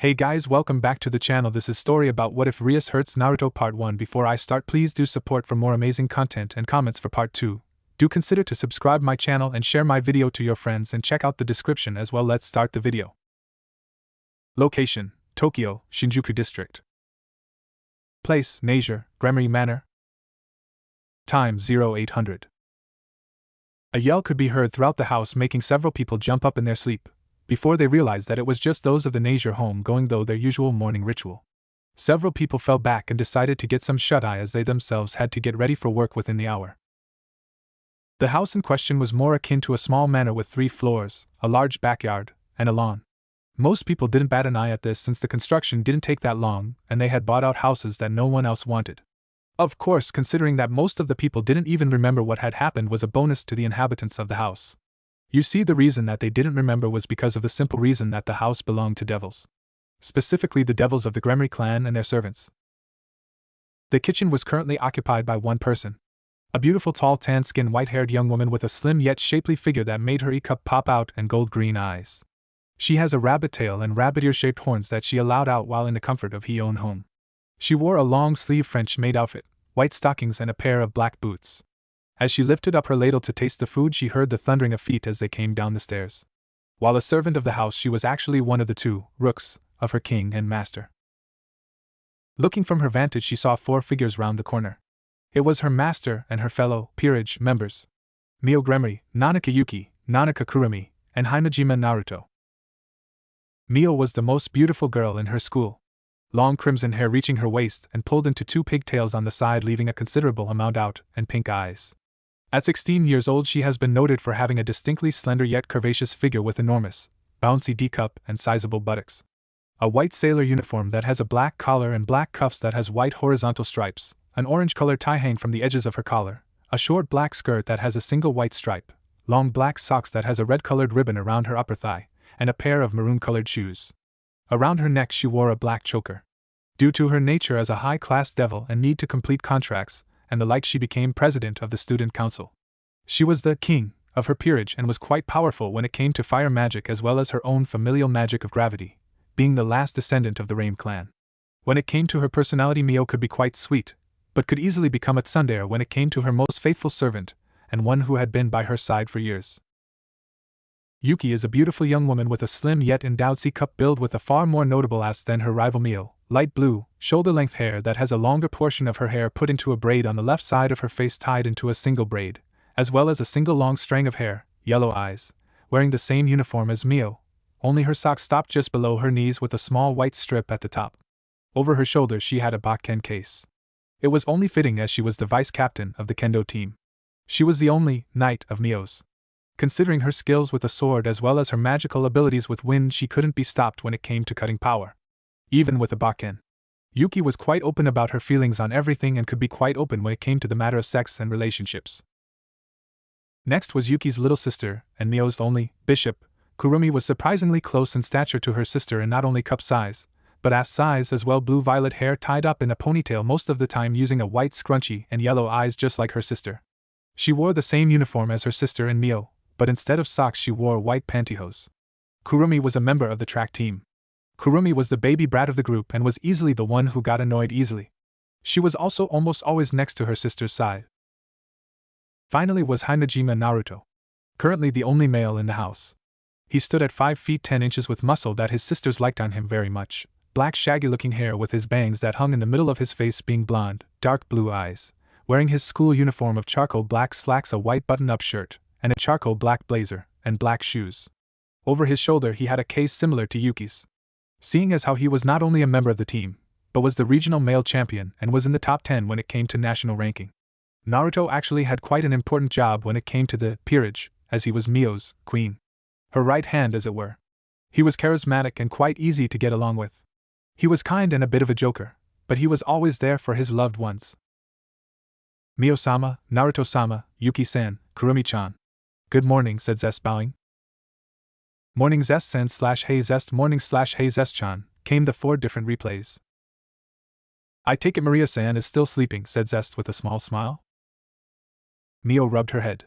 Hey guys, welcome back to the channel. This is story about what if Rias hurts Naruto part 1. Before I start, please do support for more amazing content and comments for part 2. Do consider to subscribe my channel and share my video to your friends and check out the description as well. Let's start the video. Location: Tokyo, Shinjuku District. Place: Nature, Gremory Manor. Time: 0800. A yell could be heard throughout the house, making several people jump up in their sleep, before they realized that it was just those of the Nazier home going through their usual morning ritual. Several people fell back and decided to get some shut-eye as they themselves had to get ready for work within the hour. The house in question was more akin to a small manor with 3 floors, a large backyard, and a lawn. Most people didn't bat an eye at this since the construction didn't take that long and they had bought out houses that no one else wanted. Of course, considering that most of the people didn't even remember what had happened was a bonus to the inhabitants of the house. You see, the reason that they didn't remember was because of the simple reason that the house belonged to devils. Specifically the devils of the Gremory clan and their servants. The kitchen was currently occupied by one person. A beautiful tall tan-skinned white-haired young woman with a slim yet shapely figure that made her E-cup pop out and gold-green eyes. She has a rabbit tail and rabbit ear-shaped horns that she allowed out while in the comfort of her own home. She wore a long-sleeve French-made outfit, white stockings and a pair of black boots. As she lifted up her ladle to taste the food, she heard the thundering of feet as they came down the stairs. While a servant of the house, she was actually one of the 2 rooks of her king and master. Looking from her vantage, she saw 4 figures round the corner. It was her master and her fellow peerage members: Mio Gremory, Nanaka Yuki, Nanaka Kurumi, and Hinajima Naruto. Mio was the most beautiful girl in her school. Long crimson hair reaching her waist and pulled into 2 pigtails on the side, leaving a considerable amount out, and pink eyes. At 16 years old, she has been noted for having a distinctly slender yet curvaceous figure with enormous, bouncy D-cup and sizable buttocks. A white sailor uniform that has a black collar and black cuffs that has white horizontal stripes, an orange-colored tie hang from the edges of her collar, a short black skirt that has a single white stripe, long black socks that has a red-colored ribbon around her upper thigh, and a pair of maroon-colored shoes. Around her neck she wore a black choker. Due to her nature as a high-class devil and need to complete contracts and the like, she became president of the student council. She was the king of her peerage and was quite powerful when it came to fire magic as well as her own familial magic of gravity, being the last descendant of the Rain clan. When it came to her personality, Mio could be quite sweet, but could easily become a tsundere when it came to her most faithful servant, and one who had been by her side for years. Yuki is a beautiful young woman with a slim yet endowed C-cup build with a far more notable ass than her rival Mio, light blue, shoulder-length hair that has a longer portion of her hair put into a braid on the left side of her face tied into a single braid, as well as a single long strand of hair, yellow eyes, wearing the same uniform as Mio, only her socks stopped just below her knees with a small white strip at the top. Over her shoulder she had a bakken case. It was only fitting as she was the vice-captain of the kendo team. She was the only knight of Mio's. Considering her skills with the sword as well as her magical abilities with wind, she couldn't be stopped when it came to cutting power. Even with a bakken. Yuki was quite open about her feelings on everything and could be quite open when it came to the matter of sex and relationships. Next was Yuki's little sister, and Mio's only bishop. Kurumi was surprisingly close in stature to her sister in not only cup size, but ass size as well. Blue-violet hair tied up in a ponytail most of the time, using a white scrunchie, and yellow eyes just like her sister. She wore the same uniform as her sister and Mio, but instead of socks she wore white pantyhose. Kurumi was a member of the track team. Kurumi was the baby brat of the group and was easily the one who got annoyed easily. She was also almost always next to her sister's side. Finally was Hinajima Naruto. Currently the only male in the house. He stood at 5 feet 10 inches with muscle that his sisters liked on him very much, black shaggy-looking hair with his bangs that hung in the middle of his face being blonde, dark blue eyes, wearing his school uniform of charcoal black slacks, a white button-up shirt, and a charcoal black blazer, and black shoes. Over his shoulder he had a case similar to Yuki's. Seeing as how he was not only a member of the team, but was the regional male champion and was in the top 10 when it came to national ranking. Naruto actually had quite an important job when it came to the peerage, as he was Mio's queen. Her right hand, as it were. He was charismatic and quite easy to get along with. He was kind and a bit of a joker, but he was always there for his loved ones. Mio-sama, Naruto-sama, Yuki-san, Kurumi-chan. Good morning, said Zest, bowing. Morning Zest-san / hey Zest, morning / hey Zest-chan, came the 4 different replays. I take it Maria-san is still sleeping, said Zest with a small smile. Mio rubbed her head.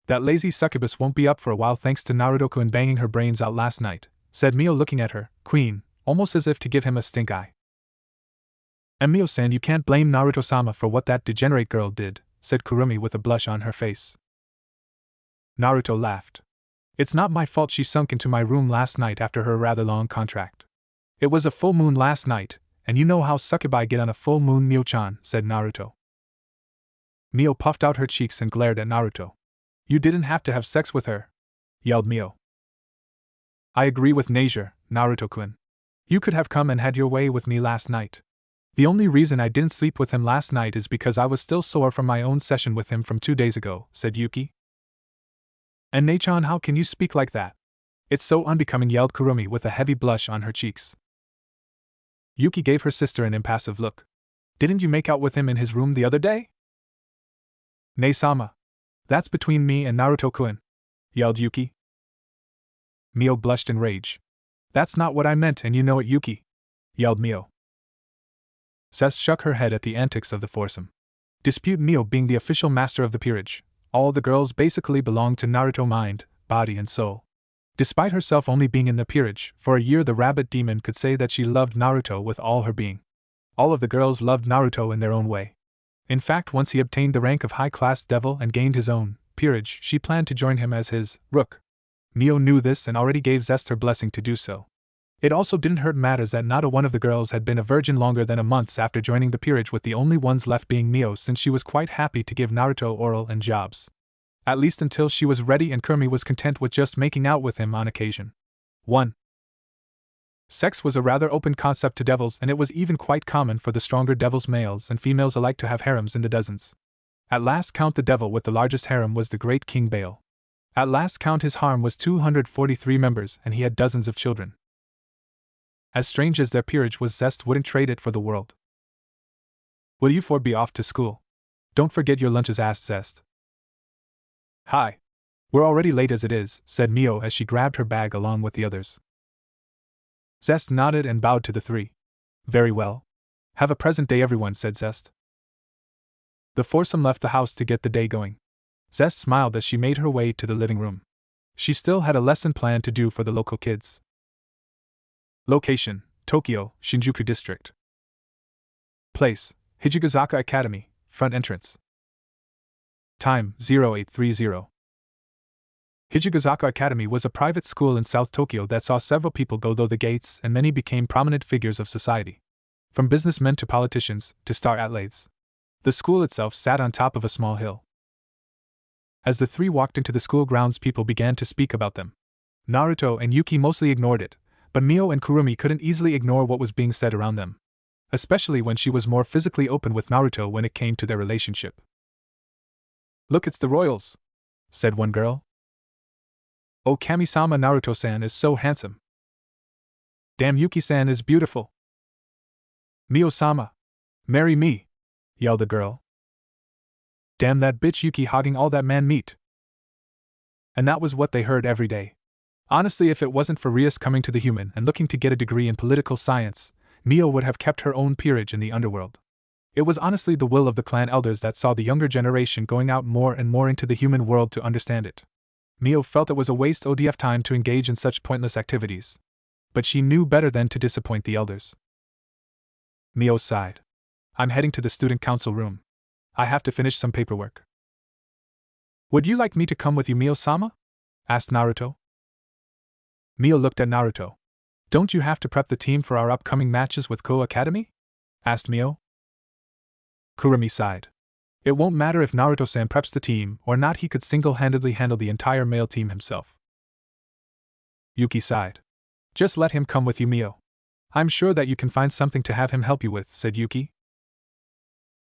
That lazy succubus won't be up for a while thanks to Naruto-kun banging her brains out last night, said Mio looking at her. Queen, almost as if to give him a stink eye. "And Mio-san, you can't blame Naruto-sama for what that degenerate girl did," said Kurumi with a blush on her face. Naruto laughed. "It's not my fault she sunk into my room last night after her rather long contract. It was a full moon last night, and you know how succubi get on a full moon, Mio-chan," said Naruto. Mio puffed out her cheeks and glared at Naruto. "You didn't have to have sex with her," yelled Mio. "I agree with Nasia, Naruto-kun. You could have come and had your way with me last night. The only reason I didn't sleep with him last night is because I was still sore from my own session with him from 2 days ago," said Yuki. "And Nei-chan, how can you speak like that? It's so unbecoming," yelled Kurumi with a heavy blush on her cheeks. Yuki gave her sister an impassive look. "Didn't you make out with him in his room the other day?" "Nei-sama. That's between me and Naruto-kun," yelled Yuki. Mio blushed in rage. "That's not what I meant, and you know it, Yuki," yelled Mio. Cess shook her head at the antics of the foursome. Dispute Mio being the official master of the peerage, all the girls basically belonged to Naruto mind, body and soul. Despite herself only being in the peerage for a year, the rabbit demon could say that she loved Naruto with all her being. All of the girls loved Naruto in their own way. In fact, once he obtained the rank of high-class devil and gained his own peerage, she planned to join him as his rook. Mio knew this and already gave Zest her blessing to do so. It also didn't hurt matters that not a one of the girls had been a virgin longer than a month after joining the peerage, with the only ones left being Mio, since she was quite happy to give Naruto oral and jobs. At least until she was ready, and Kurumi was content with just making out with him on occasion. 1. Sex was a rather open concept to devils, and it was even quite common for the stronger devils, males and females alike, to have harems in the dozens. At last count, the devil with the largest harem was the great King Baal. At last count, his harem was 243 members, and he had dozens of children. As strange as their peerage was, Zest wouldn't trade it for the world. "Will you four be off to school? Don't forget your lunches," asked Zest. "Hi. We're already late as it is," said Mio as she grabbed her bag along with the others. Zest nodded and bowed to the three. "Very well. Have a pleasant day, everyone," said Zest. The foursome left the house to get the day going. Zest smiled as she made her way to the living room. She still had a lesson plan to do for the local kids. Location: Tokyo, Shinjuku District. Place: Hijigazaka Academy, front entrance. Time: 0830. Hijigazaka Academy was a private school in South Tokyo that saw several people go through the gates, and many became prominent figures of society. From businessmen to politicians, to star athletes. The school itself sat on top of a small hill. As the three walked into the school grounds, people began to speak about them. Naruto and Yuki mostly ignored it, but Mio and Kurumi couldn't easily ignore what was being said around them. Especially when she was more physically open with Naruto when it came to their relationship. "Look, it's the royals," said one girl. "Oh, Kami-sama, Naruto-san is so handsome. Damn, Yuki-san is beautiful. Mio-sama, marry me," yelled the girl. "Damn that bitch Yuki hogging all that man meat." And that was what they heard every day. Honestly, if it wasn't for Rias coming to the human and looking to get a degree in political science, Mio would have kept her own peerage in the underworld. It was honestly the will of the clan elders that saw the younger generation going out more and more into the human world to understand it. Mio felt it was a waste of time to engage in such pointless activities. But she knew better than to disappoint the elders. Mio sighed. "I'm heading to the student council room. I have to finish some paperwork." "Would you like me to come with you, Mio-sama?" asked Naruto. Mio looked at Naruto. "Don't you have to prep the team for our upcoming matches with Ko Academy?" asked Mio. Kurumi sighed. "It won't matter if Naruto-san preps the team or not, he could single-handedly handle the entire male team himself." Yuki sighed. "Just let him come with you, Mio. I'm sure that you can find something to have him help you with," said Yuki.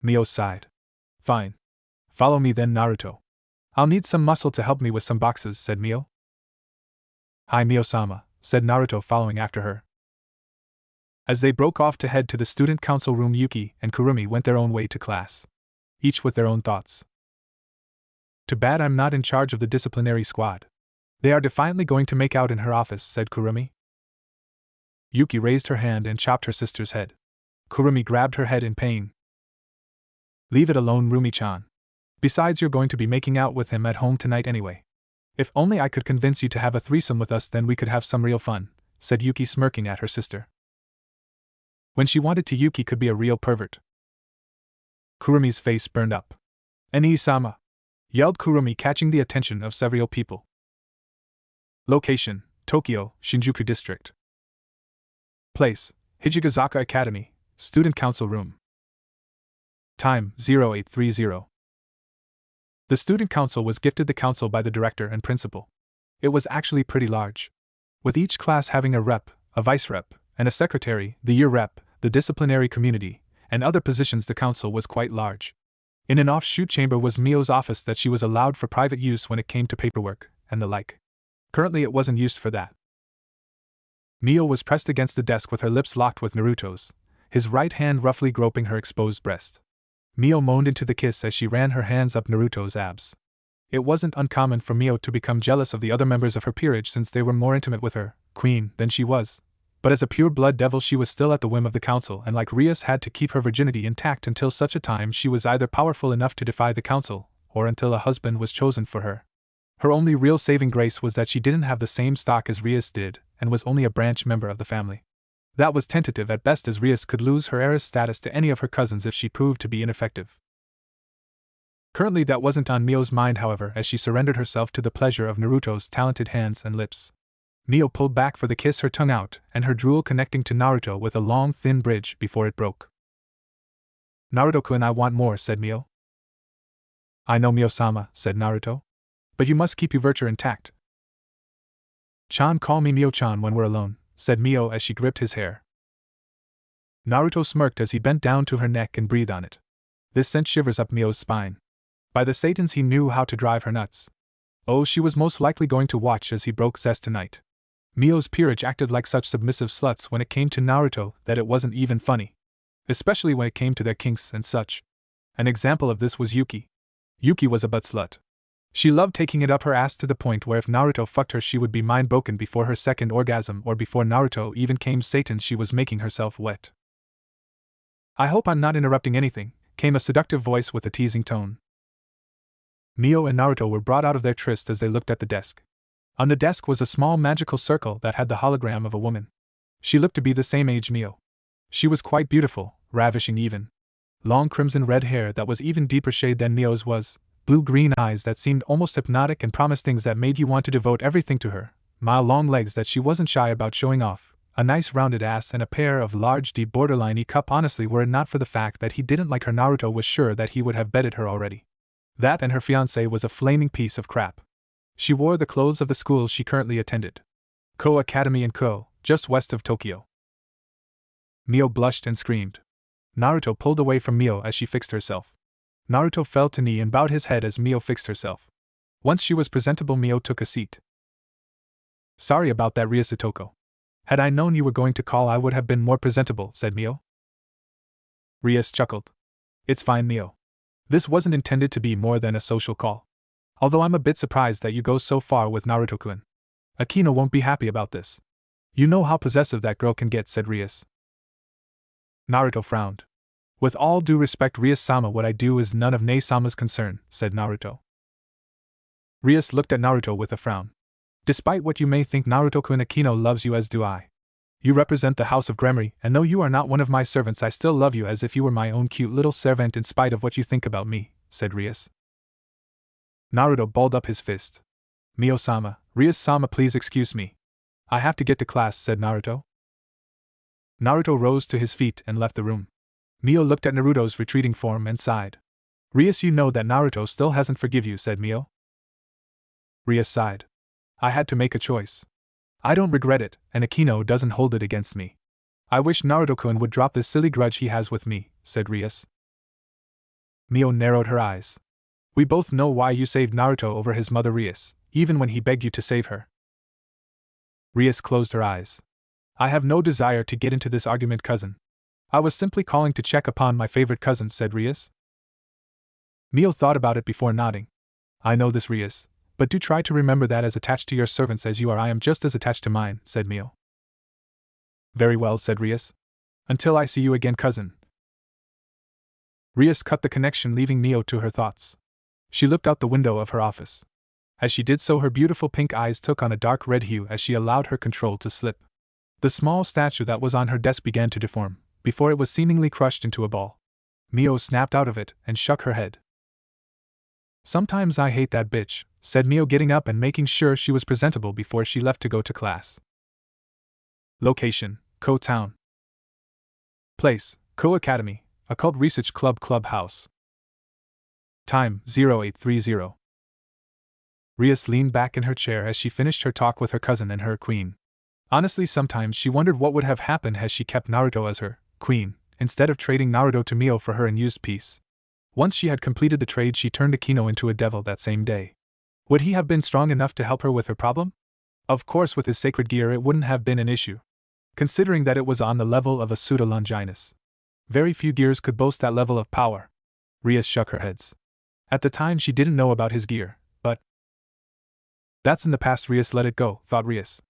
Mio sighed. "Fine. Follow me then, Naruto. I'll need some muscle to help me with some boxes," said Mio. "Hi, Mio-sama," said Naruto following after her. As they broke off to head to the student council room, Yuki and Kurumi went their own way to class. Each with their own thoughts. "Too bad I'm not in charge of the disciplinary squad. They are defiantly going to make out in her office," said Kurumi. Yuki raised her hand and chopped her sister's head. Kurumi grabbed her head in pain. "Leave it alone, Rumi-chan. Besides, you're going to be making out with him at home tonight anyway. If only I could convince you to have a threesome with us, then we could have some real fun," said Yuki, smirking at her sister. When she wanted to, Yuki could be a real pervert. Kurumi's face burned up. "Nii-sama!" yelled Kurumi, catching the attention of several people. Location: Tokyo, Shinjuku District. Place: Hijigazaka Academy, Student Council Room. Time: 0830. The Student Council was gifted the council by the director and principal. It was actually pretty large. With each class having a rep, a vice rep, and a secretary, the year rep, the disciplinary community, and other positions, the council was quite large. In an offshoot chamber was Mio's office that she was allowed for private use when it came to paperwork, and the like. Currently it wasn't used for that. Mio was pressed against the desk with her lips locked with Naruto's, his right hand roughly groping her exposed breast. Mio moaned into the kiss as she ran her hands up Naruto's abs. It wasn't uncommon for Mio to become jealous of the other members of her peerage since they were more intimate with her, queen, than she was. But as a pure-blood devil she was still at the whim of the council, and like Rias had to keep her virginity intact until such a time she was either powerful enough to defy the council, or until a husband was chosen for her. Her only real saving grace was that she didn't have the same stock as Rias did, and was only a branch member of the family. That was tentative at best, as Rias could lose her heiress status to any of her cousins if she proved to be ineffective. Currently that wasn't on Mio's mind, however, as she surrendered herself to the pleasure of Naruto's talented hands and lips. Mio pulled back for the kiss, her tongue out, and her drool connecting to Naruto with a long, thin bridge before it broke. "Naruto-kun, I want more," said Mio. "I know, Mio-sama," said Naruto. "But you must keep your virtue intact." "Chan, call me Mio-chan when we're alone," said Mio as she gripped his hair. Naruto smirked as he bent down to her neck and breathed on it. This sent shivers up Mio's spine. By the Satans, he knew how to drive her nuts. Oh, she was most likely going to watch as he broke zest tonight. Mio's peerage acted like such submissive sluts when it came to Naruto that it wasn't even funny. Especially when it came to their kinks and such. An example of this was Yuki. Yuki was a butt slut. She loved taking it up her ass to the point where if Naruto fucked her she would be mind-broken before her second orgasm, or before Naruto even came Satan she was making herself wet. "I hope I'm not interrupting anything," came a seductive voice with a teasing tone. Mio and Naruto were brought out of their tryst as they looked at the desk. On the desk was a small magical circle that had the hologram of a woman. She looked to be the same age Mio. She was quite beautiful, ravishing even. Long crimson-red hair that was even deeper shade than Mio's was, blue-green eyes that seemed almost hypnotic and promised things that made you want to devote everything to her, mile-long legs that she wasn't shy about showing off, a nice rounded ass, and a pair of large deep borderline E-cup. Honestly, were it not for the fact that he didn't like her, Naruto was sure that he would have bedded her already. That and her fiancé was a flaming piece of crap. She wore the clothes of the school she currently attended. Ko Academy in Ko, just west of Tokyo. Mio blushed and screamed. Naruto pulled away from Mio as she fixed herself. Naruto fell to knee and bowed his head as Mio fixed herself. Once she was presentable, Mio took a seat. "Sorry about that, Ryusutoko. Had I known you were going to call I would have been more presentable," said Mio. Rias chuckled. "It's fine, Mio. This wasn't intended to be more than a social call. Although I'm a bit surprised that you go so far with Naruto-kun. Akino won't be happy about this. You know how possessive that girl can get," said Rias. Naruto frowned. "With all due respect, Rias-sama, what I do is none of Ne-sama's concern," said Naruto. Rias looked at Naruto with a frown. "Despite what you may think, Naruto-kun, Akino loves you, as do I. You represent the house of Gremory, and though you are not one of my servants, I still love you as if you were my own cute little servant in spite of what you think about me," said Rias. Naruto balled up his fist. "Mio-sama, Rias-sama, please excuse me. I have to get to class," said Naruto. Naruto rose to his feet and left the room. Mio looked at Naruto's retreating form and sighed. "Rias, you know that Naruto still hasn't forgive you," said Mio. Rias sighed. "I had to make a choice. I don't regret it, and Akino doesn't hold it against me. I wish Naruto-kun would drop this silly grudge he has with me," said Rias. Mio narrowed her eyes. "We both know why you saved Naruto over his mother, Rias, even when he begged you to save her." Rias closed her eyes. "I have no desire to get into this argument, cousin. I was simply calling to check upon my favorite cousin," said Rias. Mio thought about it before nodding. "I know this, Rias, but do try to remember that as attached to your servants as you are, I am just as attached to mine," said Mio. "Very well," said Rias. "Until I see you again, cousin." Rias cut the connection, leaving Mio to her thoughts. She looked out the window of her office. As she did so, her beautiful pink eyes took on a dark red hue as she allowed her control to slip. The small statue that was on her desk began to deform, before it was seemingly crushed into a ball. Mio snapped out of it and shook her head. "Sometimes I hate that bitch," said Mio, getting up and making sure she was presentable before she left to go to class. Location: Ko Town. Place: Ko Academy, Occult Research Club Clubhouse. Time: 0830. Rias leaned back in her chair as she finished her talk with her cousin and her queen. Honestly, sometimes she wondered what would have happened had she kept Naruto as her queen, instead of trading Naruto to Mio for her unused piece. Once she had completed the trade, she turned Akino into a devil that same day. Would he have been strong enough to help her with her problem? Of course, with his sacred gear it wouldn't have been an issue, considering that it was on the level of a Pseudo Longinus. Very few gears could boast that level of power. Rias shook her heads. At the time she didn't know about his gear, but that's in the past. Rias let it go, thought Rias.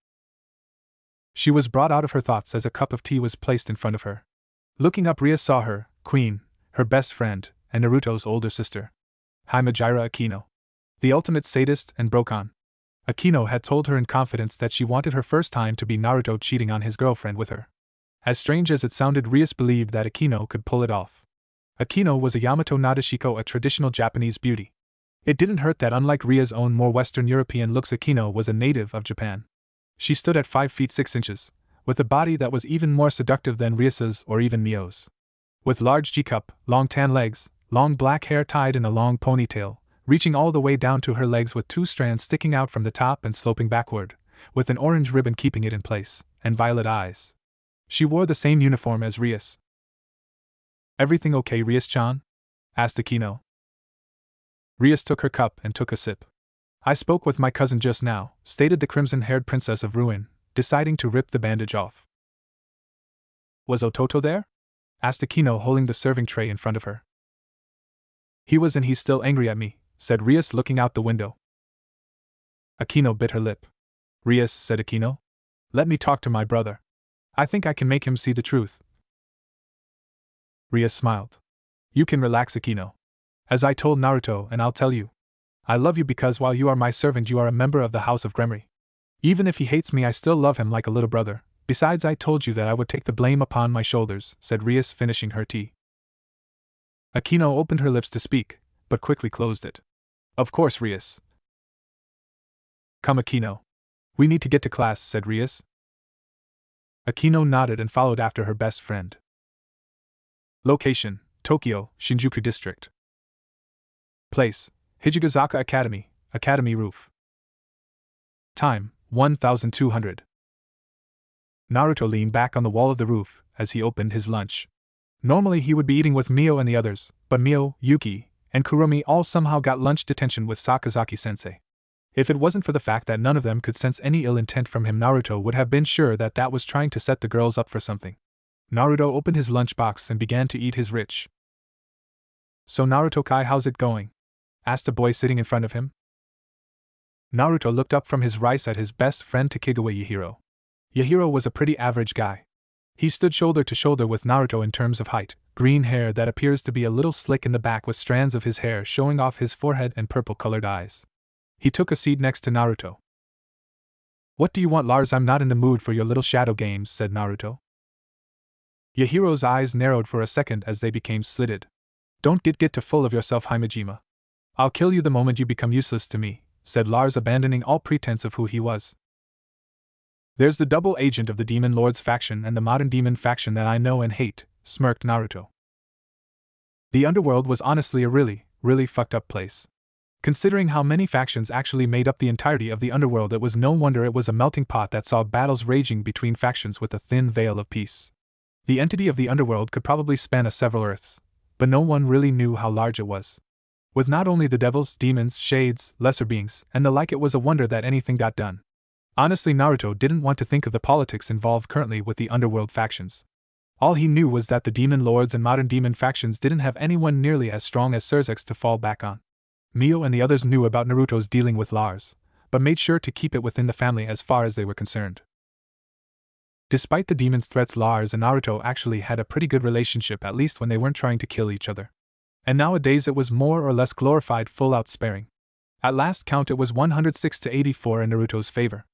She was brought out of her thoughts as a cup of tea was placed in front of her. Looking up, Rias saw her queen, her best friend, and Naruto's older sister, Himejira Akino, the ultimate sadist and broken. Akino had told her in confidence that she wanted her first time to be Naruto cheating on his girlfriend with her. As strange as it sounded, Rias believed that Akino could pull it off. Akino was a Yamato Nadeshiko, a traditional Japanese beauty. It didn't hurt that unlike Ria's own more Western European looks, Akino was a native of Japan. She stood at 5 feet 6 inches, with a body that was even more seductive than Rias's or even Mio's. With large G-cup, long tan legs, long black hair tied in a long ponytail, reaching all the way down to her legs with 2 strands sticking out from the top and sloping backward, with an orange ribbon keeping it in place, and violet eyes. She wore the same uniform as Rias. "Everything okay, Rias-chan?" asked Akino. Rias took her cup and took a sip. "I spoke with my cousin just now," stated the crimson-haired princess of Ruin, deciding to rip the bandage off. "Was Ototo there?" asked Akino, holding the serving tray in front of her. "He was, and he's still angry at me," said Rias, looking out the window. Akino bit her lip. "Rias," said Akino, "let me talk to my brother. I think I can make him see the truth." Rias smiled. "You can relax, Akino. As I told Naruto, and I'll tell you, I love you because while you are my servant you are a member of the House of Gremory. Even if he hates me I still love him like a little brother. Besides, I told you that I would take the blame upon my shoulders," said Rias, finishing her tea. Akino opened her lips to speak, but quickly closed it. "Of course, Rias." "Come, Akino. We need to get to class," said Rias. Akino nodded and followed after her best friend. Location: Tokyo, Shinjuku District. Place: Hijigazaka Academy, Academy Roof. Time: 1200. Naruto leaned back on the wall of the roof as he opened his lunch. Normally he would be eating with Mio and the others, but Mio, Yuki, and Kurumi all somehow got lunch detention with Sakazaki-sensei. If it wasn't for the fact that none of them could sense any ill intent from him, Naruto would have been sure that that was trying to set the girls up for something. Naruto opened his lunchbox and began to eat his rich. "So Naruto-kai, how's it going?" asked a boy sitting in front of him. Naruto looked up from his rice at his best friend Takegawa Yahiro. Yahiro was a pretty average guy. He stood shoulder to shoulder with Naruto in terms of height, green hair that appears to be a little slick in the back with strands of his hair showing off his forehead and purple-colored eyes. He took a seat next to Naruto. "What do you want, Lars? I'm not in the mood for your little shadow games," said Naruto. Yahiro's eyes narrowed for a second as they became slitted. "Don't get too full of yourself, Himejima. I'll kill you the moment you become useless to me," said Lars, abandoning all pretense of who he was. "There's the double agent of the Demon Lord's faction and the modern demon faction that I know and hate," smirked Naruto. The underworld was honestly a really fucked up place. Considering how many factions actually made up the entirety of the underworld, it was no wonder it was a melting pot that saw battles raging between factions with a thin veil of peace. The entity of the underworld could probably span several Earths, but no one really knew how large it was. With not only the devils, demons, shades, lesser beings, and the like, it was a wonder that anything got done. Honestly, Naruto didn't want to think of the politics involved currently with the underworld factions. All he knew was that the demon lords and modern demon factions didn't have anyone nearly as strong as Surzex to fall back on. Mio and the others knew about Naruto's dealing with Lars, but made sure to keep it within the family as far as they were concerned. Despite the demon's threats, Lars and Naruto actually had a pretty good relationship, at least when they weren't trying to kill each other. And nowadays it was more or less glorified full-out sparring. At last count it was 106 to 84 in Naruto's favor.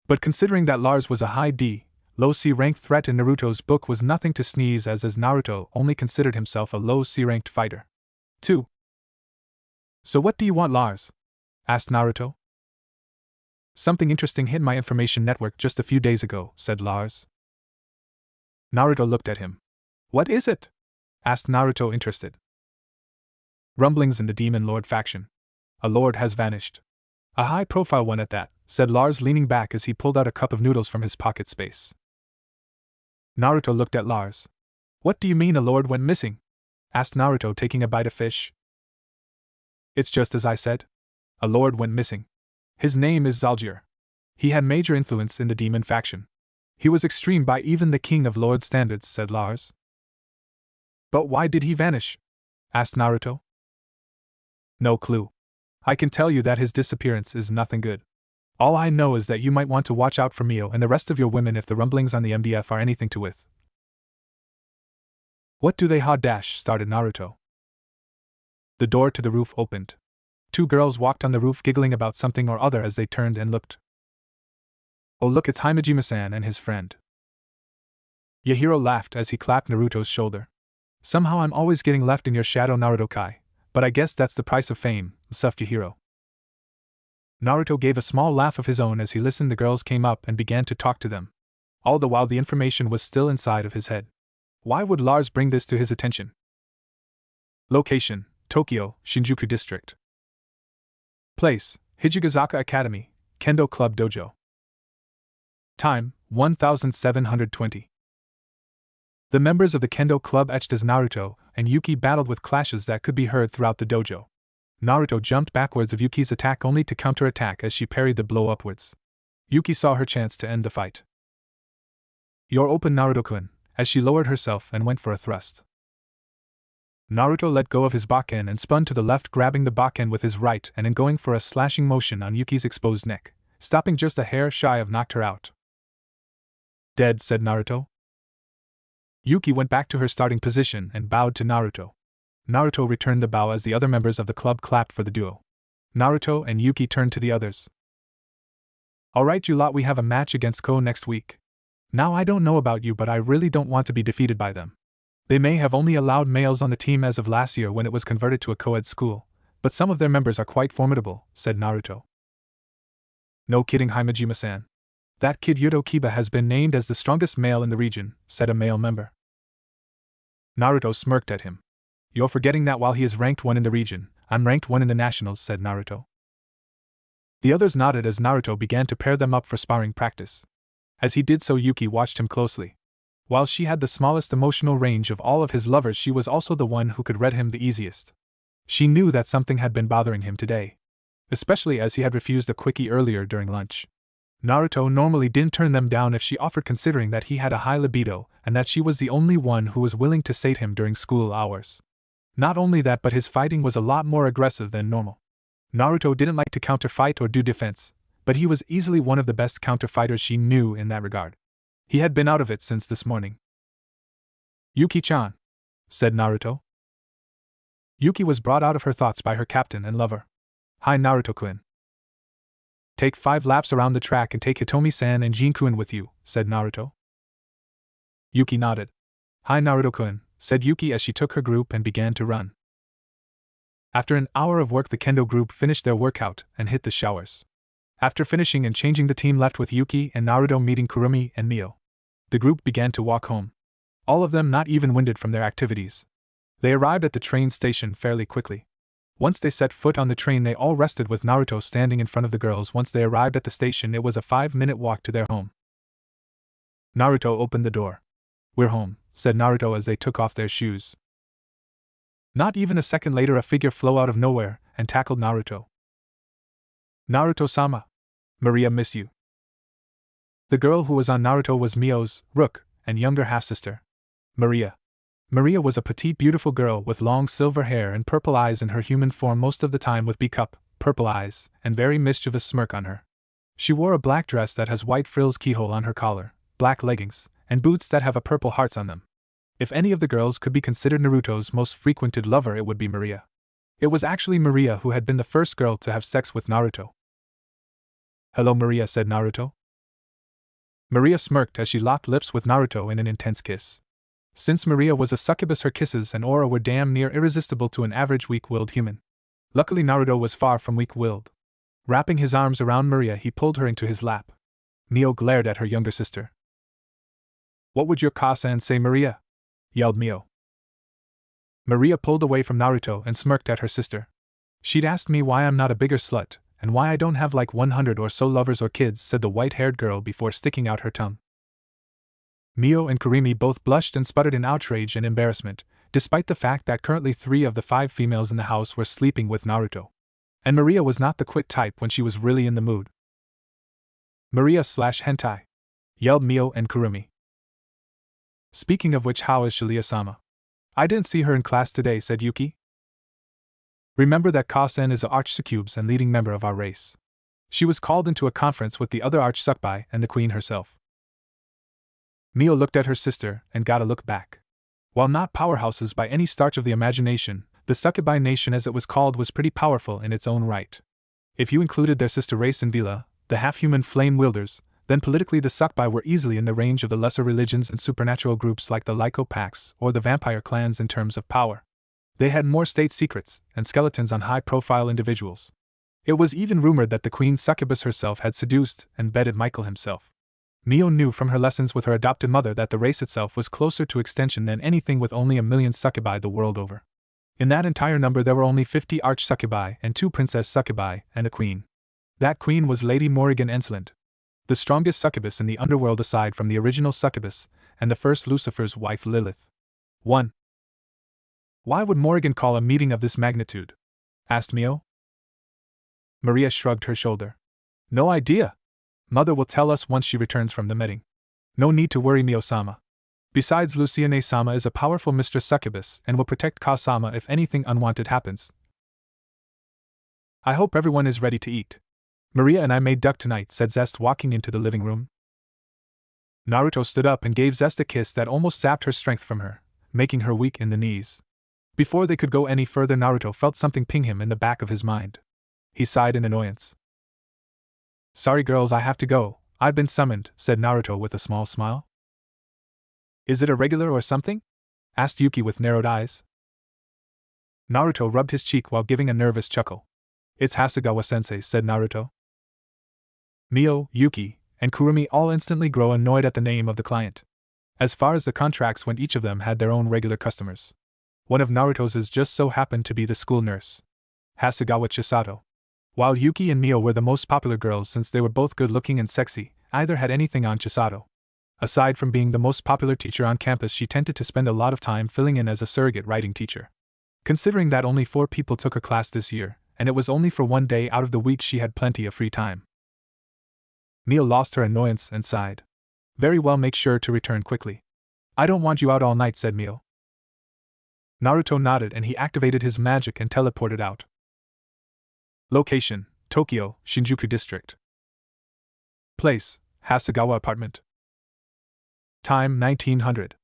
But considering that Lars was a high D, Low C-ranked threat in Naruto's book was nothing to sneeze at, as Naruto only considered himself a low C-ranked fighter. 2. So what do you want, Lars? Asked Naruto. Something interesting hit my information network just a few days ago, said Lars. Naruto looked at him. What is it? Asked Naruto, interested. Rumblings in the Demon Lord faction. A lord has vanished. A high-profile one at that, said Lars, leaning back as he pulled out a cup of noodles from his pocket space. Naruto looked at Lars. What do you mean a lord went missing? Asked Naruto, taking a bite of fish. It's just as I said. A lord went missing. His name is Zalgir. He had major influence in the demon faction. He was extreme by even the king of lord standards, said Lars. But why did he vanish? Asked Naruto. No clue. I can tell you that his disappearance is nothing good. All I know is that you might want to watch out for Mio and the rest of your women if the rumblings on the MDF are anything to with. What do they started Naruto. The door to the roof opened. 2 girls walked on the roof, giggling about something or other as they turned and looked. Oh look, it's Himejima-san and his friend. Yahiro laughed as he clapped Naruto's shoulder. Somehow I'm always getting left in your shadow, Naruto-kai, but I guess that's the price of fame, suffed Yahiro. Naruto gave a small laugh of his own as he listened. The girls came up and began to talk to them. All the while the information was still inside of his head. Why would Lars bring this to his attention? Location: Tokyo, Shinjuku District. Place: Hijigazaka Academy, Kendo Club Dojo. Time: 1720. The members of the Kendo Club etched as Naruto and Yuki battled with clashes that could be heard throughout the dojo. Naruto jumped backwards of Yuki's attack only to counterattack as she parried the blow upwards. Yuki saw her chance to end the fight. You're open, Naruto-kun, as she lowered herself and went for a thrust. Naruto let go of his bakken and spun to the left, grabbing the bakken with his right and in going for a slashing motion on Yuki's exposed neck, stopping just a hair shy of knocked her out. Dead, said Naruto. Yuki went back to her starting position and bowed to Naruto. Naruto returned the bow as the other members of the club clapped for the duo. Naruto and Yuki turned to the others. Alright, you lot, we have a match against Ko next week. Now I don't know about you, but I really don't want to be defeated by them. They may have only allowed males on the team as of last year when it was converted to a co-ed school, but some of their members are quite formidable, said Naruto. No kidding, Himejima-san. That kid Yuto Kiba has been named as the strongest male in the region, said a male member. Naruto smirked at him. You're forgetting that while he is ranked 1 in the region, I'm ranked 1 in the nationals, said Naruto. The others nodded as Naruto began to pair them up for sparring practice. As he did so, Yuki watched him closely. While she had the smallest emotional range of all of his lovers, she was also the one who could read him the easiest. She knew that something had been bothering him today, especially as he had refused a quickie earlier during lunch. Naruto normally didn't turn them down if she offered, considering that he had a high libido and that she was the only one who was willing to sate him during school hours. Not only that, but his fighting was a lot more aggressive than normal. Naruto didn't like to counter-fight or do defense, but he was easily one of the best counter-fighters she knew in that regard. He had been out of it since this morning. Yuki-chan, said Naruto. Yuki was brought out of her thoughts by her captain and lover. Hi, Naruto-kun. Take 5 laps around the track and take Hitomi-san and Jin-kun with you, said Naruto. Yuki nodded. Hi, Naruto-kun, said Yuki as she took her group and began to run. After an hour of work, the Kendo group finished their workout and hit the showers. After finishing and changing, the team left with Yuki and Naruto meeting Kurumi and Mio. The group began to walk home. All of them not even winded from their activities. They arrived at the train station fairly quickly. Once they set foot on the train, they all rested with Naruto standing in front of the girls. Once they arrived at the station, it was a 5-minute walk to their home. Naruto opened the door. We're home, said Naruto as they took off their shoes. Not even a second later, a figure flew out of nowhere and tackled Naruto. Naruto-sama. Maria, miss you. The girl who was on Naruto was Mio's, Rook, and younger half-sister, Maria. Maria was a petite, beautiful girl with long silver hair and purple eyes in her human form, most of the time with B-cup, purple eyes, and very mischievous smirk on her. She wore a black dress that has white frills keyhole on her collar, black leggings, and boots that have a purple hearts on them. If any of the girls could be considered Naruto's most frequented lover, it would be Maria. It was actually Maria who had been the first girl to have sex with Naruto. Hello, Maria, said Naruto. Maria smirked as she locked lips with Naruto in an intense kiss. Since Maria was a succubus, her kisses and aura were damn near irresistible to an average weak-willed human. Luckily, Naruto was far from weak-willed. Wrapping his arms around Maria, he pulled her into his lap. Mio glared at her younger sister. "What would your Ka-san say, Maria?" yelled Mio. Maria pulled away from Naruto and smirked at her sister. "She'd ask me why I'm not a bigger slut, and why I don't have like 100 or so lovers or kids," said the white-haired girl before sticking out her tongue. Mio and Kurimi both blushed and sputtered in outrage and embarrassment, despite the fact that currently 3 of the 5 females in the house were sleeping with Naruto. And Maria was not the quit type when she was really in the mood. "Maria/hentai!" yelled Mio and Kurimi. "Speaking of which, how is Shilia-sama?" "I didn't see her in class today," said Yuki. "Remember that Ka-san is a arch-succubus and leading member of our race. She was called into a conference with the other arch-succubi and the queen herself." Mio looked at her sister and got a look back. While not powerhouses by any stretch of the imagination, the succubi nation, as it was called, was pretty powerful in its own right. If you included their sister race in Vila, the half-human flame-wielders, then politically the succubi were easily in the range of the lesser religions and supernatural groups like the Lyco Pax or the vampire clans in terms of power. They had more state secrets and skeletons on high-profile individuals. It was even rumored that the queen succubus herself had seduced and bedded Michael himself. Mio knew from her lessons with her adopted mother that the race itself was closer to extension than anything, with only 1,000,000 succubi the world over. In that entire number there were only 50 arch-succubi and 2 princess succubi and a queen. That queen was Lady Morrigan Ensland, the strongest succubus in the underworld aside from the original succubus and the first Lucifer's wife Lilith. 1. "Why would Morrigan call a meeting of this magnitude?" asked Mio. Maria shrugged her shoulder. "No idea. Mother will tell us once she returns from the meeting. No need to worry, Mio-sama. Besides, Luciane-sama is a powerful mistress succubus and will protect Ka-sama if anything unwanted happens. I hope everyone is ready to eat. Maria and I made duck tonight," said Zest, walking into the living room. Naruto stood up and gave Zest a kiss that almost sapped her strength from her, making her weak in the knees. Before they could go any further, Naruto felt something ping him in the back of his mind. He sighed in annoyance. "Sorry girls, I have to go. I've been summoned," said Naruto with a small smile. "Is it a regular or something?" asked Yuki with narrowed eyes. Naruto rubbed his cheek while giving a nervous chuckle. "It's Hasegawa-sensei," said Naruto. Mio, Yuki, and Kurumi all instantly grow annoyed at the name of the client. As far as the contracts went, each of them had their own regular customers. One of Naruto's just so happened to be the school nurse, Hasegawa Chisato. While Yuki and Mio were the most popular girls since they were both good-looking and sexy, either had anything on Chisato. Aside from being the most popular teacher on campus, she tended to spend a lot of time filling in as a surrogate writing teacher. Considering that only 4 people took her class this year, and it was only for 1 day out of the week, she had plenty of free time. Mio lost her annoyance and sighed. "Very well, make sure to return quickly." "I don't want you out all night," said Mio. Naruto nodded and he activated his magic and teleported out. Location: Tokyo, Shinjuku District. Place: Hasegawa Apartment. Time: 1900.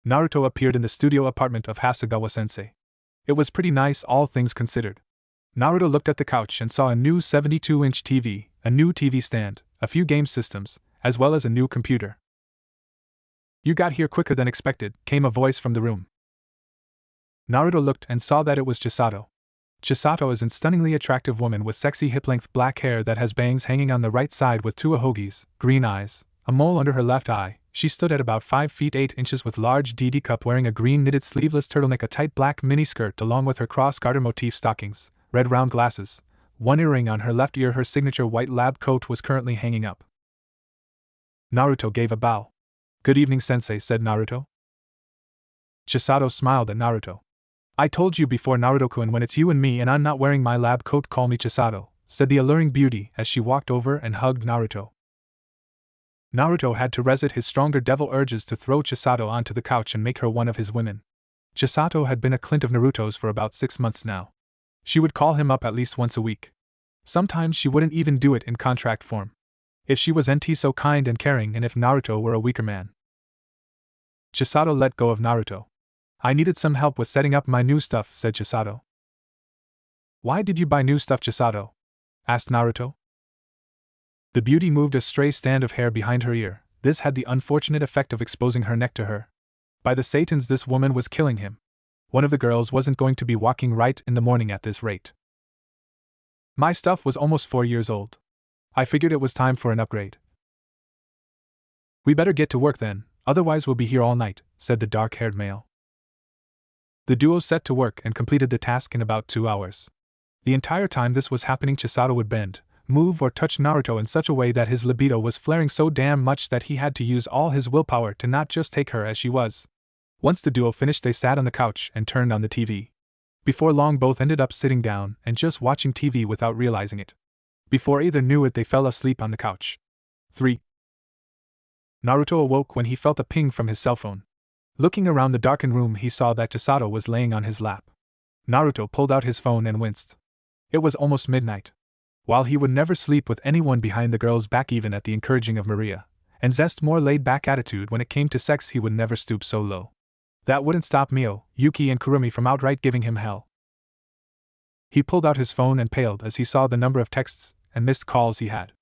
Naruto appeared in the studio apartment of Hasegawa-sensei. It was pretty nice, all things considered. Naruto looked at the couch and saw a new 72-inch TV, a new TV stand, a few game systems, as well as a new computer. "You got here quicker than expected," came a voice from the room. Naruto looked and saw that it was Chisato. Chisato is a stunningly attractive woman with sexy hip-length black hair that has bangs hanging on the right side with 2 ahogis, green eyes, a mole under her left eye. She stood at about 5 feet 8 inches with large DD cup, wearing a green knitted sleeveless turtleneck, a tight black miniskirt along with her cross-garter motif stockings, red round glasses, 1 earring on her left ear. Her signature white lab coat was currently hanging up. Naruto gave a bow. "Good evening, sensei," said Naruto. Chisato smiled at Naruto. "I told you before, Naruto-kun, when it's you and me and I'm not wearing my lab coat, call me Chisato," said the alluring beauty as she walked over and hugged Naruto. Naruto had to resist his stronger devil urges to throw Chisato onto the couch and make her one of his women. Chisato had been a client of Naruto's for about 6 months now. She would call him up at least once a week. Sometimes she wouldn't even do it in contract form. If she was NT so kind and caring, and if Naruto were a weaker man. Chisato let go of Naruto. "I needed some help with setting up my new stuff," said Chisato. "Why did you buy new stuff, Chisato?" asked Naruto. The beauty moved a stray strand of hair behind her ear. This had the unfortunate effect of exposing her neck to her. By the Satans, this woman was killing him. One of the girls wasn't going to be walking right in the morning at this rate. My stuff was almost 4 years old. I figured it was time for an upgrade. We better get to work then, otherwise we'll be here all night, said the dark-haired male. The duo set to work and completed the task in about 2 hours. The entire time this was happening, Chisato would bend, move or touch Naruto in such a way that his libido was flaring so damn much that he had to use all his willpower to not just take her as she was. Once the duo finished, they sat on the couch and turned on the TV. Before long, both ended up sitting down and just watching TV without realizing it. Before either knew it, they fell asleep on the couch. 3. Naruto awoke when he felt a ping from his cell phone. Looking around the darkened room, he saw that Chisato was laying on his lap. Naruto pulled out his phone and winced. It was almost midnight. While he would never sleep with anyone behind the girl's back, even at the encouraging of Maria, and Zest's more laid-back attitude when it came to sex, he would never stoop so low. That wouldn't stop Mio, Yuki and Kurumi from outright giving him hell. He pulled out his phone and paled as he saw the number of texts and missed calls he had.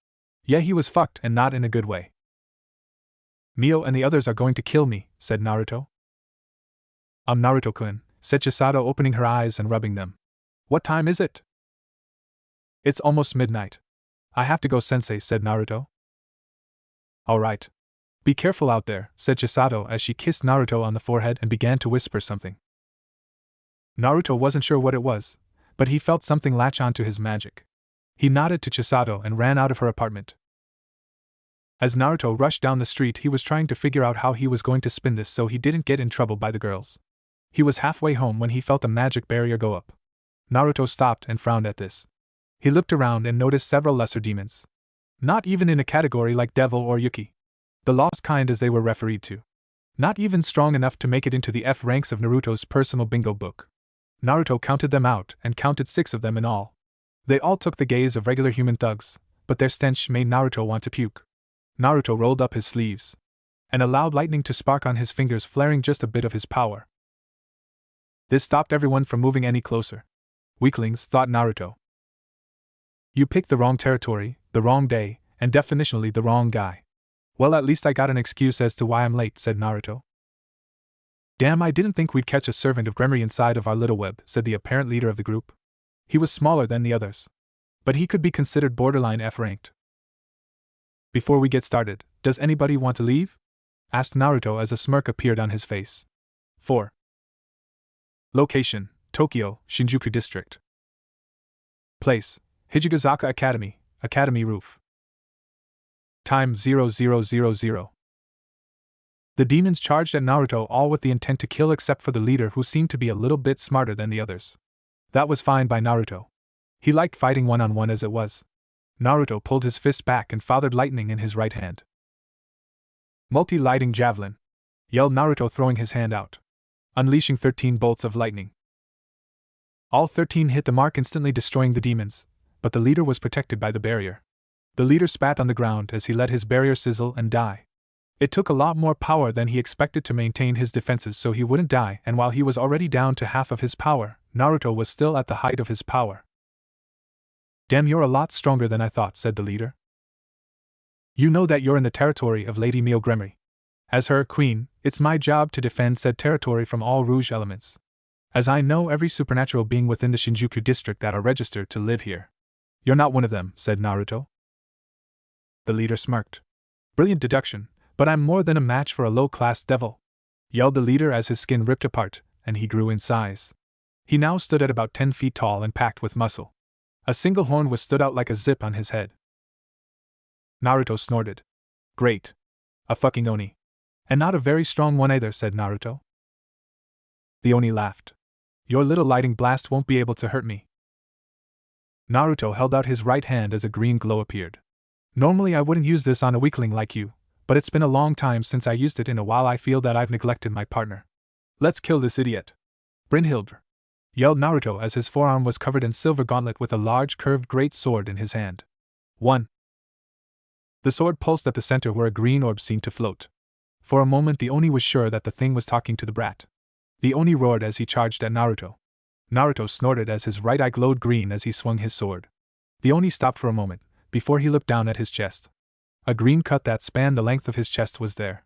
Yeah, he was fucked, and not in a good way. Mio and the others are going to kill me, said Naruto. Naruto-kun, said Chisato, opening her eyes and rubbing them. What time is it? It's almost midnight. I have to go, sensei, said Naruto. All right. Be careful out there, said Chisato as she kissed Naruto on the forehead and began to whisper something. Naruto wasn't sure what it was, but he felt something latch onto his magic. He nodded to Chisato and ran out of her apartment. As Naruto rushed down the street, he was trying to figure out how he was going to spin this so he didn't get in trouble by the girls. He was halfway home when he felt a magic barrier go up. Naruto stopped and frowned at this. He looked around and noticed several lesser demons. Not even in a category like Devil or Yuki. The lost kind, as they were referred to. Not even strong enough to make it into the F ranks of Naruto's personal bingo book. Naruto counted them out and counted 6 of them in all. They all took the gaze of regular human thugs, but their stench made Naruto want to puke. Naruto rolled up his sleeves and allowed lightning to spark on his fingers, flaring just a bit of his power. This stopped everyone from moving any closer. Weaklings, thought Naruto. You picked the wrong territory, the wrong day, and definitionally the wrong guy. Well, at least I got an excuse as to why I'm late, said Naruto. Damn, I didn't think we'd catch a servant of Gremory inside of our little web, said the apparent leader of the group. He was smaller than the others, but he could be considered borderline F-ranked. Before we get started, does anybody want to leave? Asked Naruto as a smirk appeared on his face. 4. Location: Tokyo, Shinjuku District. Place: Hijigazaka Academy, Academy Roof. Time: 0000. The demons charged at Naruto, all with the intent to kill except for the leader, who seemed to be a little bit smarter than the others. That was fine by Naruto. He liked fighting one-on-one as it was. Naruto pulled his fist back and fathered lightning in his right hand. Multi-lighting javelin! Yelled Naruto, throwing his hand out. Unleashing 13 bolts of lightning. All 13 hit the mark, instantly destroying the demons, but the leader was protected by the barrier. The leader spat on the ground as he let his barrier sizzle and die. It took a lot more power than he expected to maintain his defenses so he wouldn't die, and while he was already down to half of his power, Naruto was still at the height of his power. Damn, you're a lot stronger than I thought, said the leader. You know that you're in the territory of Lady Mio Gremory. As her queen, it's my job to defend said territory from all Rouge elements. As I know every supernatural being within the Shinjuku district that are registered to live here. You're not one of them, said Naruto. The leader smirked. Brilliant deduction, but I'm more than a match for a low-class devil, yelled the leader as his skin ripped apart, and he grew in size. He now stood at about 10 feet tall and packed with muscle. A single horn was stood out like a zip on his head. Naruto snorted. Great. A fucking Oni. And not a very strong one either, said Naruto. The Oni laughed. Your little lighting blast won't be able to hurt me. Naruto held out his right hand as a green glow appeared. Normally I wouldn't use this on a weakling like you, but it's been a long time since I used it in a while. I feel that I've neglected my partner. Let's kill this idiot. Brynhildr! Yelled Naruto as his forearm was covered in silver gauntlet with a large curved great sword in his hand. 1. The sword pulsed at the center where a green orb seemed to float. For a moment the Oni was sure that the thing was talking to the brat. The Oni roared as he charged at Naruto. Naruto snorted as his right eye glowed green as he swung his sword. The Oni stopped for a moment, before he looked down at his chest. A green cut that spanned the length of his chest was there.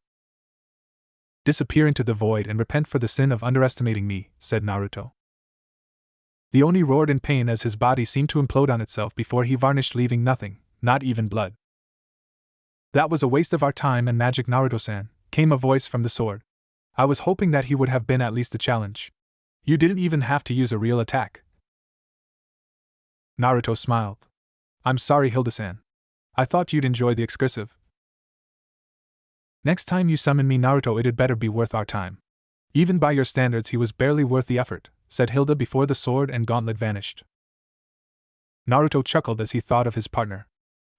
"Disappear into the void and repent for the sin of underestimating me," said Naruto. The Oni roared in pain as his body seemed to implode on itself before he vanished, leaving nothing, not even blood. "That was a waste of our time and magic, Naruto-san," came a voice from the sword. "I was hoping that he would have been at least a challenge. You didn't even have to use a real attack." Naruto smiled. "I'm sorry, Hilda-san. I thought you'd enjoy the excursive. Next time you summon me, Naruto, it'd better be worth our time." "Even by your standards, he was barely worth the effort," said Hilda before the sword and gauntlet vanished. Naruto chuckled as he thought of his partner.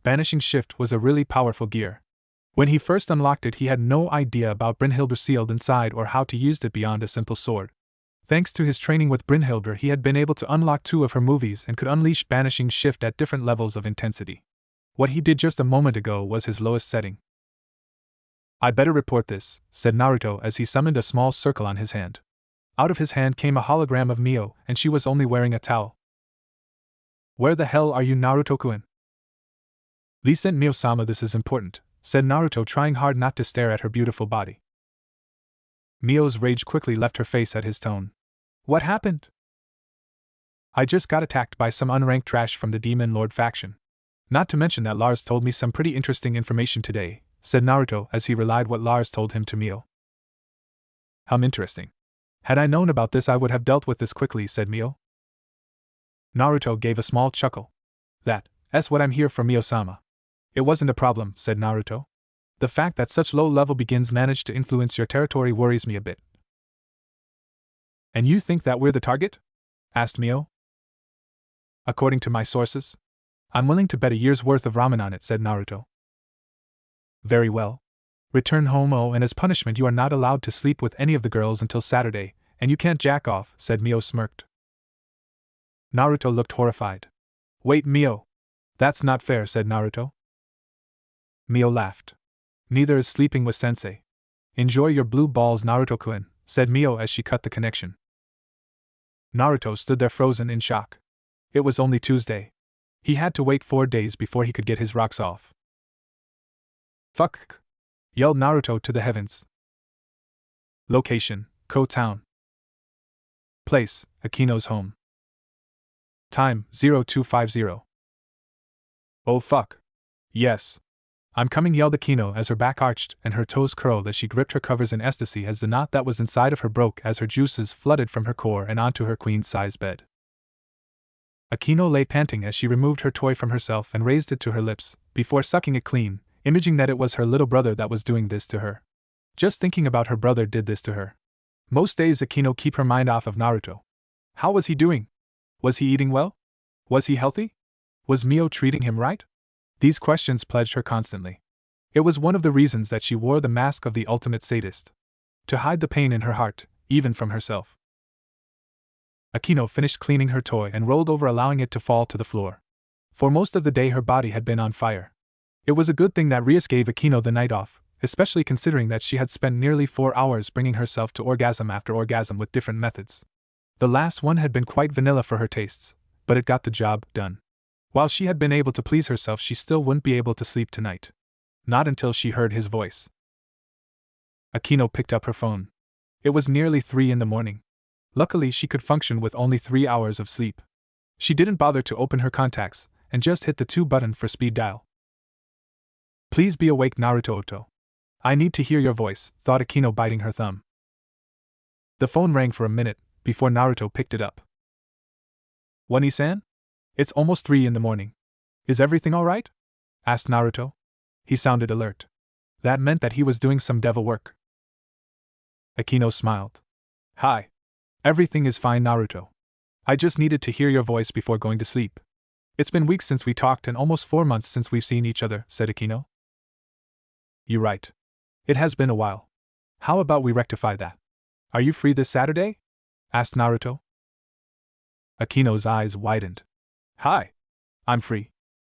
Banishing Shift was a really powerful gear. When he first unlocked it, he had no idea about Brynhildr sealed inside or how to use it beyond a simple sword. Thanks to his training with Brynhildr, he had been able to unlock 2 of her movies and could unleash Banishing Shift at different levels of intensity. What he did just a moment ago was his lowest setting. "I better report this," said Naruto as he summoned a small circle on his hand. Out of his hand came a hologram of Mio, and she was only wearing a towel. "Where the hell are you, Naruto-kun?" "Lee sent Mio-sama, this is important," said Naruto, trying hard not to stare at her beautiful body. Mio's rage quickly left her face at his tone. "What happened?" "I just got attacked by some unranked trash from the Demon Lord faction. Not to mention that Lars told me some pretty interesting information today," said Naruto as he relayed what Lars told him to Mio. "How interesting. Had I known about this, I would have dealt with this quickly," said Mio. Naruto gave a small chuckle. That's what I'm here for, Mio-sama." "It wasn't a problem," said Naruto. "The fact that such low-level beings managed to influence your territory worries me a bit." "And you think that we're the target?" asked Mio. "According to my sources, I'm willing to bet a year's worth of ramen on it," said Naruto. "Very well. Return home, and as punishment you are not allowed to sleep with any of the girls until Saturday, and you can't jack off," said Mio, smirked. Naruto looked horrified. "Wait, Mio. That's not fair," said Naruto. Mio laughed. "Neither is sleeping with Sensei. Enjoy your blue balls, Naruto-kun," said Mio as she cut the connection. Naruto stood there frozen in shock. It was only Tuesday. He had to wait 4 days before he could get his rocks off. "Fuck!" yelled Naruto to the heavens. Location: Ko Town. Place: Akino's home. Time: 0250. "Oh fuck. Yes. I'm coming," yelled Akino as her back arched and her toes curled as she gripped her covers in ecstasy as the knot that was inside of her broke as her juices flooded from her core and onto her queen-size bed. Akino lay panting as she removed her toy from herself and raised it to her lips, before sucking it clean, imaging that it was her little brother that was doing this to her. Just thinking about her brother did this to her. Most days Akino keep her mind off of Naruto. How was he doing? Was he eating well? Was he healthy? Was Mio treating him right? These questions plagued her constantly. It was one of the reasons that she wore the mask of the ultimate sadist. To hide the pain in her heart, even from herself. Akino finished cleaning her toy and rolled over, allowing it to fall to the floor. For most of the day her body had been on fire. It was a good thing that Rias gave Akino the night off, especially considering that she had spent nearly 4 hours bringing herself to orgasm after orgasm with different methods. The last one had been quite vanilla for her tastes, but it got the job done. While she had been able to please herself, she still wouldn't be able to sleep tonight. Not until she heard his voice. Akino picked up her phone. It was nearly 3 in the morning. Luckily, she could function with only 3 hours of sleep. She didn't bother to open her contacts, and just hit the 2 button for speed dial. "Please be awake, Naruto-oto. I need to hear your voice," thought Akino, biting her thumb. The phone rang for a minute, before Naruto picked it up. "Wani-san? It's almost 3 in the morning. Is everything alright?" asked Naruto. He sounded alert. That meant that he was doing some devil work. Akino smiled. "Hi. Everything is fine, Naruto. I just needed to hear your voice before going to sleep. It's been weeks since we talked and almost 4 months since we've seen each other," said Akino. "You're right. It has been a while. How about we rectify that? Are you free this Saturday?" asked Naruto. Akino's eyes widened. "Hi. I'm free.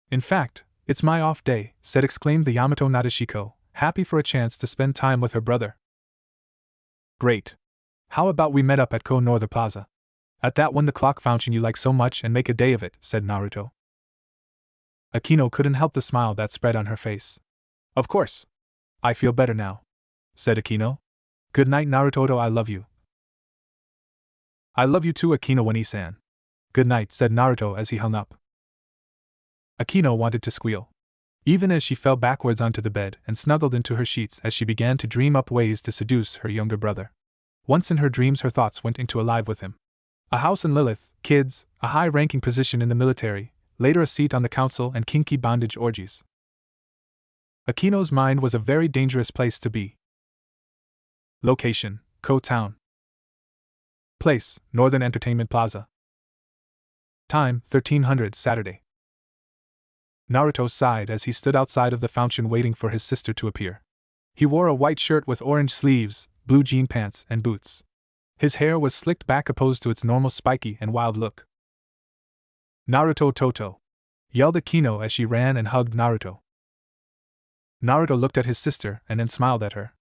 In fact, it's my off day," exclaimed the Yamato Nadeshiko, happy for a chance to spend time with her brother. "Great. How about we met up at Ko Northern Plaza? At that 1 o'clock fountain you like so much and make a day of it," said Naruto. Akino couldn't help the smile that spread on her face. Of course. I feel better now, said Akino. Good night, Naruto, I love you. I love you too, Akino Wani-san. Good night, said Naruto as he hung up. Akino wanted to squeal. Even as she fell backwards onto the bed and snuggled into her sheets as she began to dream up ways to seduce her younger brother. Once in her dreams her thoughts went into alive with him. A house in Lilith, kids, a high-ranking position in the military, later a seat on the council and kinky bondage orgies. Akino's mind was a very dangerous place to be. Location, Ko Town. Place, Northern Entertainment Plaza. Time, 1300 Saturday. Naruto sighed as he stood outside of the fountain waiting for his sister to appear. He wore a white shirt with orange sleeves, blue jean pants, and boots. His hair was slicked back opposed to its normal spiky and wild look. Naruto Toto! Yelled Akino as she ran and hugged Naruto. Naruto looked at his sister and then smiled at her.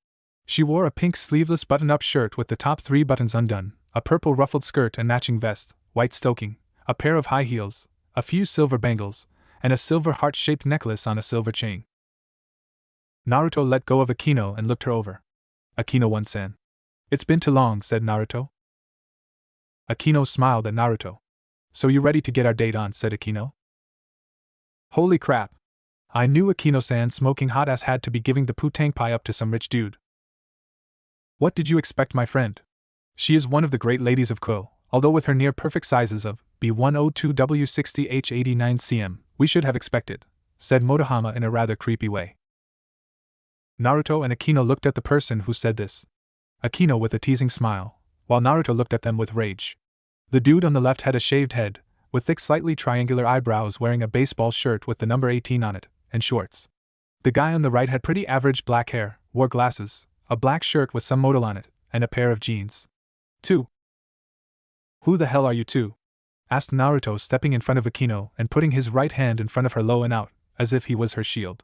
She wore a pink sleeveless button-up shirt with the top 3 buttons undone, a purple ruffled skirt and matching vest, white stoking, a pair of high heels, a few silver bangles, and a silver heart-shaped necklace on a silver chain. Naruto let go of Akino and looked her over. Akino-san. It's been too long, said Naruto. Akino smiled at Naruto. So you ready to get our date on, said Akino. Holy crap. I knew Akino-san smoking hot ass had to be giving the poo-tang pie up to some rich dude. What did you expect, my friend? She is one of the great ladies of Ko, although with her near-perfect sizes of B102W60H89cm, we should have expected, said Motohama in a rather creepy way. Naruto and Akino looked at the person who said this. Akino with a teasing smile, while Naruto looked at them with rage. The dude on the left had a shaved head, with thick slightly triangular eyebrows, wearing a baseball shirt with the number 18 on it, and shorts. The guy on the right had pretty average black hair, wore glasses, a black shirt with some modal on it, and a pair of jeans. 2. Who the hell are you two? Asked Naruto, stepping in front of Akino and putting his right hand in front of her low and out, as if he was her shield.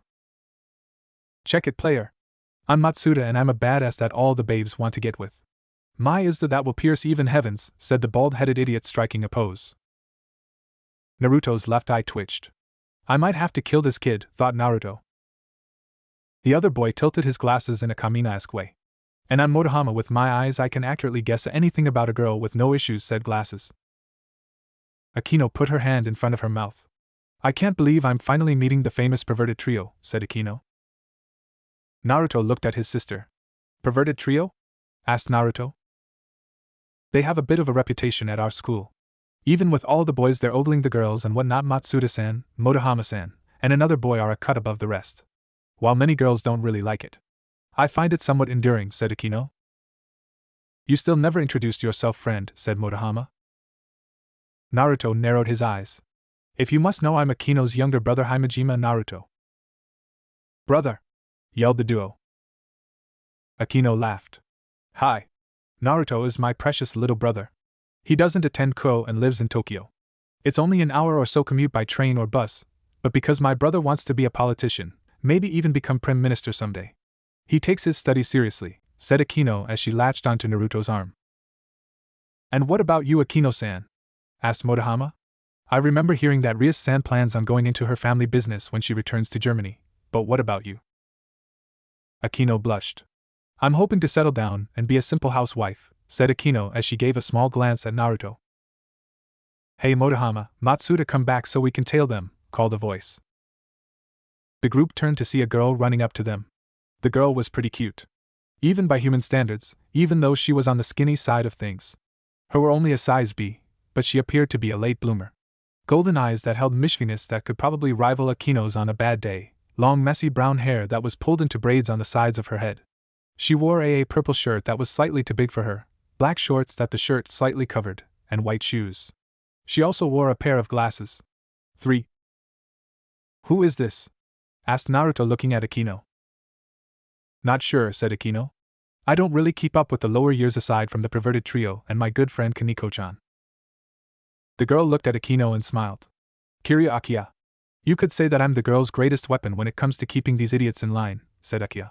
Check it, player. I'm Matsuda and I'm a badass that all the babes want to get with. My is that will pierce even heavens, said the bald-headed idiot, striking a pose. Naruto's left eye twitched. I might have to kill this kid, thought Naruto. The other boy tilted his glasses in a Kamina-esque way. And I'm Motohama, with my eyes I can accurately guess anything about a girl with no issues, said Glasses. Akino put her hand in front of her mouth. I can't believe I'm finally meeting the famous perverted trio, said Akino. Naruto looked at his sister. Perverted trio? Asked Naruto. They have a bit of a reputation at our school. Even with all the boys there ogling the girls and whatnot, Matsuda-san, Motohama-san, and another boy are a cut above the rest. While many girls don't really like it. I find it somewhat endearing, said Akino. You still never introduced yourself, friend, said Motohama. Naruto narrowed his eyes. If you must know, I'm Akino's younger brother, Himejima Naruto. Brother! Yelled the duo. Akino laughed. Hi. Naruto is my precious little brother. He doesn't attend Ko and lives in Tokyo. It's only an hour or so commute by train or bus, but because my brother wants to be a politician, maybe even become Prime Minister someday. He takes his studies seriously, said Akino as she latched onto Naruto's arm. And what about you, Akino-san? Asked Motohama. I remember hearing that Rias-san plans on going into her family business when she returns to Germany, but what about you? Akino blushed. I'm hoping to settle down and be a simple housewife, said Akino as she gave a small glance at Naruto. Hey Motohama, Matsuda, come back so we can tail them, called a voice. The group turned to see a girl running up to them. The girl was pretty cute. Even by human standards, even though she was on the skinny side of things. Her were only a size B, but she appeared to be a late bloomer. Golden eyes that held mischievous that could probably rival Akino's on a bad day, long messy brown hair that was pulled into braids on the sides of her head. She wore a purple shirt that was slightly too big for her, black shorts that the shirt slightly covered, and white shoes. She also wore a pair of glasses. 3. Who is this? Asked Naruto, looking at Akino. Not sure, said Akino. I don't really keep up with the lower years aside from the perverted trio and my good friend Kaneko-chan. The girl looked at Akino and smiled. Kiryu Akiya. You could say that I'm the girl's greatest weapon when it comes to keeping these idiots in line, said Akiya.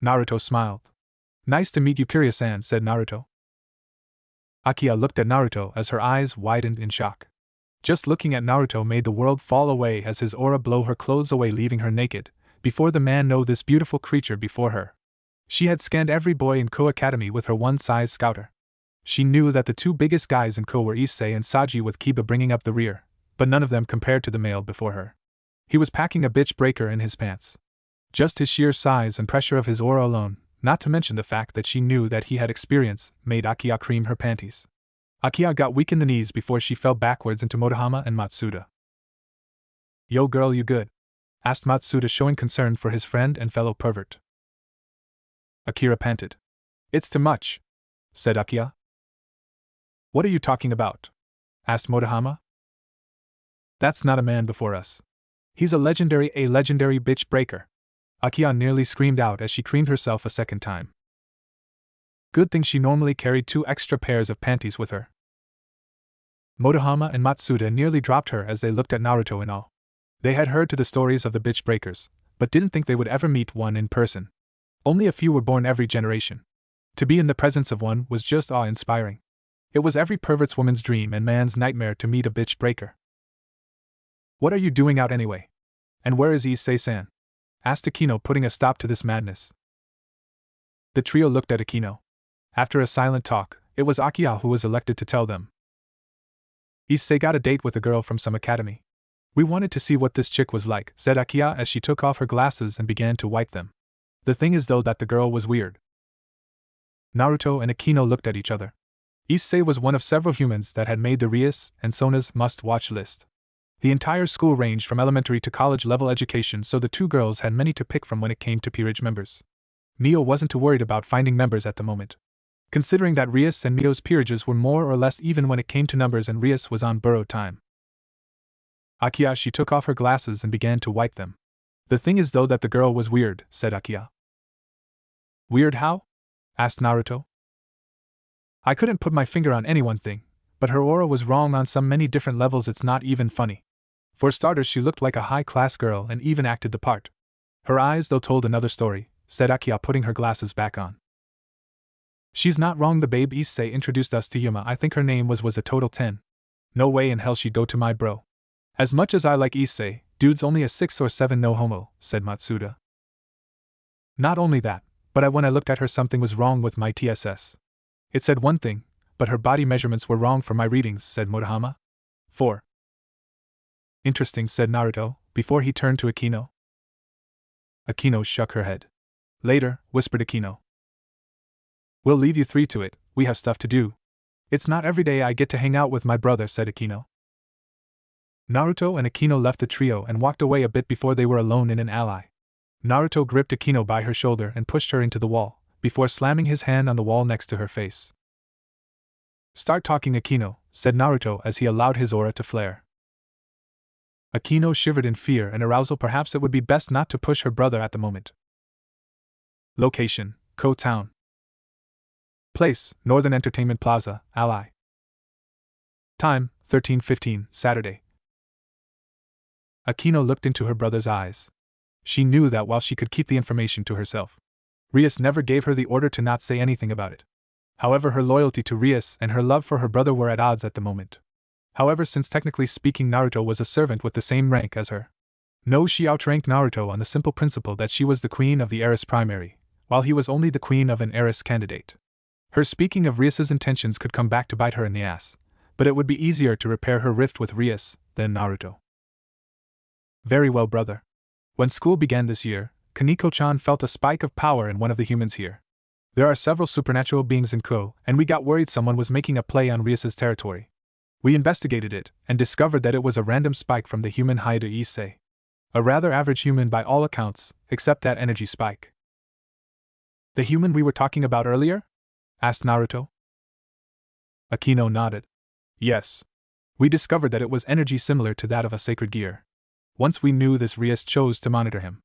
Naruto smiled. Nice to meet you, Kiryu-san, said Naruto. Akiya looked at Naruto as her eyes widened in shock. Just looking at Naruto made the world fall away as his aura blow her clothes away, leaving her naked, before the man know this beautiful creature before her. She had scanned every boy in Ko Academy with her one-size scouter. She knew that the two biggest guys in Ko were Issei and Saji, with Kiba bringing up the rear, but none of them compared to the male before her. He was packing a bitch breaker in his pants. Just his sheer size and pressure of his aura alone, not to mention the fact that she knew that he had experience, made Akiya cream her panties. Akiya got weak in the knees before she fell backwards into Motohama and Matsuda. "Yo girl, you good?" asked Matsuda, showing concern for his friend and fellow pervert. Akira panted. "It's too much," said Akiya. "What are you talking about?" asked Motohama. "That's not a man before us. He's a legendary bitch breaker," Akiya nearly screamed out as she creamed herself a second time. Good thing she normally carried 2 extra pairs of panties with her. Motohama and Matsuda nearly dropped her as they looked at Naruto in awe. They had heard to the stories of the bitch breakers, but didn't think they would ever meet one in person. Only a few were born every generation. To be in the presence of one was just awe-inspiring. It was every pervert's woman's dream and man's nightmare to meet a bitch breaker. "What are you doing out anyway? And where is Issei-san?" asked Akino, putting a stop to this madness. The trio looked at Akino. After a silent talk, it was Akiya who was elected to tell them. "Issei got a date with a girl from some academy. We wanted to see what this chick was like," said Akiya as she took off her glasses and began to wipe them. "The thing is though that the girl was weird." Naruto and Akino looked at each other. Issei was one of several humans that had made the Rias and Sona's must-watch list. The entire school ranged from elementary to college-level education, so the two girls had many to pick from when it came to peerage members. Mio wasn't too worried about finding members at the moment, considering that Rias and Mio's peerages were more or less even when it came to numbers and Rias was on burrow time. Akiya, she took off her glasses and began to wipe them. "The thing is though that the girl was weird," said Akiya. "Weird how?" asked Naruto. "I couldn't put my finger on any one thing, but her aura was wrong on some many different levels. It's not even funny. For starters, she looked like a high-class girl and even acted the part. Her eyes though told another story," said Akiya, putting her glasses back on. "She's not wrong. The babe Issei introduced us to Yuma, I think her name was a total 10. No way in hell she'd go to my bro. As much as I like Issei, dude's only a 6 or 7, no homo," said Matsuda. "Not only that, but when I looked at her, something was wrong with my TSS. It said one thing, but her body measurements were wrong for my readings," said Motohama. 4. "Interesting," said Naruto, before he turned to Akino. Akino shook her head. "Later," whispered Akino. "We'll leave you three to it, we have stuff to do." "It's not every day I get to hang out with my brother," said Akino. Naruto and Akino left the trio and walked away a bit before they were alone in an alley. Naruto gripped Akino by her shoulder and pushed her into the wall, before slamming his hand on the wall next to her face. "Start talking, Akino," said Naruto as he allowed his aura to flare. Akino shivered in fear and arousal. Perhaps it would be best not to push her brother at the moment. Location: Ko Town. Place: Northern Entertainment Plaza, Ally. Time: 13:15, Saturday. Akino looked into her brother's eyes. She knew that while she could keep the information to herself, Rias never gave her the order to not say anything about it. However, her loyalty to Rias and her love for her brother were at odds at the moment. However, since technically speaking Naruto was a servant with the same rank as her, no, she outranked Naruto on the simple principle that she was the queen of the heiress primary, while he was only the queen of an heiress candidate. Her speaking of Rias's intentions could come back to bite her in the ass, but it would be easier to repair her rift with Rias than Naruto. "Very well, brother. When school began this year, Kaneko-chan felt a spike of power in one of the humans here. There are several supernatural beings in Ko, and we got worried someone was making a play on Rias's territory. We investigated it, and discovered that it was a random spike from the human Haida Issei. A rather average human by all accounts, except that energy spike." "The human we were talking about earlier?" asked Naruto. Akino nodded. "Yes. We discovered that it was energy similar to that of a sacred gear. Once we knew this, Rias chose to monitor him.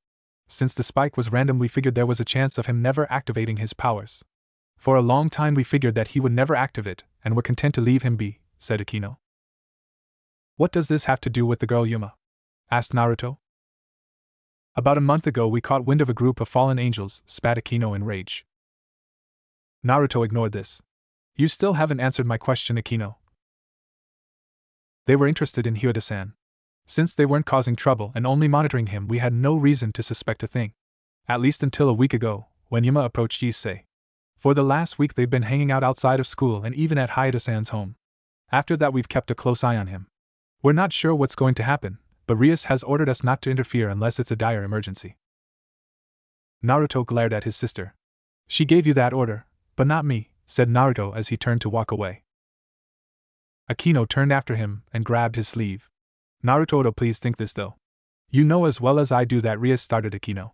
Since the spike was random, we figured there was a chance of him never activating his powers. For a long time we figured that he would never activate, and were content to leave him be," said Akino. "What does this have to do with the girl Yuma?" asked Naruto. "About a month ago we caught wind of a group of fallen angels," spat Akino in rage. Naruto ignored this. "You still haven't answered my question, Akino." They were interested in Hyoda-san. Since they weren't causing trouble and only monitoring him, we had no reason to suspect a thing. At least until a week ago, when Yuma approached Issei. For the last week they've been hanging out outside of school and even at Hyoda-san's home. After that we've kept a close eye on him. We're not sure what's going to happen, but Rias has ordered us not to interfere unless it's a dire emergency. Naruto glared at his sister. She gave you that order, but not me, said Naruto as he turned to walk away. Akino turned after him and grabbed his sleeve. Naruto, please think this though. You know as well as I do that Rias started Akino.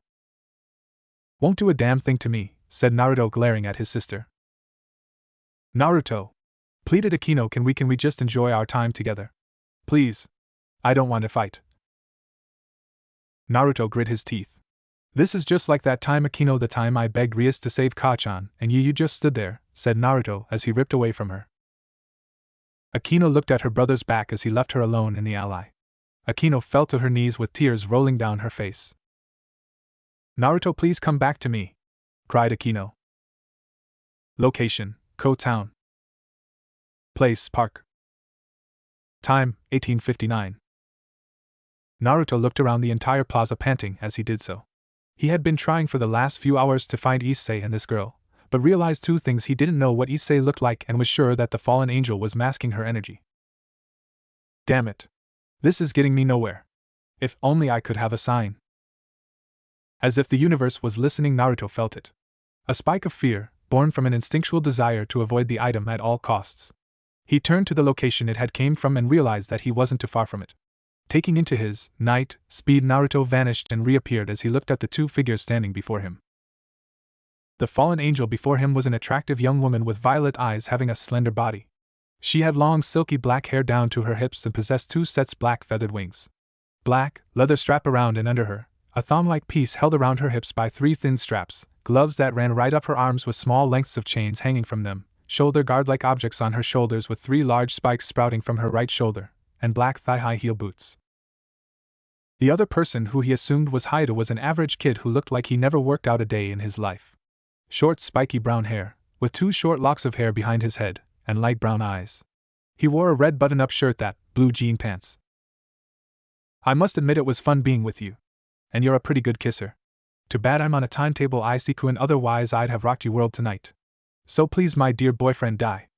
Won't do a damn thing to me, said Naruto glaring at his sister. Naruto, pleaded Akino, can we just enjoy our time together? Please. I don't want to fight. Naruto grit his teeth. This is just like that time Akino, the time I begged Rias to save Kachan, and you just stood there, said Naruto as he ripped away from her. Akino looked at her brother's back as he left her alone in the alley. Akino fell to her knees with tears rolling down her face. Naruto, please come back to me, cried Akino. Location, Ko Town. Place, Park. Time, 1859. Naruto looked around the entire plaza panting as he did so. He had been trying for the last few hours to find Issei and this girl, but realized two things: he didn't know what Issei looked like and was sure that the fallen angel was masking her energy. Damn it. This is getting me nowhere. If only I could have a sign. As if the universe was listening, Naruto felt it. A spike of fear, born from an instinctual desire to avoid the item at all costs. He turned to the location it had came from and realized that he wasn't too far from it. Taking into his night speed, Naruto vanished and reappeared as he looked at the two figures standing before him. The fallen angel before him was an attractive young woman with violet eyes having a slender body. She had long silky black hair down to her hips and possessed two sets black feathered wings. Black, leather strap around and under her, a thong-like piece held around her hips by three thin straps, gloves that ran right up her arms with small lengths of chains hanging from them, shoulder guard-like objects on her shoulders with three large spikes sprouting from her right shoulder, and black thigh-high heel boots. The other person, who he assumed was Haida, was an average kid who looked like he never worked out a day in his life. Short, spiky brown hair, with two short locks of hair behind his head, and light brown eyes. He wore a red button-up shirt, that blue jean pants. I must admit it was fun being with you. And you're a pretty good kisser. Too bad I'm on a timetable Iseku, otherwise I'd have rocked you world tonight. So please, my dear boyfriend, die,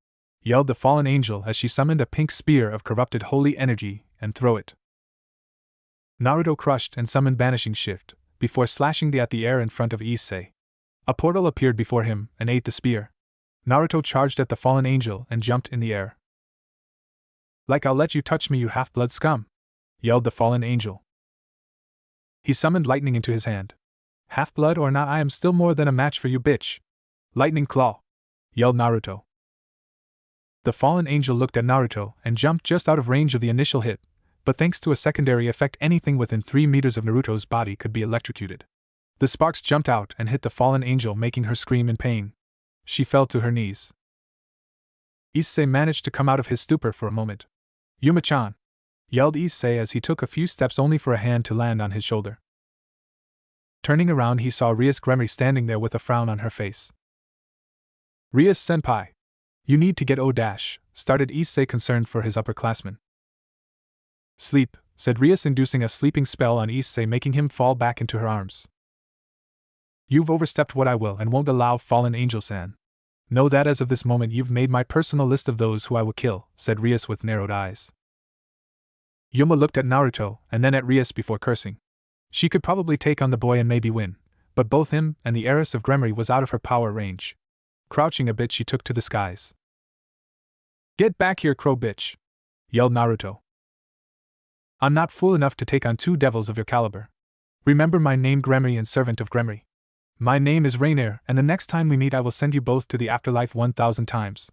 yelled the fallen angel as she summoned a pink spear of corrupted holy energy and threw it. Naruto crushed and summoned Banishing Shift, before slashing at the air in front of Issei. A portal appeared before him and ate the spear. Naruto charged at the fallen angel and jumped in the air. Like I'll let you touch me, you half-blood scum, yelled the fallen angel. He summoned lightning into his hand. Half-blood or not, I am still more than a match for you, bitch. Lightning Claw, yelled Naruto. The fallen angel looked at Naruto and jumped just out of range of the initial hit, but thanks to a secondary effect, anything within 3 meters of Naruto's body could be electrocuted. The sparks jumped out and hit the fallen angel, making her scream in pain. She fell to her knees. Issei managed to come out of his stupor for a moment. Yuma-chan, yelled Issei as he took a few steps only for a hand to land on his shoulder. Turning around, he saw Rias Gremory standing there with a frown on her face. Rias-senpai, you need to get started Issei, concerned for his upperclassmen. Sleep, said Rias, inducing a sleeping spell on Issei, making him fall back into her arms. You've overstepped what I will and won't allow, fallen angel-san. Know that as of this moment you've made my personal list of those who I will kill, said Rias with narrowed eyes. Yuma looked at Naruto and then at Rias before cursing. She could probably take on the boy and maybe win, but both him and the heiress of Gremory was out of her power range. Crouching a bit, she took to the skies. Get back here, crow bitch, yelled Naruto. I'm not fool enough to take on two devils of your caliber. Remember my name, Gremory and servant of Gremory. My name is Rainier, and the next time we meet I will send you both to the afterlife 1,000 times,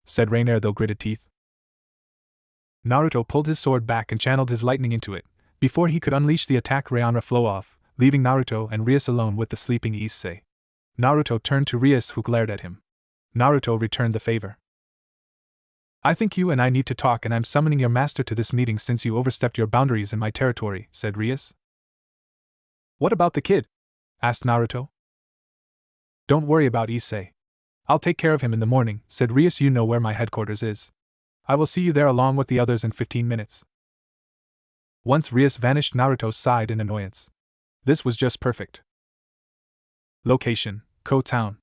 said Rainier through gritted teeth. Naruto pulled his sword back and channeled his lightning into it, before he could unleash the attack Rainra flow off, leaving Naruto and Rias alone with the sleeping Issei. Naruto turned to Rias, who glared at him. Naruto returned the favor. I think you and I need to talk, and I'm summoning your master to this meeting since you overstepped your boundaries in my territory, said Rias. What about the kid? Asked Naruto. Don't worry about Issei. I'll take care of him in the morning, said Rias. You know where my headquarters is. I will see you there along with the others in 15 minutes. Once Rias vanished, Naruto sighed in annoyance. This was just perfect. Location: Ko Town.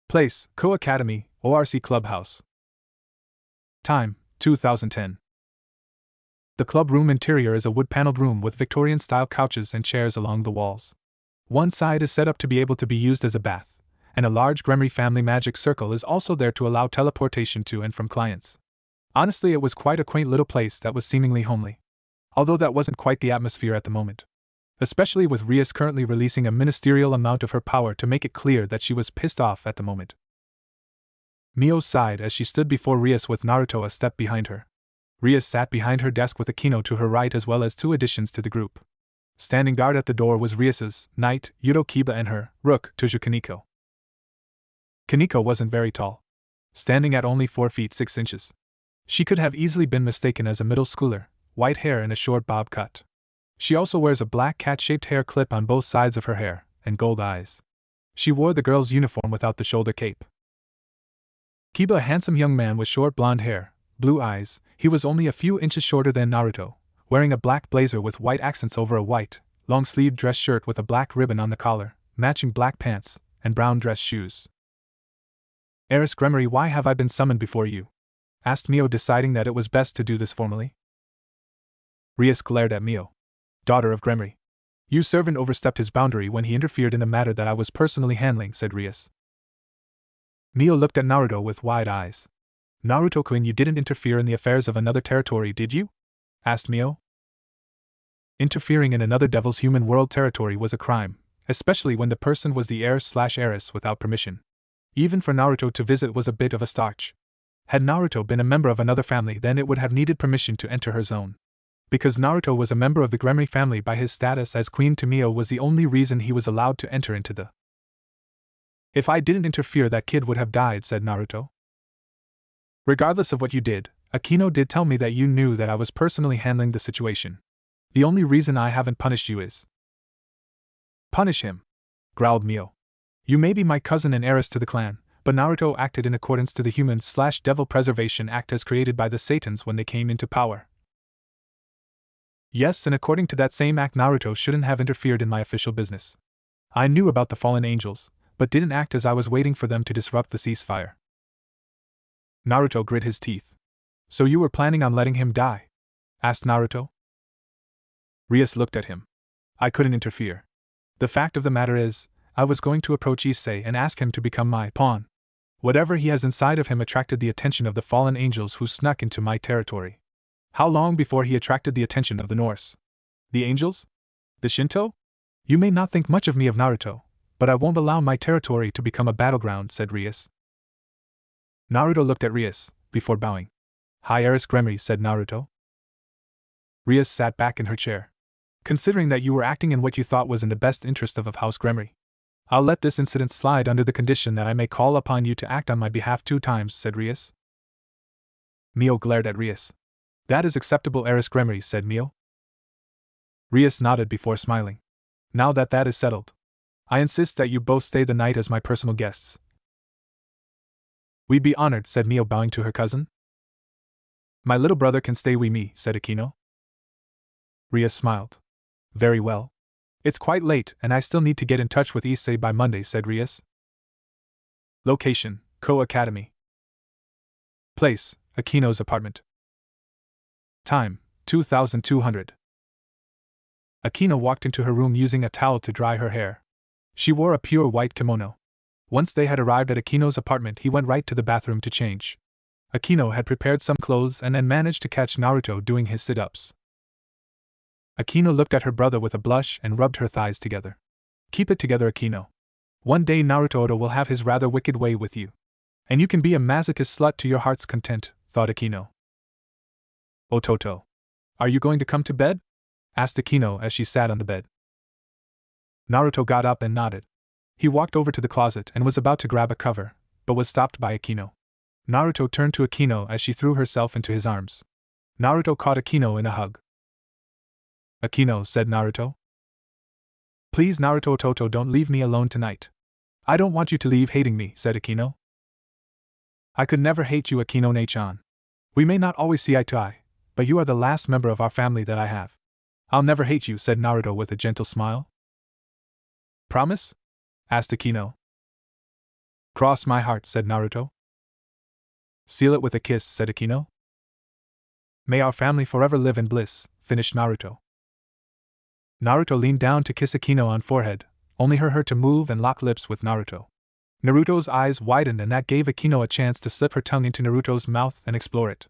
Place: Ko Academy, ORC Clubhouse. Time: 2010. The club room interior is a wood-paneled room with Victorian-style couches and chairs along the walls. One side is set up to be able to be used as a bath, and a large Gremory family magic circle is also there to allow teleportation to and from clients. Honestly, it was quite a quaint little place that was seemingly homely. Although that wasn't quite the atmosphere at the moment. Especially with Rias currently releasing a ministerial amount of her power to make it clear that she was pissed off at the moment. Mio sighed as she stood before Rias with Naruto a step behind her. Rias sat behind her desk with Akino to her right as well as 2 additions to the group. Standing guard at the door was Rias's knight, Yudo Kiba, and her rook, Tuju Kaneko. Kaneko wasn't very tall, standing at only 4 feet 6 inches. She could have easily been mistaken as a middle schooler, white hair and a short bob cut. She also wears a black cat-shaped hair clip on both sides of her hair, and gold eyes. She wore the girl's uniform without the shoulder cape. Kiba, a handsome young man with short blonde hair, blue eyes, he was only a few inches shorter than Naruto, wearing a black blazer with white accents over a white, long-sleeved dress shirt with a black ribbon on the collar, matching black pants, and brown dress shoes. Heiress Gremory, why have I been summoned before you? Asked Mio, deciding that it was best to do this formally. Rias glared at Mio. Daughter of Gremory. Your servant overstepped his boundary when he interfered in a matter that I was personally handling, said Rias. Mio looked at Naruto with wide eyes. Naruto-kun, you didn't interfere in the affairs of another territory, did you? Asked Mio. Interfering in another devil's human world territory was a crime, especially when the person was the heir/heiress without permission. Even for Naruto to visit was a bit of a starch. Had Naruto been a member of another family, then it would have needed permission to enter her zone. Because Naruto was a member of the Gremory family by his status as queen, to Mio was the only reason he was allowed to enter into the. If I didn't interfere, that kid would have died, said Naruto. Regardless of what you did, Akino did tell me that you knew that I was personally handling the situation. The only reason I haven't punished you is. Punish him, growled Mio. You may be my cousin and heiress to the clan, but Naruto acted in accordance to the Human/Devil Preservation Act as created by the Satans when they came into power. Yes, and according to that same act, Naruto shouldn't have interfered in my official business. I knew about the fallen angels, but didn't act as I was waiting for them to disrupt the ceasefire. Naruto grit his teeth. So you were planning on letting him die? Asked Naruto. Rias looked at him. I couldn't interfere. The fact of the matter is, I was going to approach Issei and ask him to become my pawn. Whatever he has inside of him attracted the attention of the fallen angels who snuck into my territory. How long before he attracted the attention of the Norse? The angels? The Shinto? You may not think much of me, of Naruto, but I won't allow my territory to become a battleground, said Rias. Naruto looked at Rias, before bowing. Hi, Heiress Gremory, said Naruto. Rias sat back in her chair. Considering that you were acting in what you thought was in the best interest of House Gremory, I'll let this incident slide under the condition that I may call upon you to act on my behalf 2 times, said Rias. Mio glared at Rias. That is acceptable, Heiress Gremory, said Mio. Rias nodded before smiling. Now that that is settled, I insist that you both stay the night as my personal guests. We'd be honored, said Mio, bowing to her cousin. My little brother can stay with me, said Akino. Rias smiled. Very well. It's quite late, and I still need to get in touch with Issei by Monday, said Rias. Location: Ko Academy. Place: Akino's apartment. Time: 2200. Akino walked into her room using a towel to dry her hair. She wore a pure white kimono. Once they had arrived at Akino's apartment, he went right to the bathroom to change. Akino had prepared some clothes and then managed to catch Naruto doing his sit-ups. Akino looked at her brother with a blush and rubbed her thighs together. Keep it together, Akino. One day Naruto will have his rather wicked way with you. And you can be a masochist slut to your heart's content, thought Akino. Ototo. Are you going to come to bed? Asked Akino as she sat on the bed. Naruto got up and nodded. He walked over to the closet and was about to grab a cover, but was stopped by Akino. Naruto turned to Akino as she threw herself into his arms. Naruto caught Akino in a hug. Akino, said Naruto. Please, Naruto Ototo, don't leave me alone tonight. I don't want you to leave hating me, said Akino. I could never hate you, Akino Nachan. We may not always see eye to eye, but you are the last member of our family that I have. I'll never hate you, said Naruto with a gentle smile. Promise? Asked Akino. Cross my heart, said Naruto. Seal it with a kiss, said Akino. May our family forever live in bliss, finished Naruto. Naruto leaned down to kiss Akino on forehead, only her to move and lock lips with Naruto. Naruto's eyes widened and that gave Akino a chance to slip her tongue into Naruto's mouth and explore it.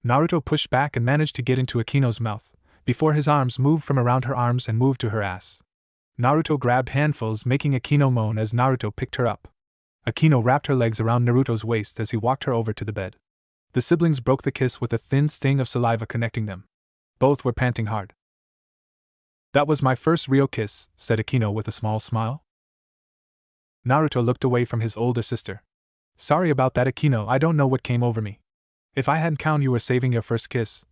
Naruto pushed back and managed to get into Akino's mouth, before his arms moved from around her arms and moved to her ass. Naruto grabbed handfuls, making Akino moan as Naruto picked her up. Akino wrapped her legs around Naruto's waist as he walked her over to the bed. The siblings broke the kiss with a thin sting of saliva connecting them. Both were panting hard. That was my first real kiss, said Akino with a small smile. Naruto looked away from his older sister. Sorry about that, Akino, I don't know what came over me. If I hadn't known you were saving your first kiss.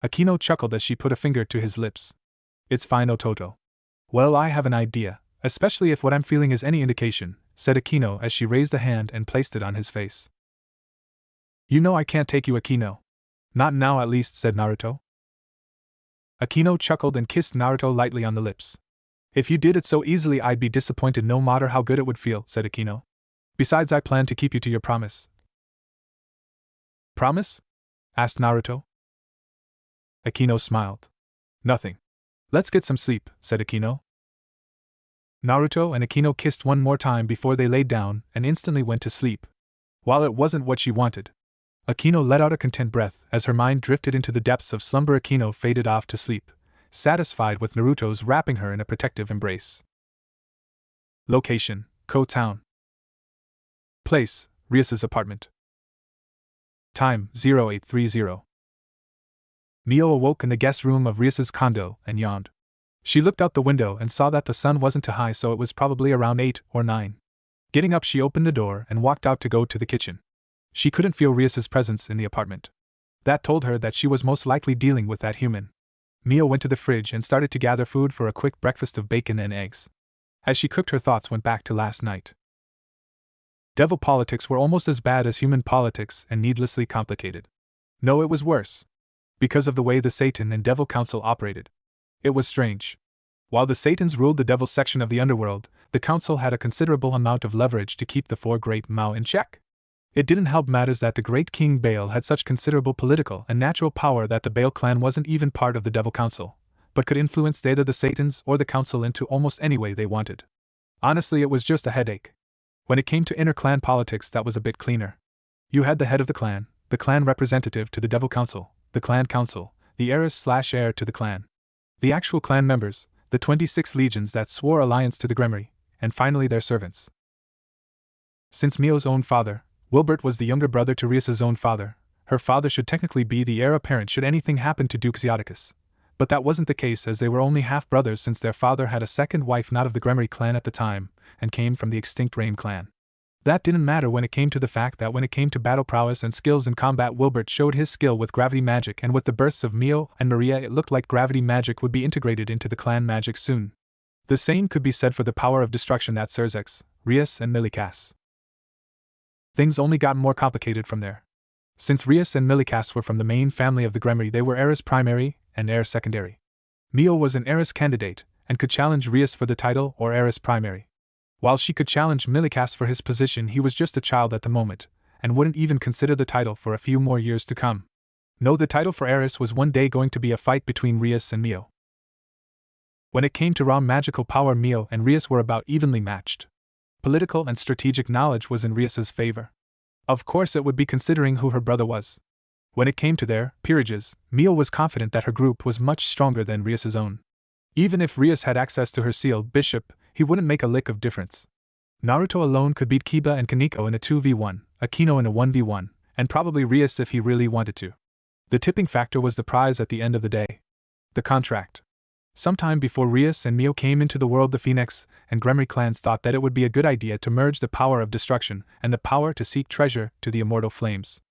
Akino chuckled as she put a finger to his lips. It's fine, Ototo. Well, I have an idea, especially if what I'm feeling is any indication, said Akino as she raised a hand and placed it on his face. You know I can't take you, Akino. Not now at least, said Naruto. Akino chuckled and kissed Naruto lightly on the lips. If you did it so easily, I'd be disappointed no matter how good it would feel, said Akino. Besides, I plan to keep you to your promise. Promise? Asked Naruto. Akino smiled. Nothing. Let's get some sleep, said Akino. Naruto and Akino kissed one more time before they laid down and instantly went to sleep. While it wasn't what she wanted, Akino let out a content breath as her mind drifted into the depths of slumber. Akino faded off to sleep, satisfied with Naruto's wrapping her in a protective embrace. Location: Ko Town. Place: Rias's apartment. Time: 0830. Mio awoke in the guest room of Rias's condo and yawned. She looked out the window and saw that the sun wasn't too high, so it was probably around 8 or 9. Getting up, she opened the door and walked out to go to the kitchen. She couldn't feel Rias's presence in the apartment. That told her that she was most likely dealing with that human. Mio went to the fridge and started to gather food for a quick breakfast of bacon and eggs. As she cooked, her thoughts went back to last night. Devil politics were almost as bad as human politics and needlessly complicated. No, it was worse. Because of the way the Satan and Devil Council operated. It was strange. While the Satans ruled the Devil section of the underworld, the Council had a considerable amount of leverage to keep the four great Mao in check. It didn't help matters that the great King Baal had such considerable political and natural power that the Baal clan wasn't even part of the Devil Council, but could influence either the Satans or the Council into almost any way they wanted. Honestly, it was just a headache. When it came to inter-clan politics, that was a bit cleaner. You had the head of the clan representative to the Devil Council, the clan council, the heiress/heir to the clan, the actual clan members, the 26 legions that swore alliance to the Gremmery, and finally their servants. Since Mio's own father, Wilbert, was the younger brother to Rias's own father, her father should technically be the heir apparent should anything happen to Duke Xioticus. But that wasn't the case, as they were only half-brothers since their father had a second wife not of the Gremmery clan at the time, and came from the extinct Rain clan. That didn't matter when it came to the fact that when it came to battle prowess and skills in combat, Wilbert showed his skill with gravity magic, and with the births of Mio and Maria it looked like gravity magic would be integrated into the clan magic soon. The same could be said for the power of destruction that Serzex, Rias and Milikas. Things only got more complicated from there. Since Rias and Milikas were from the main family of the Gremmery, they were heiress primary and heir secondary. Mio was an heiress candidate, and could challenge Rias for the title or heiress primary. While she could challenge Milikas for his position, he was just a child at the moment, and wouldn't even consider the title for a few more years to come. No, the title for heiress was one day going to be a fight between Rias and Mio. When it came to raw magical power, Mio and Rias were about evenly matched. Political and strategic knowledge was in Rias's favor. Of course, it would be considering who her brother was. When it came to their peerages, Mio was confident that her group was much stronger than Rias's own. Even if Rias had access to her sealed bishop, he wouldn't make a lick of difference. Naruto alone could beat Kiba and Kaneko in a 2v1, Akino in a 1v1, and probably Rias if he really wanted to. The tipping factor was the prize at the end of the day. The contract. Sometime before Rias and Mio came into the world, the Phoenix and Gremmery clans thought that it would be a good idea to merge the power of destruction and the power to seek treasure to the immortal flames.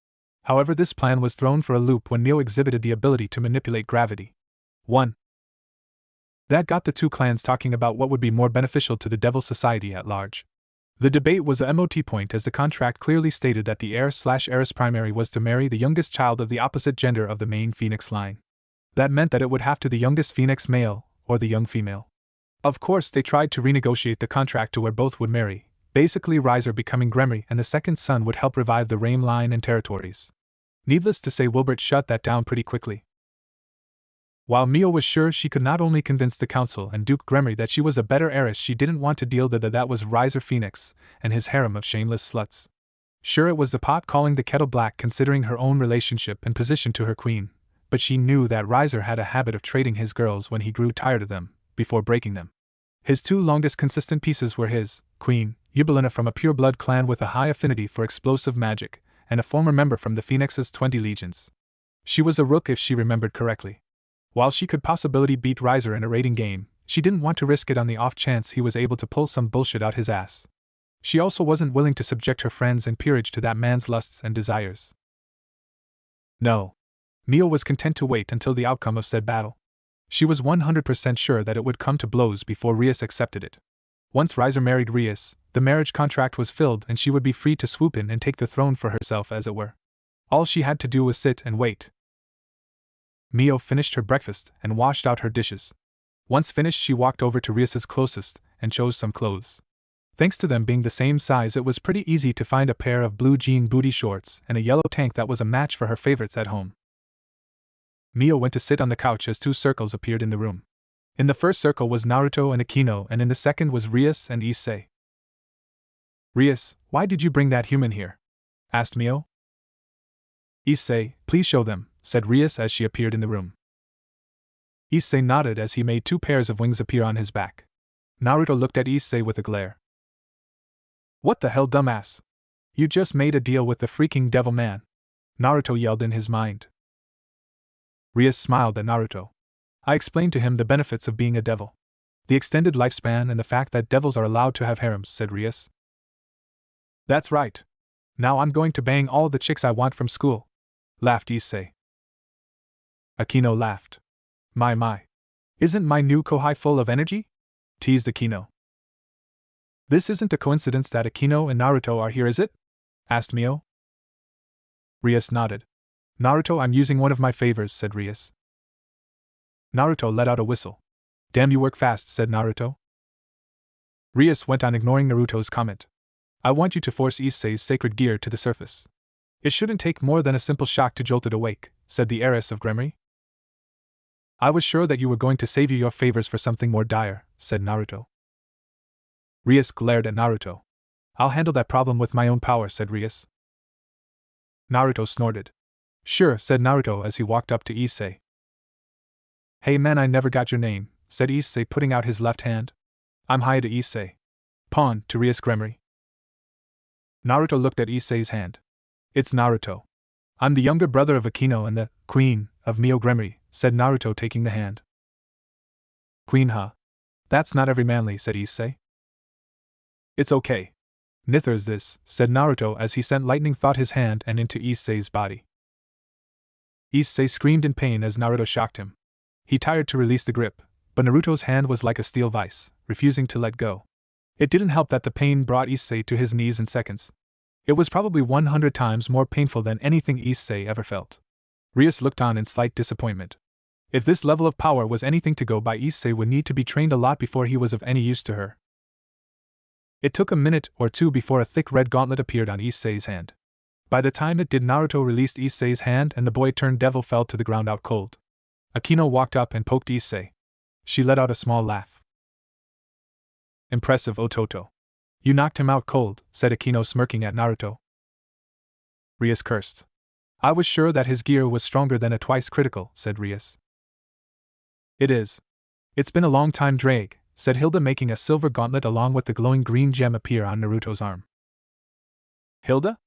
However, this plan was thrown for a loop when Mio exhibited the ability to manipulate gravity. 1. That got the two clans talking about what would be more beneficial to the Devil Society at large. The debate was a MOT point as the contract clearly stated that the heir/heiress primary was to marry the youngest child of the opposite gender of the main Phoenix line. That meant that it would have to the youngest Phoenix male, or the young female. Of course, they tried to renegotiate the contract to where both would marry, basically Riser becoming Gremory and the second son would help revive the Rame line and territories. Needless to say, Wilbert shut that down pretty quickly. While Mio was sure she could not only convince the council and Duke Gremory that she was a better heiress, she didn't want to deal that was Riser Phoenix and his harem of shameless sluts. Sure, it was the pot calling the kettle black considering her own relationship and position to her queen, but she knew that Riser had a habit of trading his girls when he grew tired of them, before breaking them. His two longest consistent pieces were his queen, Eubelina from a pure-blood clan with a high affinity for explosive magic, and a former member from the Phoenix's 20 legions. She was a rook if she remembered correctly. While she could possibly beat Riser in a raiding game, she didn't want to risk it on the off chance he was able to pull some bullshit out his ass. She also wasn't willing to subject her friends and peerage to that man's lusts and desires. No. Mio was content to wait until the outcome of said battle. She was 100% sure that it would come to blows before Rias accepted it. Once Riser married Rias, the marriage contract was filled and she would be free to swoop in and take the throne for herself, as it were. All she had to do was sit and wait. Mio finished her breakfast and washed out her dishes. Once finished, she walked over to Rias's closest and chose some clothes. Thanks to them being the same size, it was pretty easy to find a pair of blue jean booty shorts and a yellow tank that was a match for her favorites at home. Mio went to sit on the couch as two circles appeared in the room. In the first circle was Naruto and Akino, and in the second was Rias and Issei. "Rias, why did you bring that human here?" asked Mio. "Issei, please show them," said Rias as she appeared in the room. Issei nodded as he made two pairs of wings appear on his back. Naruto looked at Issei with a glare. "What the hell, dumbass? You just made a deal with the freaking devil man," Naruto yelled in his mind. Rias smiled at Naruto. "I explained to him the benefits of being a devil. The extended lifespan and the fact that devils are allowed to have harems," said Rias. "That's right. Now I'm going to bang all the chicks I want from school," laughed Issei. Akino laughed. My. Isn't my new Kohai full of energy?" teased Akino. "This isn't a coincidence that Akino and Naruto are here, is it?" asked Mio. Rias nodded. "Naruto, I'm using one of my favors," said Rias. Naruto let out a whistle. "Damn, you work fast," said Naruto. Rias went on, ignoring Naruto's comment. "I want you to force Issei's sacred gear to the surface. It shouldn't take more than a simple shock to jolt it awake," said the heiress of Gremory. "I was sure that you were going to save your favors for something more dire," said Naruto. Rias glared at Naruto. "I'll handle that problem with my own power," said Rias. Naruto snorted. "Sure," said Naruto as he walked up to Issei. "Hey man, I never got your name," said Issei, putting out his left hand. "I'm Hai to Issei. Pawn to Rias Gremory." Naruto looked at Issei's hand. "It's Naruto. I'm the younger brother of Akino and the queen of Mio Gremory," said Naruto, taking the hand. "Queen, huh? That's not every manly," said Issei. "It's okay. Nithers this," said Naruto as he sent lightning thought his hand and into Issei's body. Issei screamed in pain as Naruto shocked him. He tried to release the grip, but Naruto's hand was like a steel vice, refusing to let go. It didn't help that the pain brought Issei to his knees in seconds. It was probably 100 times more painful than anything Issei ever felt. Rias looked on in slight disappointment. If this level of power was anything to go by, Issei would need to be trained a lot before he was of any use to her. It took a minute or two before a thick red gauntlet appeared on Issei's hand. By the time it did, Naruto released Issei's hand and the boy-turned-devil fell to the ground out cold. Akino walked up and poked Issei. She let out a small laugh. "Impressive, Ototo. You knocked him out cold," said Akino, smirking at Naruto. Rias cursed. "I was sure that his gear was stronger than a twice critical," said Rias. "It is. It's been a long time, Drake," said Hilda, making a silver gauntlet along with the glowing green gem appear on Naruto's arm. "Hilda?"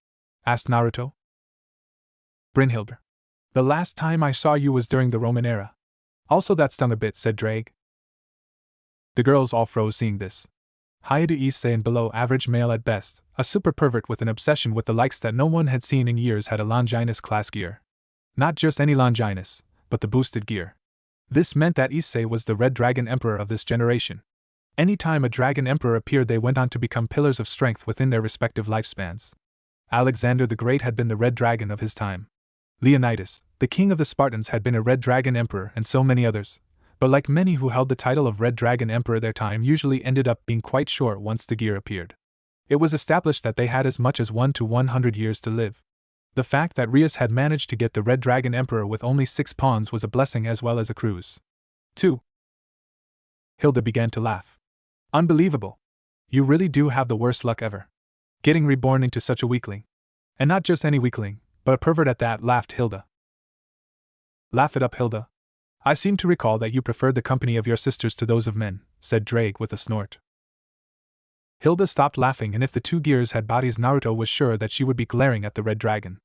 asked Naruto. "Brynhilde. The last time I saw you was during the Roman era. Also, that stung a bit," said Drake. The girls all froze seeing this. Hayate Issei, and below average male at best, a super pervert with an obsession with the likes that no one had seen in years, had a Longinus class gear. Not just any Longinus, but the boosted gear. This meant that Issei was the Red Dragon Emperor of this generation. Anytime a dragon emperor appeared, they went on to become pillars of strength within their respective lifespans. Alexander the Great had been the red dragon of his time. Leonidas, the king of the Spartans, had been a red dragon emperor, and so many others, but like many who held the title of red dragon emperor, their time usually ended up being quite short once the gear appeared. It was established that they had as much as 1 to 100 years to live. The fact that Rias had managed to get the red dragon emperor with only 6 pawns was a blessing as well as a cruise. 2. Hilda began to laugh. Unbelievable. You really do have the worst luck ever. Getting reborn into such a weakling. And not just any weakling, but a pervert at that, laughed Hilda. Laugh it up, Hilda. I seem to recall that you preferred the company of your sisters to those of men, said Drake with a snort. Hilda stopped laughing, and if the 2 gears had bodies, Naruto was sure that she would be glaring at the red dragon.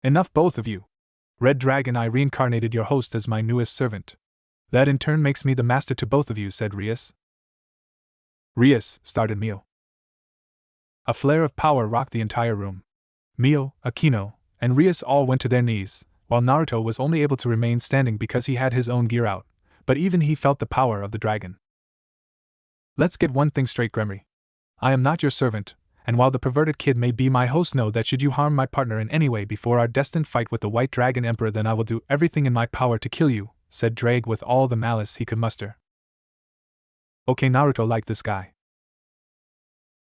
Enough, both of you. Red dragon, I reincarnated your host as my newest servant. That in turn makes me the master to both of you, said Rias. Rias, started Mio. A flare of power rocked the entire room. Mio, Akino, and Rias all went to their knees, while Naruto was only able to remain standing because he had his own gear out, but even he felt the power of the dragon. Let's get one thing straight, Gremory. I am not your servant, and while the perverted kid may be my host, know that should you harm my partner in any way before our destined fight with the White Dragon Emperor, then I will do everything in my power to kill you, said Drake with all the malice he could muster. Okay, Naruto liked this guy.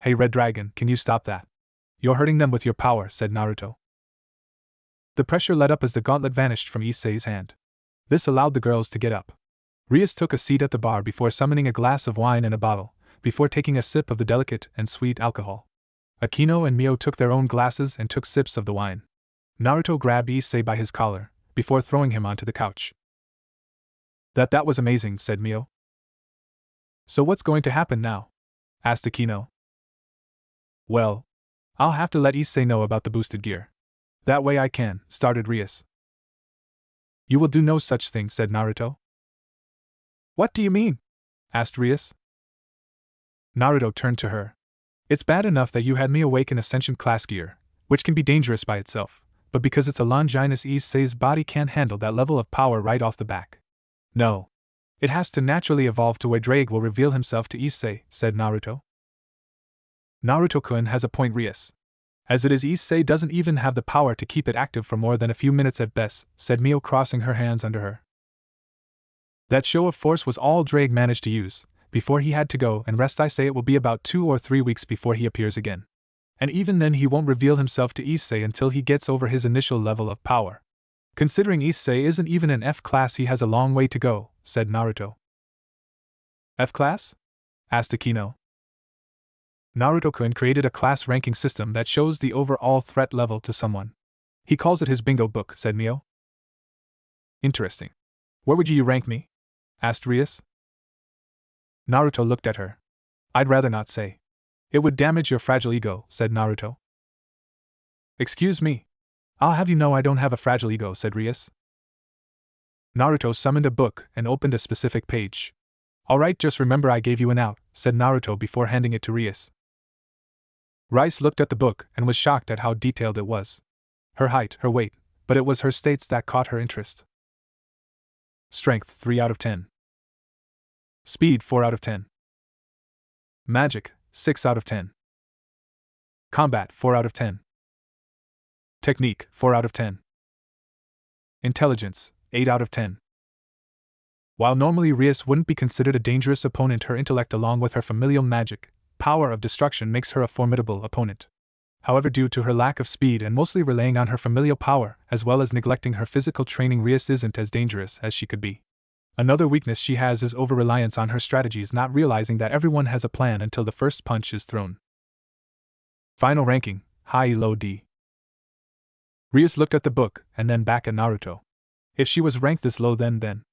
Hey Red Dragon, can you stop that? You're hurting them with your power, said Naruto. The pressure let up as the gauntlet vanished from Issei's hand. This allowed the girls to get up. Rias took a seat at the bar before summoning a glass of wine and a bottle, before taking a sip of the delicate and sweet alcohol. Akino and Mio took their own glasses and took sips of the wine. Naruto grabbed Issei by his collar, before throwing him onto the couch. That was amazing, said Mio. So what's going to happen now? Asked Akino. Well, I'll have to let Issei know about the boosted gear. That way I can, started Rias. You will do no such thing, said Naruto. What do you mean? Asked Rias. Naruto turned to her. It's bad enough that you had me awake in Ascension class gear, which can be dangerous by itself, but because it's a Longinus, Issei's body can't handle that level of power right off the back. No. It has to naturally evolve to where Drake will reveal himself to Issei, said Naruto. Naruto-kun has a point, Rias. As it is, Issei doesn't even have the power to keep it active for more than a few minutes at best, said Mio, crossing her hands under her. That show of force was all Drake managed to use, before he had to go and rest. I say it will be about 2 or 3 weeks before he appears again. And even then he won't reveal himself to Issei until he gets over his initial level of power. Considering Issei isn't even an F class, he has a long way to go, said Naruto. F class? Asked Akino. Naruto-kun created a class ranking system that shows the overall threat level to someone. He calls it his bingo book, said Mio. Interesting. Where would you rank me? Asked Rias. Naruto looked at her. I'd rather not say. It would damage your fragile ego, said Naruto. Excuse me. I'll have you know I don't have a fragile ego, said Rias. Naruto summoned a book and opened a specific page. Alright, just remember I gave you an out, said Naruto before handing it to Rias. Rice looked at the book and was shocked at how detailed it was. Her height, her weight, but it was her states that caught her interest. Strength 3 out of 10. Speed 4 out of 10. Magic 6 out of 10. Combat 4 out of 10. Technique 4 out of 10. Intelligence 8 out of 10. While normally Rias wouldn't be considered a dangerous opponent, her intellect along with her familial magic, power of destruction, makes her a formidable opponent. However, due to her lack of speed and mostly relying on her familial power, as well as neglecting her physical training, Rias isn't as dangerous as she could be. Another weakness she has is over-reliance on her strategies, not realizing that everyone has a plan until the first punch is thrown. Final ranking, high, low, D. Rias looked at the book, and then back at Naruto. If she was ranked this low, then.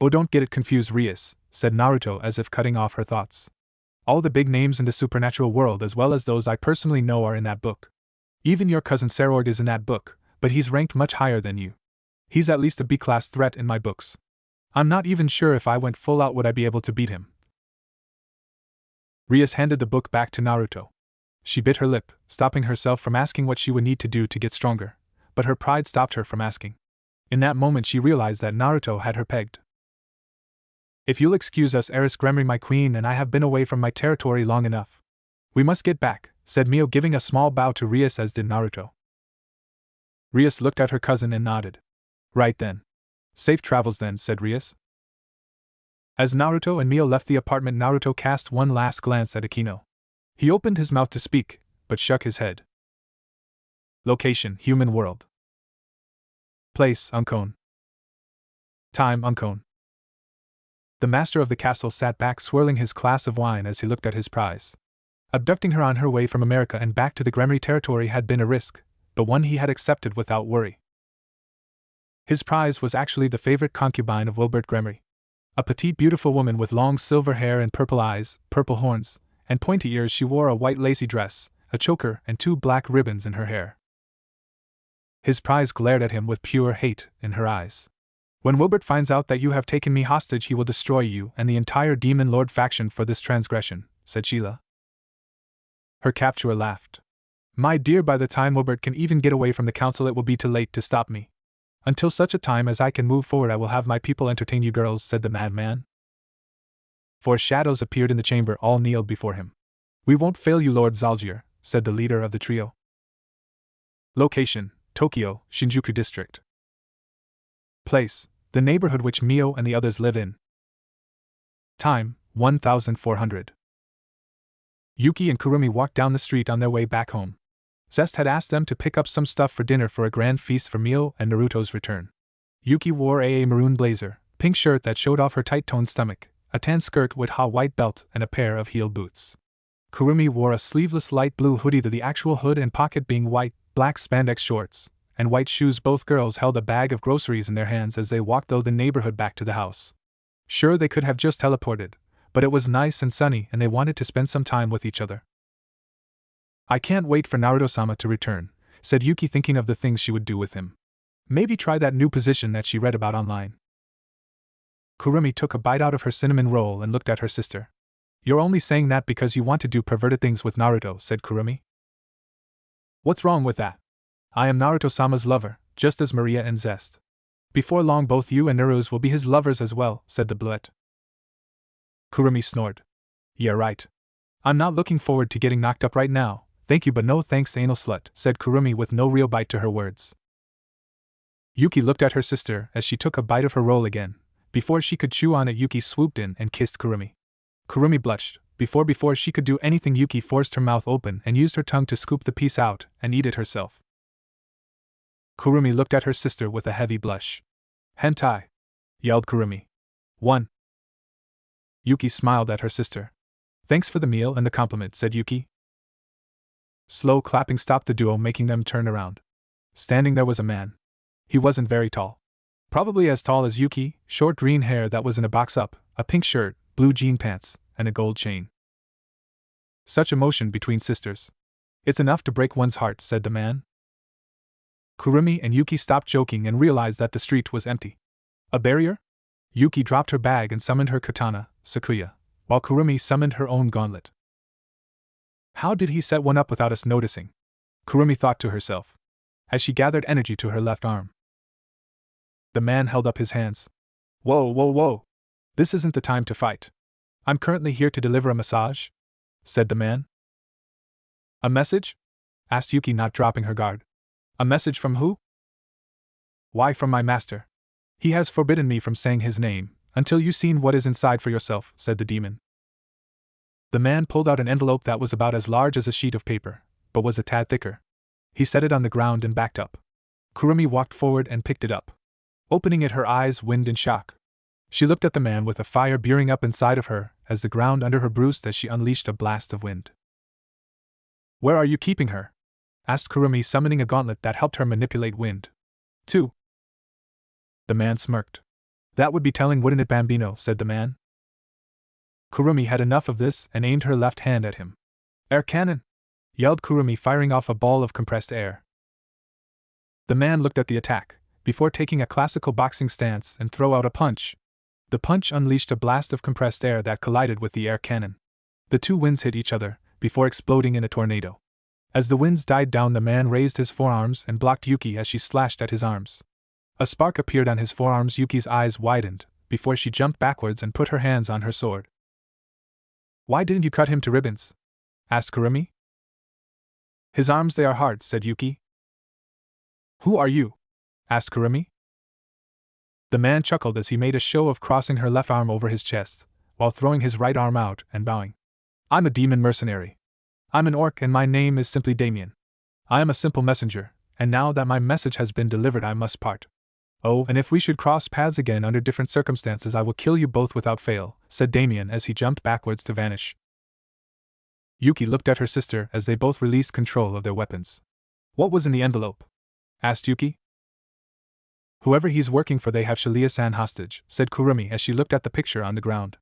Oh, don't get it confused, Rias, said Naruto as if cutting off her thoughts. All the big names in the supernatural world as well as those I personally know are in that book. Even your cousin Saroid is in that book, but he's ranked much higher than you. He's at least a B-class threat in my books. I'm not even sure if I went full out would I be able to beat him. Rias handed the book back to Naruto. She bit her lip, stopping herself from asking what she would need to do to get stronger, but her pride stopped her from asking. In that moment she realized that Naruto had her pegged. If you'll excuse us, Eris Gremry, my queen, and I have been away from my territory long enough. We must get back, said Mio, giving a small bow to Rias, as did Naruto. Rias looked at her cousin and nodded. Right then. Safe travels then, said Rias. As Naruto and Mio left the apartment, Naruto cast one last glance at Akino. He opened his mouth to speak, but shook his head. Location: human world. Place: Unknown. Time: unknown. The master of the castle sat back, swirling his glass of wine as he looked at his prize. Abducting her on her way from America and back to the Gremry territory had been a risk, but one he had accepted without worry. His prize was actually the favorite concubine of Wilbert Gremry. A petite, beautiful woman with long silver hair and purple eyes, purple horns, and pointy ears. She wore a white lacy dress, a choker, and 2 black ribbons in her hair. His prize glared at him with pure hate in her eyes. When Wilbert finds out that you have taken me hostage, he will destroy you and the entire Demon Lord faction for this transgression, said Sheila. Her capturer laughed. My dear, by the time Wilbert can even get away from the council, it will be too late to stop me. Until such a time as I can move forward, I will have my people entertain you girls, said the madman. 4 shadows appeared in the chamber, all kneeled before him. We won't fail you, Lord Zalgier, said the leader of the trio. Location: Tokyo, Shinjuku District. Place: the neighborhood which Mio and the others live in. Time: 1400. Yuki and Kurumi walked down the street on their way back home. Zest had asked them to pick up some stuff for dinner for a grand feast for Mio and Naruto's return. Yuki wore a maroon blazer, pink shirt that showed off her tight-toned stomach, a tan skirt with a white belt, and a pair of heel boots. Kurumi wore a sleeveless light blue hoodie, the actual hood and pocket being white, black spandex shorts, and white shoes. Both girls held a bag of groceries in their hands as they walked through the neighborhood back to the house. Sure, they could have just teleported, but it was nice and sunny and they wanted to spend some time with each other. I can't wait for Naruto-sama to return, said Yuki, thinking of the things she would do with him. Maybe try that new position that she read about online. Kurumi took a bite out of her cinnamon roll and looked at her sister. You're only saying that because you want to do perverted things with Naruto, said Kurumi. What's wrong with that? I am Naruto-sama's lover, just as Maria and Zest. Before long both you and Naruse will be his lovers as well, said the bleuette. Kurumi snored. Yeah, right. I'm not looking forward to getting knocked up right now, thank you but no thanks, anal slut, said Kurumi with no real bite to her words. Yuki looked at her sister as she took a bite of her roll again. Before she could chew on it, Yuki swooped in and kissed Kurumi. Kurumi blushed. Before she could do anything, Yuki forced her mouth open and used her tongue to scoop the piece out and eat it herself. Kurumi looked at her sister with a heavy blush. Hentai! Yelled Kurumi. 1. Yuki smiled at her sister. Thanks for the meal and the compliment, said Yuki. Slow clapping stopped the duo, making them turn around. Standing there was a man. He wasn't very tall. Probably as tall as Yuki, short green hair that was in a box up, a pink shirt, blue jean pants, and a gold chain. Such emotion between sisters. It's enough to break one's heart, said the man. Kurumi and Yuki stopped joking and realized that the street was empty. A barrier? Yuki dropped her bag and summoned her katana, Sakuya, while Kurumi summoned her own gauntlet. How did he set one up without us noticing? Kurumi thought to herself, as she gathered energy to her left arm. The man held up his hands. Whoa. This isn't the time to fight. I'm currently here to deliver a massage, said the man. A message? Asked Yuki, not dropping her guard. A message from who? Why, from my master. He has forbidden me from saying his name, until you've seen what is inside for yourself, said the demon. The man pulled out an envelope that was about as large as a sheet of paper, but was a tad thicker. He set it on the ground and backed up. Kurumi walked forward and picked it up. Opening it, her eyes widened in shock. She looked at the man with a fire burning up inside of her as the ground under her bruised as she unleashed a blast of wind. Where are you keeping her? Asked Kurumi, summoning a gauntlet that helped her manipulate wind. 2. The man smirked. That would be telling, wouldn't it, Bambino, said the man. Kurumi had enough of this and aimed her left hand at him. Air cannon! Yelled Kurumi, firing off a ball of compressed air. The man looked at the attack, before taking a classical boxing stance and throw out a punch. The punch unleashed a blast of compressed air that collided with the air cannon. The two winds hit each other, before exploding in a tornado. As the winds died down, the man raised his forearms and blocked Yuki as she slashed at his arms. A spark appeared on his forearms. Yuki's eyes widened, before she jumped backwards and put her hands on her sword. Why didn't you cut him to ribbons? Asked Kurumi. His arms, they are hard, said Yuki. Who are you? Asked Kurumi. The man chuckled as he made a show of crossing her left arm over his chest, while throwing his right arm out and bowing. I'm a demon mercenary. I'm an orc and my name is simply Damien. I am a simple messenger, and now that my message has been delivered I must part. Oh, and if we should cross paths again under different circumstances I will kill you both without fail, said Damien as he jumped backwards to vanish. Yuki looked at her sister as they both released control of their weapons. What was in the envelope? Asked Yuki. Whoever he's working for, they have Shilia-san hostage, said Kurumi as she looked at the picture on the ground.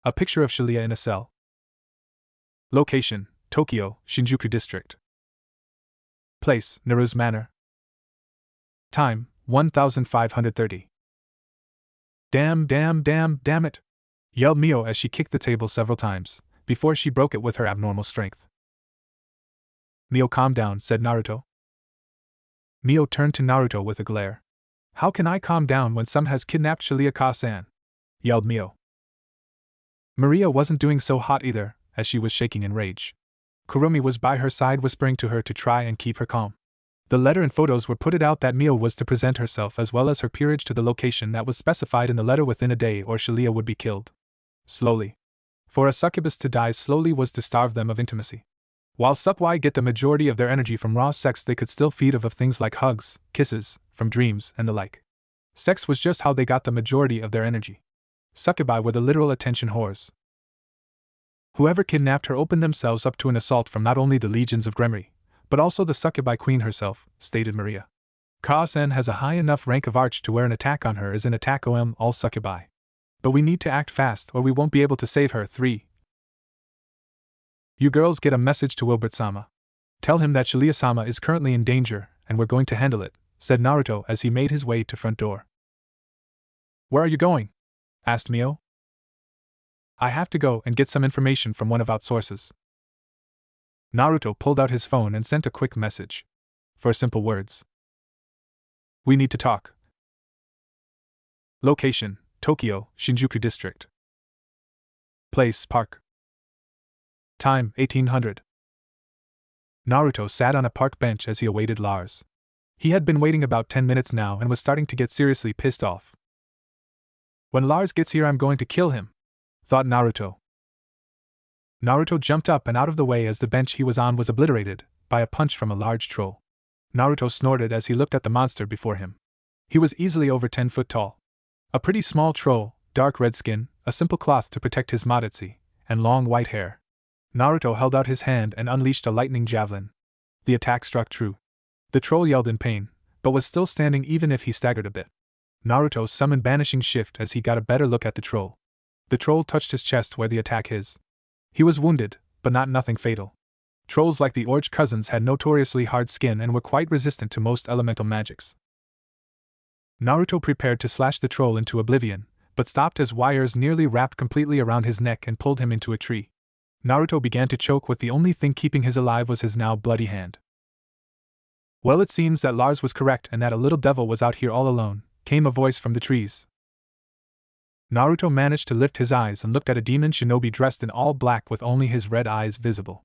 A picture of Shilia in a cell. Location, Tokyo, Shinjuku District. Place, Naru's Manor. Time, 1530. Damn it! Yelled Mio as she kicked the table several times, before she broke it with her abnormal strength. Mio, calm down, said Naruto. Mio turned to Naruto with a glare. How can I calm down when some has kidnapped Shilia-san? Yelled Mio. Maria wasn't doing so hot either, as she was shaking in rage. Kurumi was by her side whispering to her to try and keep her calm. The letter and photos were put it out that Mio was to present herself as well as her peerage to the location that was specified in the letter within a day or Shilia would be killed. Slowly. For a succubus to die slowly was to starve them of intimacy. While succubi get the majority of their energy from raw sex, they could still feed off of things like hugs, kisses, from dreams, and the like. Sex was just how they got the majority of their energy. Succubi were the literal attention whores. Whoever kidnapped her opened themselves up to an assault from not only the legions of Gremory, but also the succubi queen herself, stated Maria. Ka-sen has a high enough rank of arch to where an attack on her is an attack on all succubi. But we need to act fast or we won't be able to save her. 3. You girls get a message to Wilbert-sama. Tell him that Shilia-sama is currently in danger, and we're going to handle it, said Naruto as he made his way to front door. Where are you going? Asked Mio. I have to go and get some information from one of our sources. Naruto pulled out his phone and sent a quick message. 4 simple words. We need to talk. Location, Tokyo, Shinjuku District. Place, Park. Time, 1800. Naruto sat on a park bench as he awaited Lars. He had been waiting about 10 minutes now and was starting to get seriously pissed off. When Lars gets here I'm going to kill him, thought Naruto. Naruto jumped up and out of the way as the bench he was on was obliterated by a punch from a large troll. Naruto snorted as he looked at the monster before him. He was easily over 10 foot tall. A pretty small troll, dark red skin, a simple cloth to protect his modesty, and long white hair. Naruto held out his hand and unleashed a lightning javelin. The attack struck true. The troll yelled in pain, but was still standing even if he staggered a bit. Naruto summoned Banishing Shift as he got a better look at the troll. The troll touched his chest where the attack his. He was wounded, but not nothing fatal. Trolls like the Orge cousins had notoriously hard skin and were quite resistant to most elemental magics. Naruto prepared to slash the troll into oblivion, but stopped as wires nearly wrapped completely around his neck and pulled him into a tree. Naruto began to choke with the only thing keeping his alive was his now bloody hand. Well, it seems that Lars was correct and that a little devil was out here all alone, came a voice from the trees. Naruto managed to lift his eyes and looked at a demon shinobi dressed in all black with only his red eyes visible.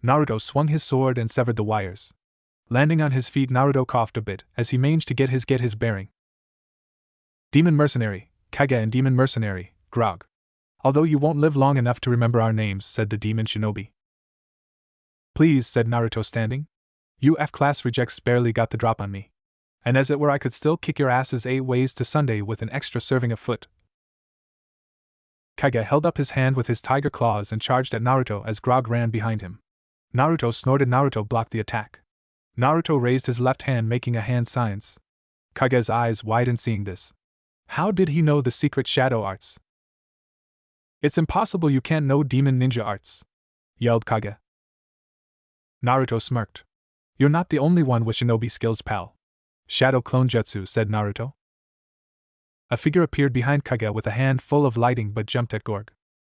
Naruto swung his sword and severed the wires. Landing on his feet, Naruto coughed a bit as he managed to get his bearing. Demon Mercenary, Kage, and Demon Mercenary, Grog. Although you won't live long enough to remember our names, said the demon shinobi. Please, said Naruto standing. You F-class rejects barely got the drop on me. And as it were I could still kick your asses 8 ways to Sunday with an extra serving of foot. Kage held up his hand with his tiger claws and charged at Naruto as Grog ran behind him. Naruto snorted. Naruto blocked the attack. Naruto raised his left hand making a hand signs. Kage's eyes widened seeing this. How did he know the secret shadow arts? It's impossible you can't know demon ninja arts, yelled Kage. Naruto smirked. You're not the only one with shinobi skills, pal. Shadow clone jutsu, said Naruto. A figure appeared behind Kage with a hand full of lighting but jumped at Gorg.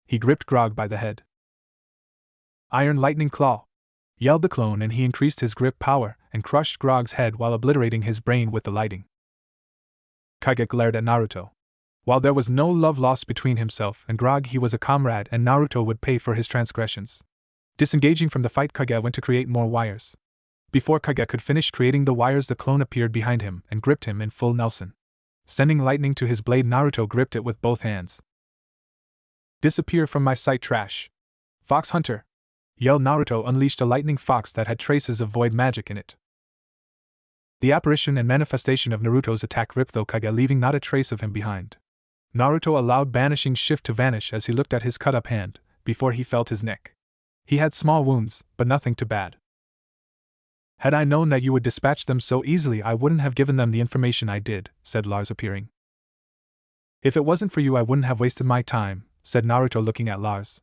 He gripped Grog by the head. Iron Lightning Claw, yelled the clone, and he increased his grip power and crushed Grog's head while obliterating his brain with the lighting. Kage glared at Naruto. While there was no love lost between himself and Grog, he was a comrade and Naruto would pay for his transgressions. Disengaging from the fight, Kage went to create more wires. Before Kage could finish creating the wires, the clone appeared behind him and gripped him in full Nelson. Sending lightning to his blade, Naruto gripped it with both hands. "Disappear from my sight, trash! Fox Hunter!" yelled Naruto, unleashed a lightning fox that had traces of void magic in it. The apparition and manifestation of Naruto's attack ripped through Kage, leaving not a trace of him behind. Naruto allowed Banishing Shift to vanish as he looked at his cut-up hand, before he felt his neck. He had small wounds, but nothing too bad. "Had I known that you would dispatch them so easily, I wouldn't have given them the information I did," said Lars, appearing. "If it wasn't for you, I wouldn't have wasted my time," said Naruto, looking at Lars.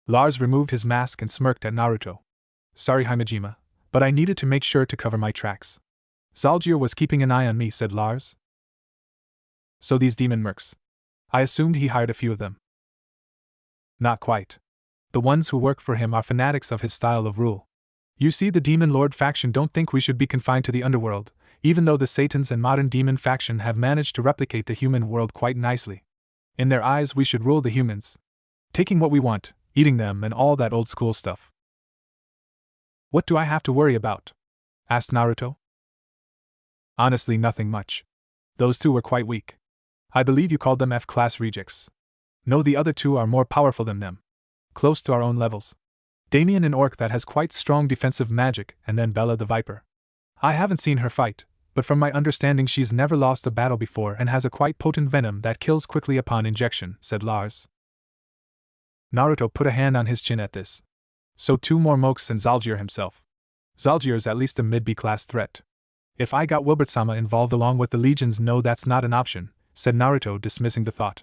Lars removed his mask and smirked at Naruto. "Sorry, Himejima, but I needed to make sure to cover my tracks. Zalgier was keeping an eye on me," said Lars. "So these demon mercs. I assumed he hired a few of them." "Not quite. The ones who work for him are fanatics of his style of rule. You see, the Demon Lord faction don't think we should be confined to the underworld, even though the Satans and modern demon faction have managed to replicate the human world quite nicely. In their eyes, we should rule the humans, taking what we want, eating them, and all that old school stuff." "What do I have to worry about?" asked Naruto. "Honestly, nothing much. Those two were quite weak. I believe you called them F-class rejects. No, the other two are more powerful than them. Close to our own levels. Damien, an orc that has quite strong defensive magic, and then Bella the Viper. I haven't seen her fight, but from my understanding she's never lost a battle before and has a quite potent venom that kills quickly upon injection," said Lars. Naruto put a hand on his chin at this. "So two more Mokes and Zalgier himself. Zalgier's at least a mid-B-class threat. If I got Wilbert-sama involved along with the legions, no, that's not an option," said Naruto, dismissing the thought.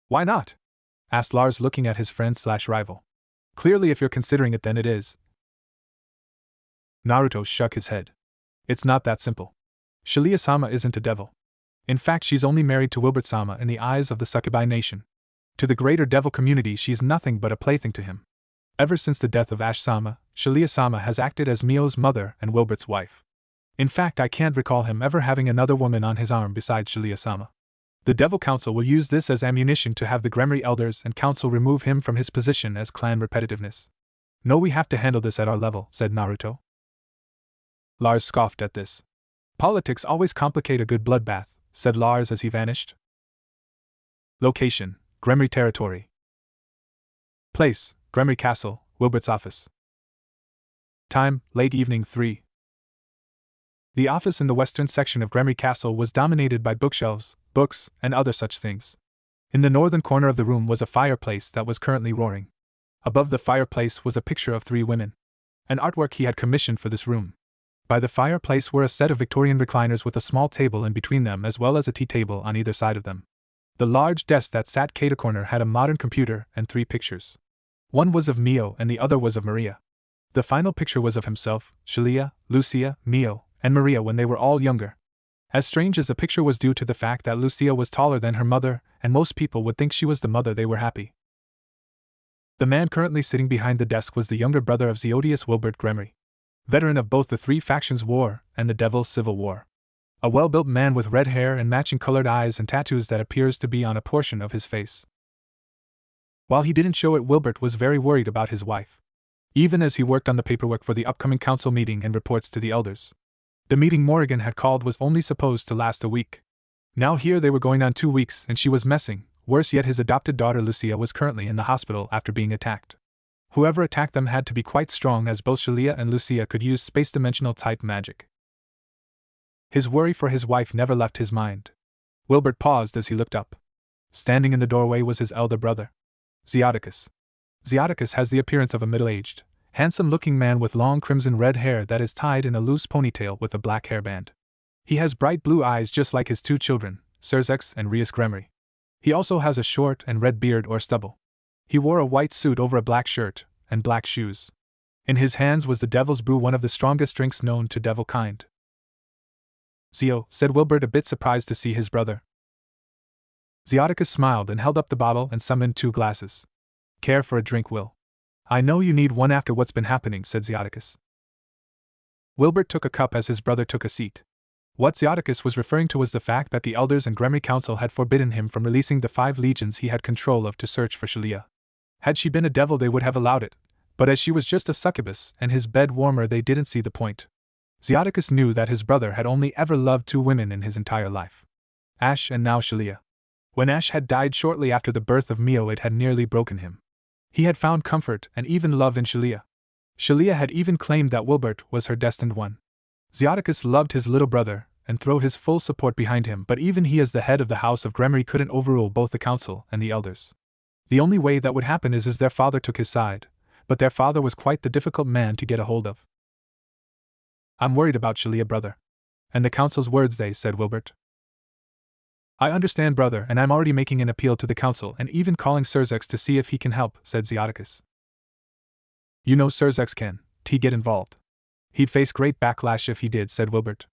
"Why not?" asked Lars, looking at his friend/rival. "Clearly, if you're considering it, then it is." Naruto shook his head. "It's not that simple. Shiliya-sama isn't a devil. In fact, she's only married to Wilbert-sama in the eyes of the Sukubai nation. To the greater devil community, she's nothing but a plaything to him. Ever since the death of Ash-sama, Shiliya-sama has acted as Mio's mother and Wilbert's wife. In fact, I can't recall him ever having another woman on his arm besides Shiliya-sama. The Devil Council will use this as ammunition to have the Gremry Elders and Council remove him from his position as clan repetitiveness. No, we have to handle this at our level," said Naruto. Lars scoffed at this. "Politics always complicate a good bloodbath," said Lars as he vanished. Location: Gremry territory. Place: Gremry Castle, Wilbert's office. Time: late evening 3. The office in the western section of Gremry Castle was dominated by bookshelves, books, and other such things. In the northern corner of the room was a fireplace that was currently roaring. Above the fireplace was a picture of 3 women. An artwork he had commissioned for this room. By the fireplace were a set of Victorian recliners with a small table in between them, as well as a tea table on either side of them. The large desk that sat at a corner had a modern computer and 3 pictures. One was of Mio and the other was of Maria. The final picture was of himself, Shiliya, Lucia, Mio, and Maria when they were all younger. As strange as the picture was due to the fact that Lucia was taller than her mother, and most people would think she was the mother, they were happy. The man currently sitting behind the desk was the younger brother of Zeodius Wilbert Gremry, veteran of both the 3 factions' war and the Devil's Civil War. A well-built man with red hair and matching colored eyes and tattoos that appears to be on a portion of his face. While he didn't show it, Wilbert was very worried about his wife. Even as he worked on the paperwork for the upcoming council meeting and reports to the elders. The meeting Morrigan had called was only supposed to last a week. Now here they were going on 2 weeks, and she was messing. Worse yet, his adopted daughter Lucia was currently in the hospital after being attacked. Whoever attacked them had to be quite strong, as both Shiliya and Lucia could use space-dimensional type magic. His worry for his wife never left his mind. Wilbert paused as he looked up. Standing in the doorway was his elder brother, Zeodicus. Zeodicus has the appearance of a middle-aged, handsome-looking man with long crimson-red hair that is tied in a loose ponytail with a black hairband. He has bright blue eyes just like his 2 children, Serzex and Rias Gremry. He also has a short and red beard or stubble. He wore a white suit over a black shirt, and black shoes. In his hands was the Devil's Brew, one of the strongest drinks known to devil kind. "Zeo," said Wilbert, a bit surprised to see his brother. Zeodicus smiled and held up the bottle and summoned 2 glasses. "Care for a drink, Will?" "I know you need one after what's been happening," said Zeodicus. Wilbert took a cup as his brother took a seat. What Zeoticus was referring to was the fact that the elders and Gremry Council had forbidden him from releasing the 5 legions he had control of to search for Shalia. Had she been a devil they would have allowed it, but as she was just a succubus and his bed warmer they didn't see the point. Zeoticus knew that his brother had only ever loved 2 women in his entire life. Ash and now Shalia. When Ash had died shortly after the birth of Mio it had nearly broken him. He had found comfort and even love in Shalia. Shalia had even claimed that Wilbert was her destined one. Zeoticus loved his little brother and threw his full support behind him, but even he as the head of the House of Gremry couldn't overrule both the council and the elders. The only way that would happen is their father took his side, but their father was quite the difficult man to get a hold of. "I'm worried about Shalia, brother. And the council's words said Wilbert. "I understand, brother, and I'm already making an appeal to the council and even calling Surzex to see if he can help," said Zeoticus. "You know Surzex can get involved. He'd face great backlash if he did," said Wilbert.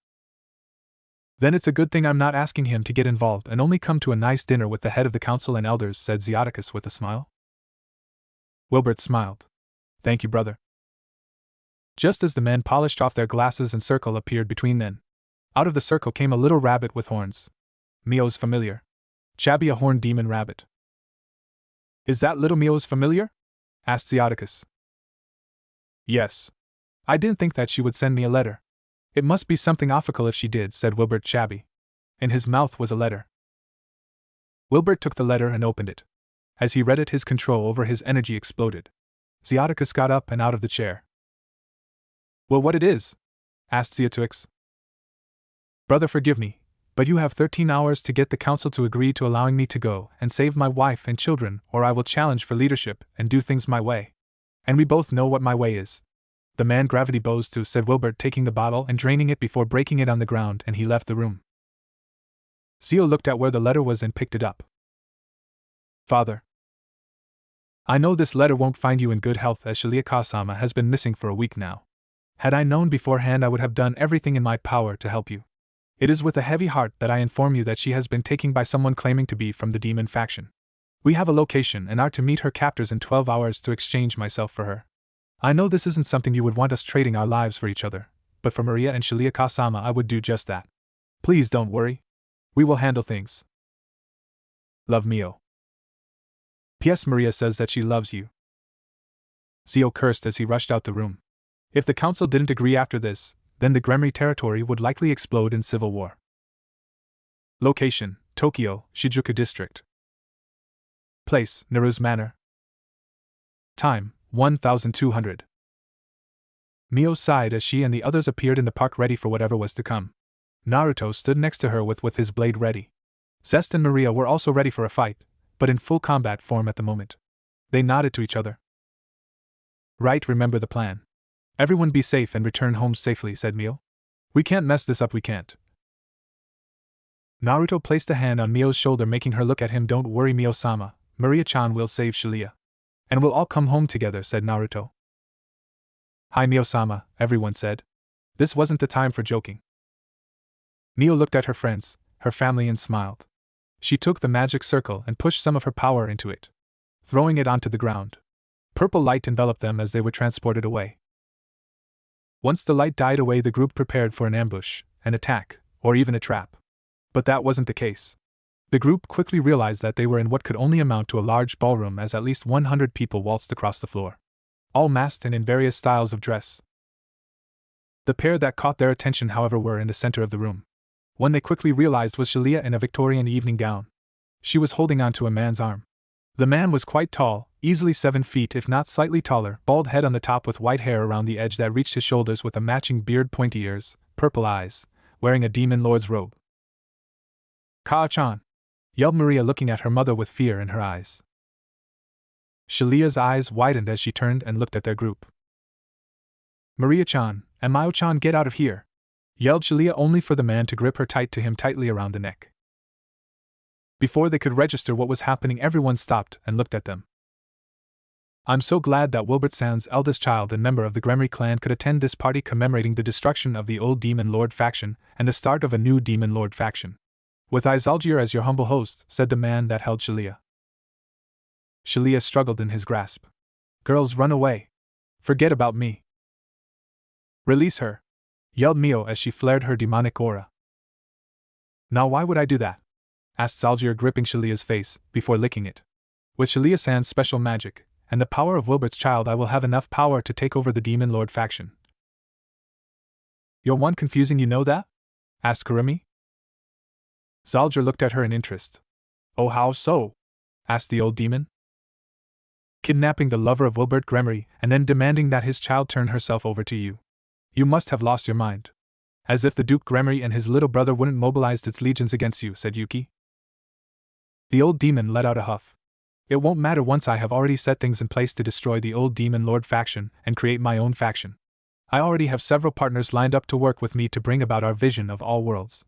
"Then it's a good thing I'm not asking him to get involved and only come to a nice dinner with the head of the council and elders," said Zeoticus with a smile. Wilbert smiled. "Thank you, brother." Just as the men polished off their glasses and circle appeared between them. Out of the circle came a little rabbit with horns. Mio's familiar. Chabby, a horned demon rabbit. "Is that little Mio's familiar?" asked Zeoticus. "Yes. I didn't think that she would send me a letter. It must be something official if she did," said Wilbert Chabby. In his mouth was a letter. Wilbert took the letter and opened it. As he read it, his control over his energy exploded. Zeoticus got up and out of the chair. "Well, what it is?" asked Zeoticus. "Brother, forgive me, but you have 13 hours to get the council to agree to allowing me to go and save my wife and children, or I will challenge for leadership and do things my way. And we both know what my way is." "The man gravity bows to," said Wilbert, taking the bottle and draining it before breaking it on the ground, and he left the room. Zeo looked at where the letter was and picked it up. "Father, I know this letter won't find you in good health, as Shalia Kasama has been missing for a week now. Had I known beforehand I would have done everything in my power to help you. It is with a heavy heart that I inform you that she has been taken by someone claiming to be from the demon faction. We have a location and are to meet her captors in 12 hours to exchange myself for her. I know this isn't something you would want us trading our lives for each other, but for Maria and Shalia Kasama I would do just that. Please don't worry. We will handle things. Love, Mio. P.S. Maria says that she loves you." Zeo cursed as he rushed out the room. If the council didn't agree after this, then the Gremry territory would likely explode in civil war. Location: Tokyo, Shijuku District. Place: Naru's Manor. Time: 1200. Mio sighed as she and the others appeared in the park ready for whatever was to come. Naruto stood next to her with his blade ready. Zest and Maria were also ready for a fight, but in full combat form at the moment. They nodded to each other. "Right, remember the plan. Everyone be safe and return home safely," said Mio. "We can't mess this up, we can't." Naruto placed a hand on Mio's shoulder, making her look at him. "Don't worry, Mio-sama, Maria-chan will save Shalia. And we'll all come home together," said Naruto. "Hi, Mio-sama," everyone said. This wasn't the time for joking. Mio looked at her friends, her family, and smiled. She took the magic circle and pushed some of her power into it, throwing it onto the ground. Purple light enveloped them as they were transported away. Once the light died away, the group prepared for an ambush, an attack, or even a trap. But that wasn't the case. The group quickly realized that they were in what could only amount to a large ballroom, as at least 100 people waltzed across the floor, all masked and in various styles of dress. The pair that caught their attention, however, were in the center of the room. One they quickly realized was Shalia in a Victorian evening gown. She was holding onto a man's arm. The man was quite tall, easily 7 feet if not slightly taller, bald head on the top with white hair around the edge that reached his shoulders with a matching beard, pointy ears, purple eyes, wearing a demon lord's robe. "Ka-chan!" yelled Maria, looking at her mother with fear in her eyes. Shalia's eyes widened as she turned and looked at their group. "Maria-chan, and Mio-chan, get out of here!" yelled Shalia, only for the man to grip her tightly around the neck. Before they could register what was happening, everyone stopped and looked at them. "I'm so glad that Wilbert-san's eldest child and member of the Gremry clan could attend this party commemorating the destruction of the old Demon Lord faction and the start of a new Demon Lord faction. With Izalgir as your humble host," said the man that held Shalia. Shalia struggled in his grasp. "Girls, run away. Forget about me." "Release her!" yelled Mio as she flared her demonic aura. Now why would I do that? Asked Zalgier, gripping Shalia's face, before licking it. With Shalia-san's special magic, and the power of Wilbert's child, I will have enough power to take over the Demon Lord faction. You're one confusing, you know that? Asked Kurumi. Zalgier looked at her in interest. Oh, how so? Asked the old demon. Kidnapping the lover of Wilbert Gremory and then demanding that his child turn herself over to you. You must have lost your mind. As if the Duke Gremory and his little brother wouldn't mobilize its legions against you, said Yuki. The old demon let out a huff. It won't matter once I have already set things in place to destroy the old Demon Lord faction and create my own faction. I already have several partners lined up to work with me to bring about our vision of all worlds.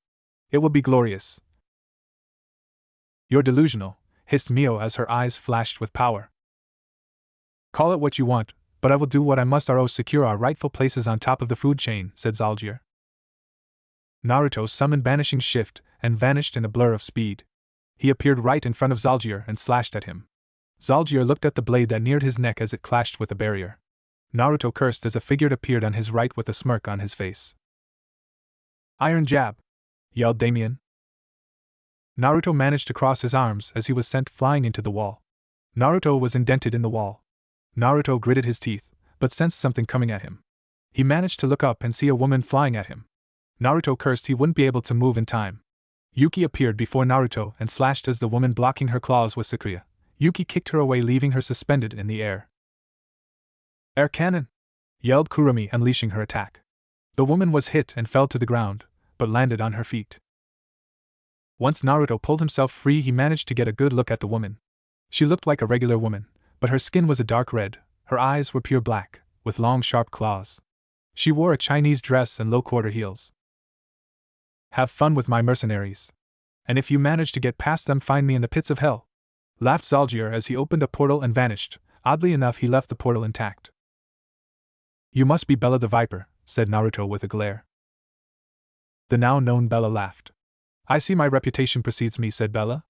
It will be glorious. You're delusional, hissed Mio as her eyes flashed with power. Call it what you want, but I will do what I must to secure our rightful places on top of the food chain, said Zalgier. Naruto summoned Banishing Shift and vanished in a blur of speed. He appeared right in front of Zalgier and slashed at him. Zalgier looked at the blade that neared his neck as it clashed with a barrier. Naruto cursed as a figure appeared on his right with a smirk on his face. Iron jab! Yelled Damien. Naruto managed to cross his arms as he was sent flying into the wall. Naruto was indented in the wall. Naruto gritted his teeth, but sensed something coming at him. He managed to look up and see a woman flying at him. Naruto cursed he wouldn't be able to move in time. Yuki appeared before Naruto and slashed as the woman blocking her claws with Sakura. Yuki kicked her away, leaving her suspended in the air. Air cannon! Yelled Kurumi, unleashing her attack. The woman was hit and fell to the ground, but landed on her feet. Once Naruto pulled himself free, he managed to get a good look at the woman. She looked like a regular woman, but her skin was a dark red, her eyes were pure black, with long sharp claws. She wore a Chinese dress and low quarter heels. Have fun with my mercenaries. And if you manage to get past them, find me in the pits of hell, laughed Zalgier as he opened a portal and vanished. Oddly enough, he left the portal intact. You must be Bella the Viper, said Naruto with a glare. The now known Bella laughed. I see my reputation precedes me, said Bella.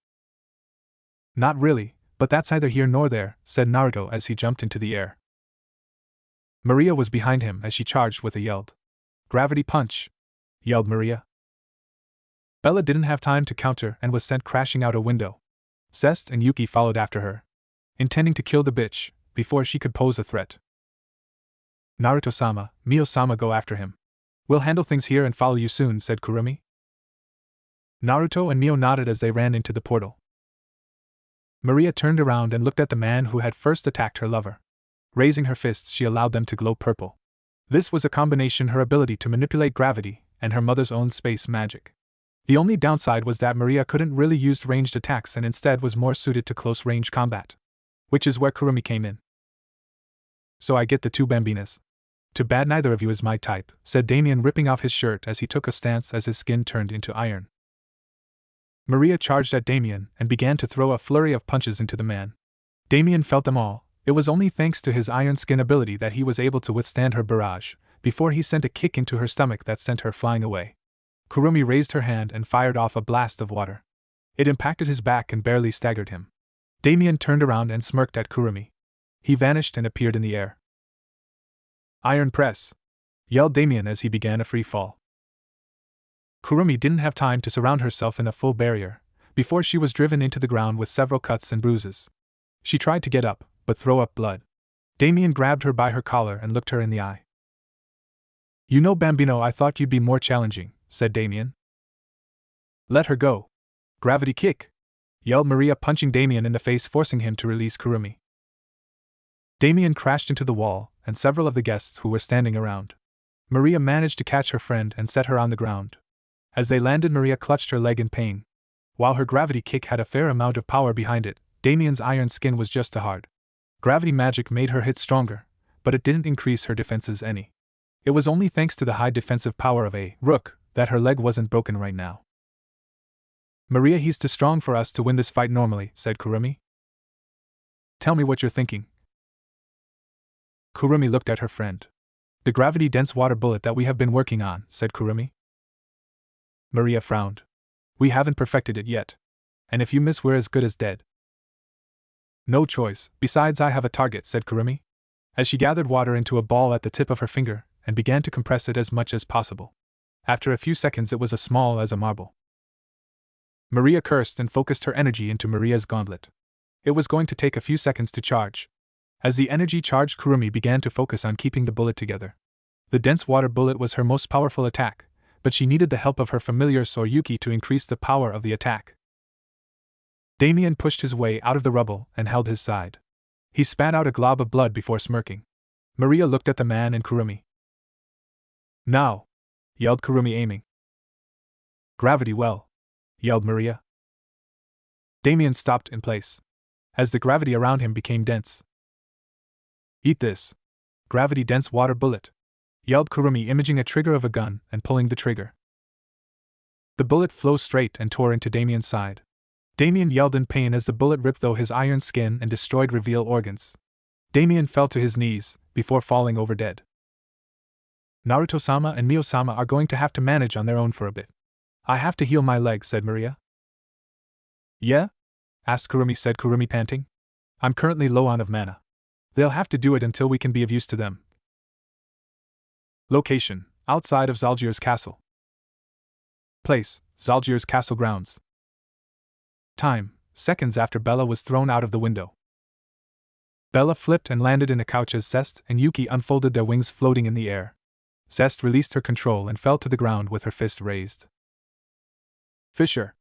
Not really, but that's neither here nor there, said Naruto as he jumped into the air. Maria was behind him as she charged with a yelled. Gravity punch! Yelled Maria. Bella didn't have time to counter and was sent crashing out a window. Zest and Yuki followed after her, intending to kill the bitch before she could pose a threat. Naruto-sama, Mio-sama, go after him. We'll handle things here and follow you soon, said Kurumi. Naruto and Mio nodded as they ran into the portal. Maria turned around and looked at the man who had first attacked her lover. Raising her fists, she allowed them to glow purple. This was a combination her ability to manipulate gravity and her mother's own space magic. The only downside was that Maria couldn't really use ranged attacks and instead was more suited to close-range combat. Which is where Kurumi came in. So I get the two bambinas. Too bad neither of you is my type, said Damien, ripping off his shirt as he took a stance as his skin turned into iron. Maria charged at Damien and began to throw a flurry of punches into the man. Damien felt them all. It was only thanks to his iron skin ability that he was able to withstand her barrage, before he sent a kick into her stomach that sent her flying away. Kurumi raised her hand and fired off a blast of water. It impacted his back and barely staggered him. Damien turned around and smirked at Kurumi. He vanished and appeared in the air. Iron press! Yelled Damien as he began a free fall. Kurumi didn't have time to surround herself in a full barrier, before she was driven into the ground with several cuts and bruises. She tried to get up, but throw up blood. Damien grabbed her by her collar and looked her in the eye. You know, Bambino, I thought you'd be more challenging, said Damien. Let her go. Gravity kick! Yelled Maria, punching Damien in the face, forcing him to release Kurumi. Damien crashed into the wall and several of the guests who were standing around. Maria managed to catch her friend and set her on the ground. As they landed, Maria clutched her leg in pain. While her gravity kick had a fair amount of power behind it, Damien's iron skin was just too hard. Gravity magic made her hit stronger, but it didn't increase her defenses any. It was only thanks to the high defensive power of a rook that her leg wasn't broken right now. Maria, he's too strong for us to win this fight normally, said Kurumi. Tell me what you're thinking. Kurumi looked at her friend. The gravity-dense water bullet that we have been working on, said Kurumi. Maria frowned. We haven't perfected it yet. And if you miss, we're as good as dead. No choice, besides I have a target, said Kurumi, as she gathered water into a ball at the tip of her finger and began to compress it as much as possible. After a few seconds it was as small as a marble. Maria cursed and focused her energy into Maria's gauntlet. It was going to take a few seconds to charge. As the energy charged, Kurumi began to focus on keeping the bullet together. The dense water bullet was her most powerful attack, but she needed the help of her familiar Soryuki to increase the power of the attack. Damien pushed his way out of the rubble and held his side. He spat out a glob of blood before smirking. Maria looked at the man and Kurumi. "Now!" yelled Kurumi, aiming. "Gravity well!" yelled Maria. Damien stopped in place, as the gravity around him became dense. "Eat this! Gravity-dense water bullet!" yelled Kurumi, imaging a trigger of a gun and pulling the trigger. The bullet flew straight and tore into Damien's side. Damien yelled in pain as the bullet ripped through his iron skin and destroyed reveal organs. Damien fell to his knees, before falling over dead. "Naruto-sama and Mio-sama are going to have to manage on their own for a bit. I have to heal my leg," said Maria. "Yeah?" asked Kurumi, said Kurumi, panting. "I'm currently low on mana. They'll have to do it until we can be of use to them." Location: outside of Zalgir's castle. Place: Zalgir's castle grounds. Time: seconds after Bella was thrown out of the window. Bella flipped and landed in a couch as Zest and Yuki unfolded their wings, floating in the air. Zest released her control and fell to the ground with her fist raised. "Fisher!"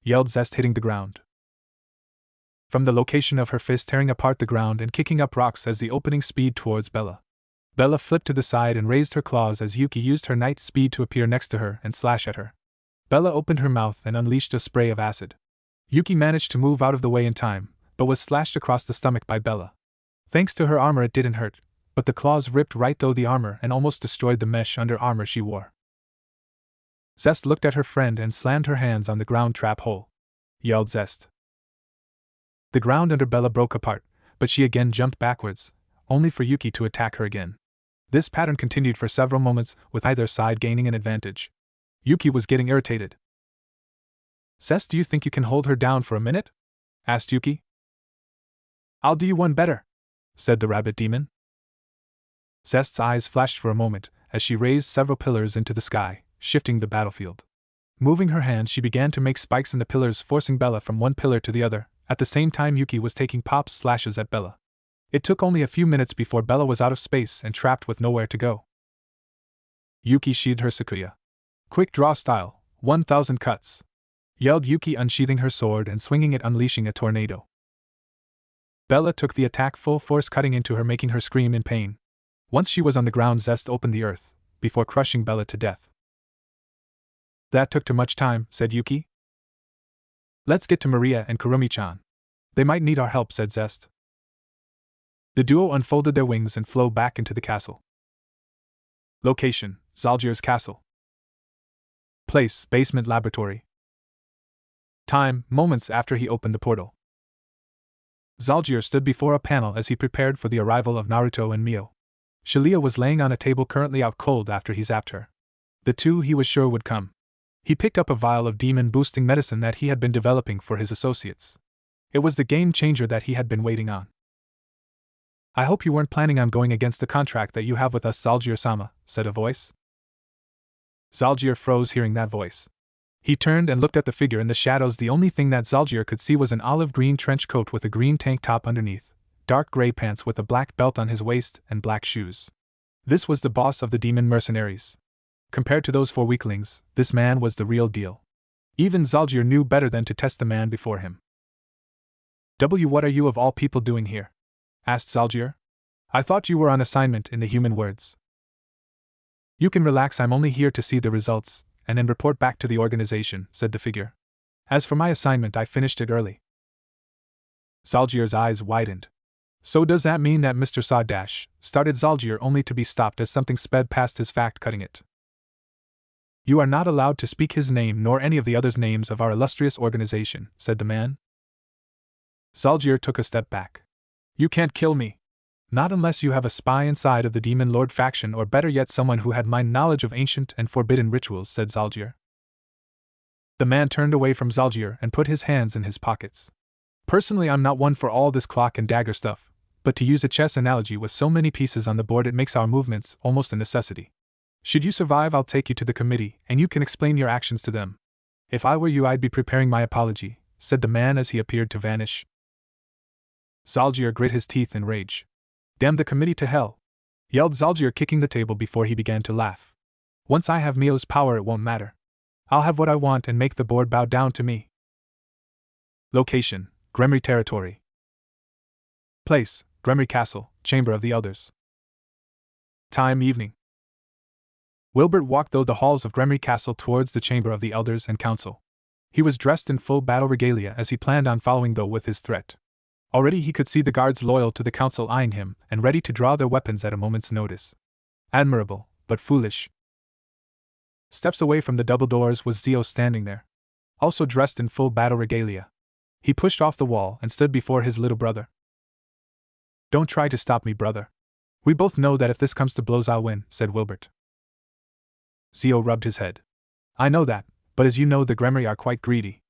yelled Zest, hitting the ground. From the location of her fist, tearing apart the ground and kicking up rocks as the opening speed towards Bella. Bella flipped to the side and raised her claws as Yuki used her night speed to appear next to her and slash at her. Bella opened her mouth and unleashed a spray of acid. Yuki managed to move out of the way in time, but was slashed across the stomach by Bella. Thanks to her armor, it didn't hurt, but the claws ripped right through the armor and almost destroyed the mesh under armor she wore. Zest looked at her friend and slammed her hands on the ground. "Trap hole!" yelled Zest. The ground under Bella broke apart, but she again jumped backwards, only for Yuki to attack her again. This pattern continued for several moments, with either side gaining an advantage. Yuki was getting irritated. "Zest, do you think you can hold her down for a minute?" asked Yuki. "I'll do you one better," said the rabbit demon. Zest's eyes flashed for a moment, as she raised several pillars into the sky, shifting the battlefield. Moving her hands, she began to make spikes in the pillars, forcing Bella from one pillar to the other. At the same time, Yuki was taking pop slashes at Bella. It took only a few minutes before Bella was out of space and trapped with nowhere to go. Yuki sheathed her Sakuya. "Quick draw style, 1,000 cuts!" yelled Yuki, unsheathing her sword and swinging it, unleashing a tornado. Bella took the attack full force, cutting into her, making her scream in pain. Once she was on the ground, Zest opened the earth, before crushing Bella to death. "That took too much time," said Yuki. "Let's get to Maria and Kurumi-chan. They might need our help," said Zest. The duo unfolded their wings and flew back into the castle. Location: Zalgir's castle. Place: basement laboratory. Time: moments after he opened the portal. Zalgir stood before a panel as he prepared for the arrival of Naruto and Mio. Shalia was laying on a table, currently out cold after he zapped her. The two he was sure would come. He picked up a vial of demon-boosting medicine that he had been developing for his associates. It was the game-changer that he had been waiting on. "I hope you weren't planning on going against the contract that you have with us, Zalgir-sama," said a voice. Zalgir froze hearing that voice. He turned and looked at the figure in the shadows. The only thing that Zalgir could see was an olive-green trench coat with a green tank top underneath, dark gray pants with a black belt on his waist, and black shoes. This was the boss of the demon mercenaries. Compared to those four weaklings, this man was the real deal. Even Zalgir knew better than to test the man before him. "What are you of all people doing here?" asked Zalgir. "I thought you were on assignment," in the human words. "You can relax, I'm only here to see the results, and then report back to the organization," said the figure. "As for my assignment, I finished it early." Zalgir's eyes widened. "So does that mean that Mr. Sawdash," started Zalgir, only to be stopped as something sped past his, fact-cutting it. "You are not allowed to speak his name nor any of the others' names of our illustrious organization," said the man. Zalgir took a step back. "You can't kill me. Not unless you have a spy inside of the Demon Lord faction, or better yet, someone who had mined knowledge of ancient and forbidden rituals," said Zalgir. The man turned away from Zalgir and put his hands in his pockets. "Personally, I'm not one for all this clock and dagger stuff, but to use a chess analogy, with so many pieces on the board, it makes our movements almost a necessity. Should you survive, I'll take you to the committee, and you can explain your actions to them. If I were you, I'd be preparing my apology, said the man as he appeared to vanish. Zalgier grit his teeth in rage. Damn the committee to hell! Yelled Zalgier, kicking the table before he began to laugh. Once I have Mio's power, it won't matter. I'll have what I want and make the board bow down to me. Location: Gremry territory. Place: Gremry Castle, Chamber of the Elders. Time: evening. Wilbert walked through the halls of Gremry Castle towards the Chamber of the Elders and Council. He was dressed in full battle regalia as he planned on following through with his threat. Already he could see the guards loyal to the council eyeing him and ready to draw their weapons at a moment's notice. Admirable, but foolish. Steps away from the double doors was Zio standing there, also dressed in full battle regalia. He pushed off the wall and stood before his little brother. Don't try to stop me, brother. We both know that if this comes to blows I'll win, said Wilbert. Zio rubbed his head. I know that, but as you know the Gremry are quite greedy.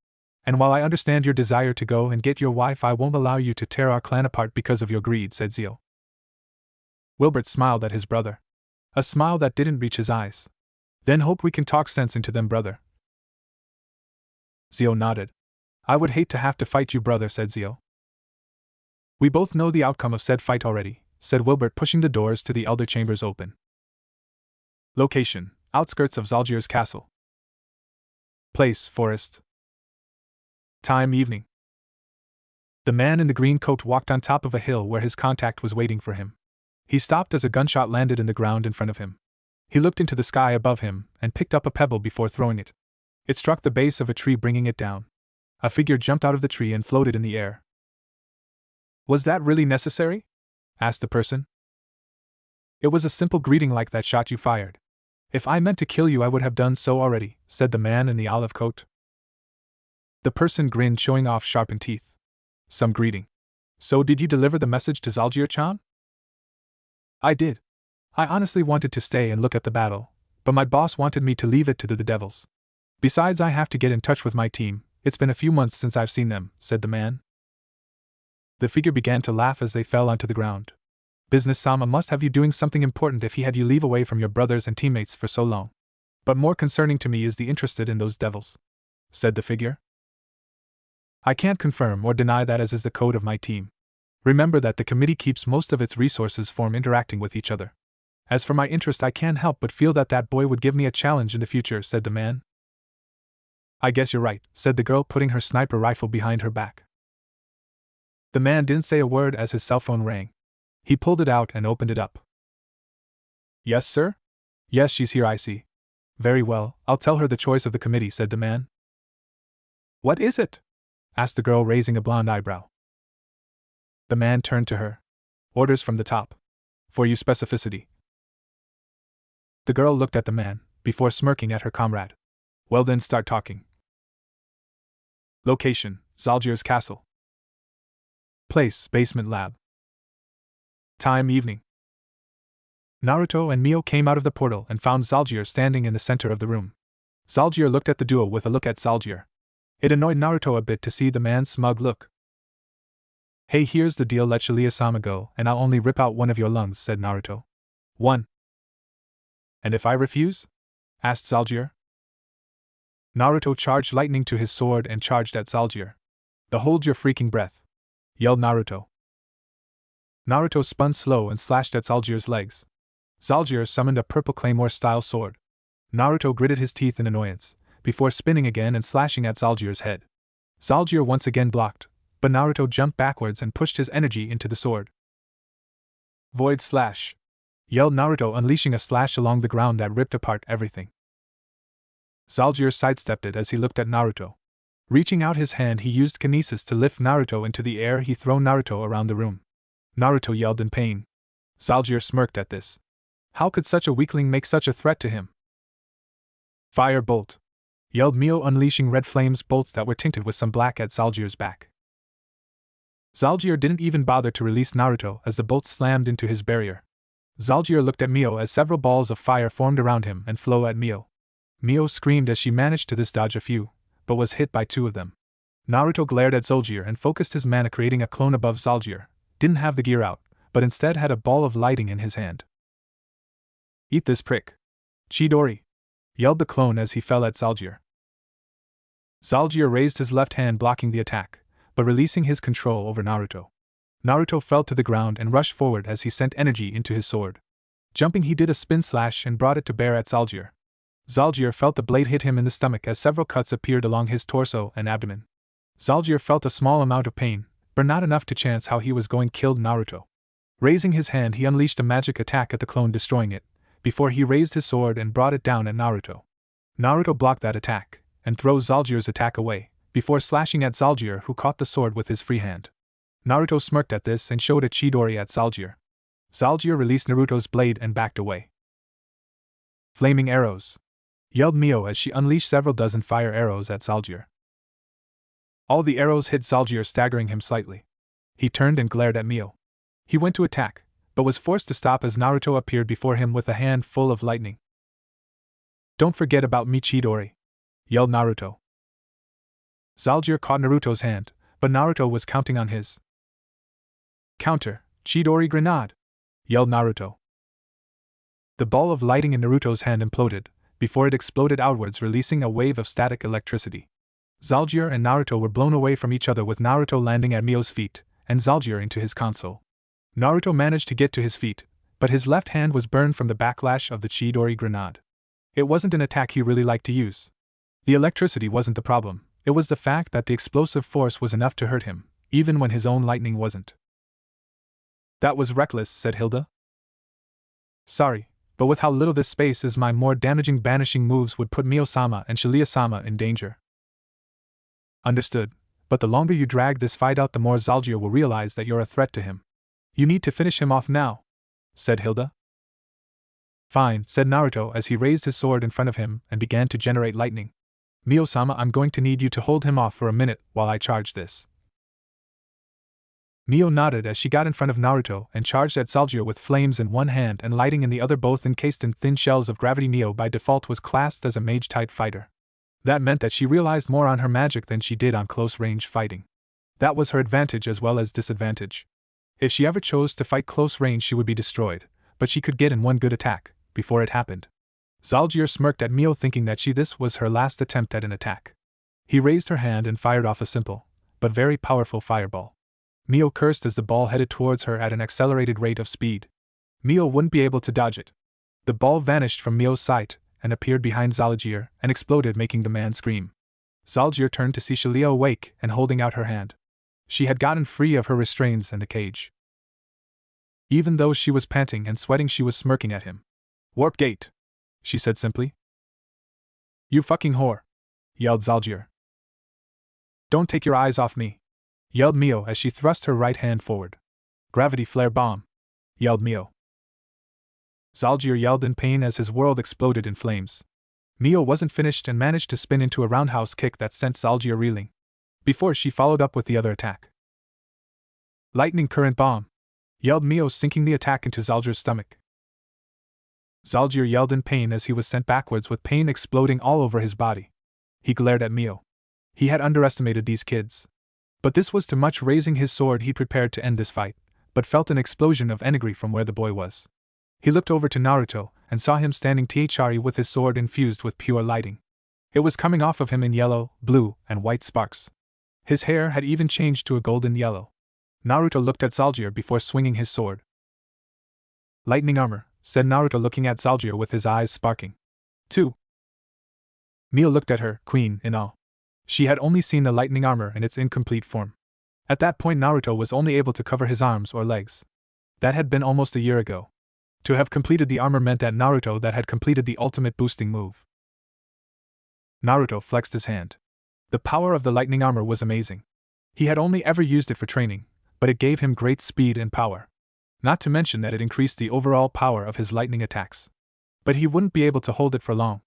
And while I understand your desire to go and get your wife, I won't allow you to tear our clan apart because of your greed, said Zio. Wilbert smiled at his brother. A smile that didn't reach his eyes. Then hope we can talk sense into them, brother. Zio nodded. I would hate to have to fight you, brother, said Zio. We both know the outcome of said fight already, said Wilbert, pushing the doors to the elder chambers open. Location: outskirts of Zalgier's castle. Place: forest. Time: evening. The man in the green coat walked on top of a hill where his contact was waiting for him. He stopped as a gunshot landed in the ground in front of him. He looked into the sky above him and picked up a pebble before throwing it. It struck the base of a tree, bringing it down. A figure jumped out of the tree and floated in the air. Was that really necessary? Asked the person. It was a simple greeting like that shot you fired. If I meant to kill you, I would have done so already, said the man in the olive coat. The person grinned, showing off sharpened teeth. Some greeting. So did you deliver the message to Zalgier-chan? I did. I honestly wanted to stay and look at the battle, but my boss wanted me to leave it to the devils. Besides, I have to get in touch with my team. It's been a few months since I've seen them, said the man. The figure began to laugh as they fell onto the ground. Business Sama must have you doing something important if he had you leave away from your brothers and teammates for so long. But more concerning to me is the interested in those devils, said the figure. I can't confirm or deny that, as is the code of my team. Remember that the committee keeps most of its resources from interacting with each other. As for my interest, I can't help but feel that that boy would give me a challenge in the future, said the man. I guess you're right, said the girl, putting her sniper rifle behind her back. The man didn't say a word as his cell phone rang. He pulled it out and opened it up. Yes, sir? Yes, she's here, I see. Very well, I'll tell her the choice of the committee, said the man. What is it? Asked the girl, raising a blonde eyebrow. The man turned to her. Orders from the top. For you, specificity. The girl looked at the man, before smirking at her comrade. Well then, start talking. Location: Zalgier's castle. Place: basement lab. Time: evening. Naruto and Mio came out of the portal and found Zalgier standing in the center of the room. Zalgier looked at the duo with a look at Zalgier. It annoyed Naruto a bit to see the man's smug look. Hey, here's the deal, let Shilia-sama go, and I'll only rip out one of your lungs, said Naruto. 1. And if I refuse? Asked Zalgier. Naruto charged lightning to his sword and charged at Zalgier. The hold your freaking breath, yelled Naruto. Naruto spun slow and slashed at Zalgier's legs. Zalgier summoned a purple claymore-style sword. Naruto gritted his teeth in annoyance, before spinning again and slashing at Zalgier's head. Zalgier once again blocked, but Naruto jumped backwards and pushed his energy into the sword. Void slash! Yelled Naruto, unleashing a slash along the ground that ripped apart everything. Zalgier sidestepped it as he looked at Naruto. Reaching out his hand, he used kinesis to lift Naruto into the air. He threw Naruto around the room. Naruto yelled in pain. Zalgier smirked at this. How could such a weakling make such a threat to him? Fire bolt! Yelled Mio, unleashing red flames bolts that were tinted with some black at Zalgier's back. Zalgier didn't even bother to release Naruto as the bolts slammed into his barrier. Zalgier looked at Mio as several balls of fire formed around him and flew at Mio. Mio screamed as she managed to dodge a few, but was hit by 2 of them. Naruto glared at Zalgier and focused his mana, creating a clone above Zalgier. Didn't have the gear out, but instead had a ball of lighting in his hand. Eat this prick! Chidori! Yelled the clone as he fell at Zalgier. Zalgier raised his left hand blocking the attack, but releasing his control over Naruto. Naruto fell to the ground and rushed forward as he sent energy into his sword. Jumping, he did a spin slash and brought it to bear at Zalgier. Zalgier felt the blade hit him in the stomach as several cuts appeared along his torso and abdomen. Zalgier felt a small amount of pain, but not enough to chance how he was going to kill Naruto. Raising his hand, he unleashed a magic attack at the clone, destroying it, before he raised his sword and brought it down at Naruto. Naruto blocked that attack, and throws Zalgier's attack away, before slashing at Zalgier, who caught the sword with his free hand. Naruto smirked at this and showed a Chidori at Zalgier. Zalgier released Naruto's blade and backed away. Flaming arrows! Yelled Mio as she unleashed several dozen fire arrows at Zalgier. All the arrows hit Zalgier, staggering him slightly. He turned and glared at Mio. He went to attack, but was forced to stop as Naruto appeared before him with a hand full of lightning. "Don't forget about me, Chidori!" yelled Naruto. Zalgier caught Naruto's hand, but Naruto was counting on his. "Counter, Chidori grenade!" yelled Naruto. The ball of lighting in Naruto's hand imploded, before it exploded outwards, releasing a wave of static electricity. Zalgier and Naruto were blown away from each other, with Naruto landing at Mio's feet, and Zalgier into his console. Naruto managed to get to his feet, but his left hand was burned from the backlash of the Chidori grenade. It wasn't an attack he really liked to use. The electricity wasn't the problem, it was the fact that the explosive force was enough to hurt him, even when his own lightning wasn't. "That was reckless," said Hilda. "Sorry, but with how little this space is, my more damaging banishing moves would put Mio-sama and Shilia-sama in danger." "Understood, but the longer you drag this fight out, the more Zalgier will realize that you're a threat to him. You need to finish him off now," said Hilda. "Fine," said Naruto as he raised his sword in front of him and began to generate lightning. "Mio-sama, I'm going to need you to hold him off for a minute while I charge this." Mio nodded as she got in front of Naruto and charged at Zalgier with flames in one hand and lighting in the other, both encased in thin shells of gravity. Mio by default was classed as a mage-type fighter. That meant that she realized more on her magic than she did on close-range fighting. That was her advantage as well as disadvantage. If she ever chose to fight close range, she would be destroyed, but she could get in one good attack before it happened. Zalgier smirked at Mio, thinking that this was her last attempt at an attack. He raised her hand and fired off a simple, but very powerful fireball. Mio cursed as the ball headed towards her at an accelerated rate of speed. Mio wouldn't be able to dodge it. The ball vanished from Mio's sight and appeared behind Zalgier and exploded, making the man scream. Zalgier turned to see Shilia awake and holding out her hand. She had gotten free of her restraints and the cage. Even though she was panting and sweating, she was smirking at him. "Warp gate," she said simply. "You fucking whore," yelled Zalgier. "Don't take your eyes off me," yelled Mio as she thrust her right hand forward. "Gravity flare bomb," yelled Mio. Zalgier yelled in pain as his world exploded in flames. Mio wasn't finished and managed to spin into a roundhouse kick that sent Zalgier reeling, before she followed up with the other attack. "Lightning current bomb," yelled Mio, sinking the attack into Zalgier's stomach. Zalgier yelled in pain as he was sent backwards, with pain exploding all over his body. He glared at Mio. He had underestimated these kids. But this was too much. Raising his sword, he prepared to end this fight, but felt an explosion of energy from where the boy was. He looked over to Naruto and saw him standing with his sword infused with pure lighting. It was coming off of him in yellow, blue, and white sparks. His hair had even changed to a golden yellow. Naruto looked at Zalgier before swinging his sword. "Lightning armor," said Naruto, looking at Zalgier with his eyes sparking. "2." Mio looked at her, queen, in awe. She had only seen the lightning armor in its incomplete form. At that point, Naruto was only able to cover his arms or legs. That had been almost a year ago. To have completed the armor meant that Naruto had completed the ultimate boosting move. Naruto flexed his hand. The power of the lightning armor was amazing. He had only ever used it for training, but it gave him great speed and power. Not to mention that it increased the overall power of his lightning attacks. But he wouldn't be able to hold it for long.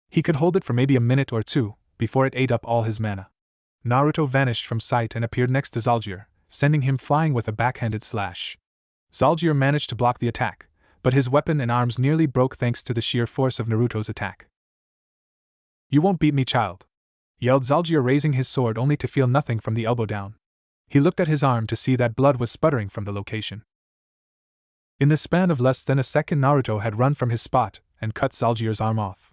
He could hold it for maybe a minute or two, before it ate up all his mana. Naruto vanished from sight and appeared next to Zalgier, sending him flying with a backhanded slash. Zalgier managed to block the attack, but his weapon and arms nearly broke thanks to the sheer force of Naruto's attack. "You won't beat me, child," yelled Zalgier, raising his sword only to feel nothing from the elbow down. He looked at his arm to see that blood was sputtering from the location. In the span of less than a second, Naruto had run from his spot and cut Zalgier's arm off.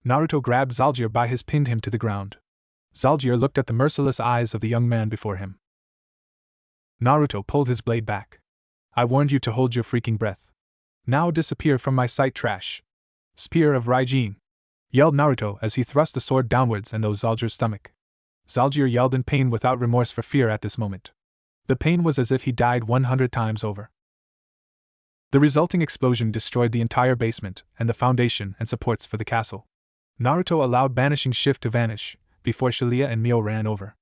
Naruto grabbed Zalgier by his, pinned him to the ground. Zalgier looked at the merciless eyes of the young man before him. Naruto pulled his blade back. I warned you to hold your freaking breath. Now disappear from my sight, trash. Spear of Raijin! Yelled Naruto as he thrust the sword downwards and those Zalgier's stomach. Zalgier yelled in pain without remorse for fear at this moment. The pain was as if he died 100 times over. The resulting explosion destroyed the entire basement and the foundation and supports for the castle. Naruto allowed Banishing Shift to vanish, before Shilia and Mio ran over.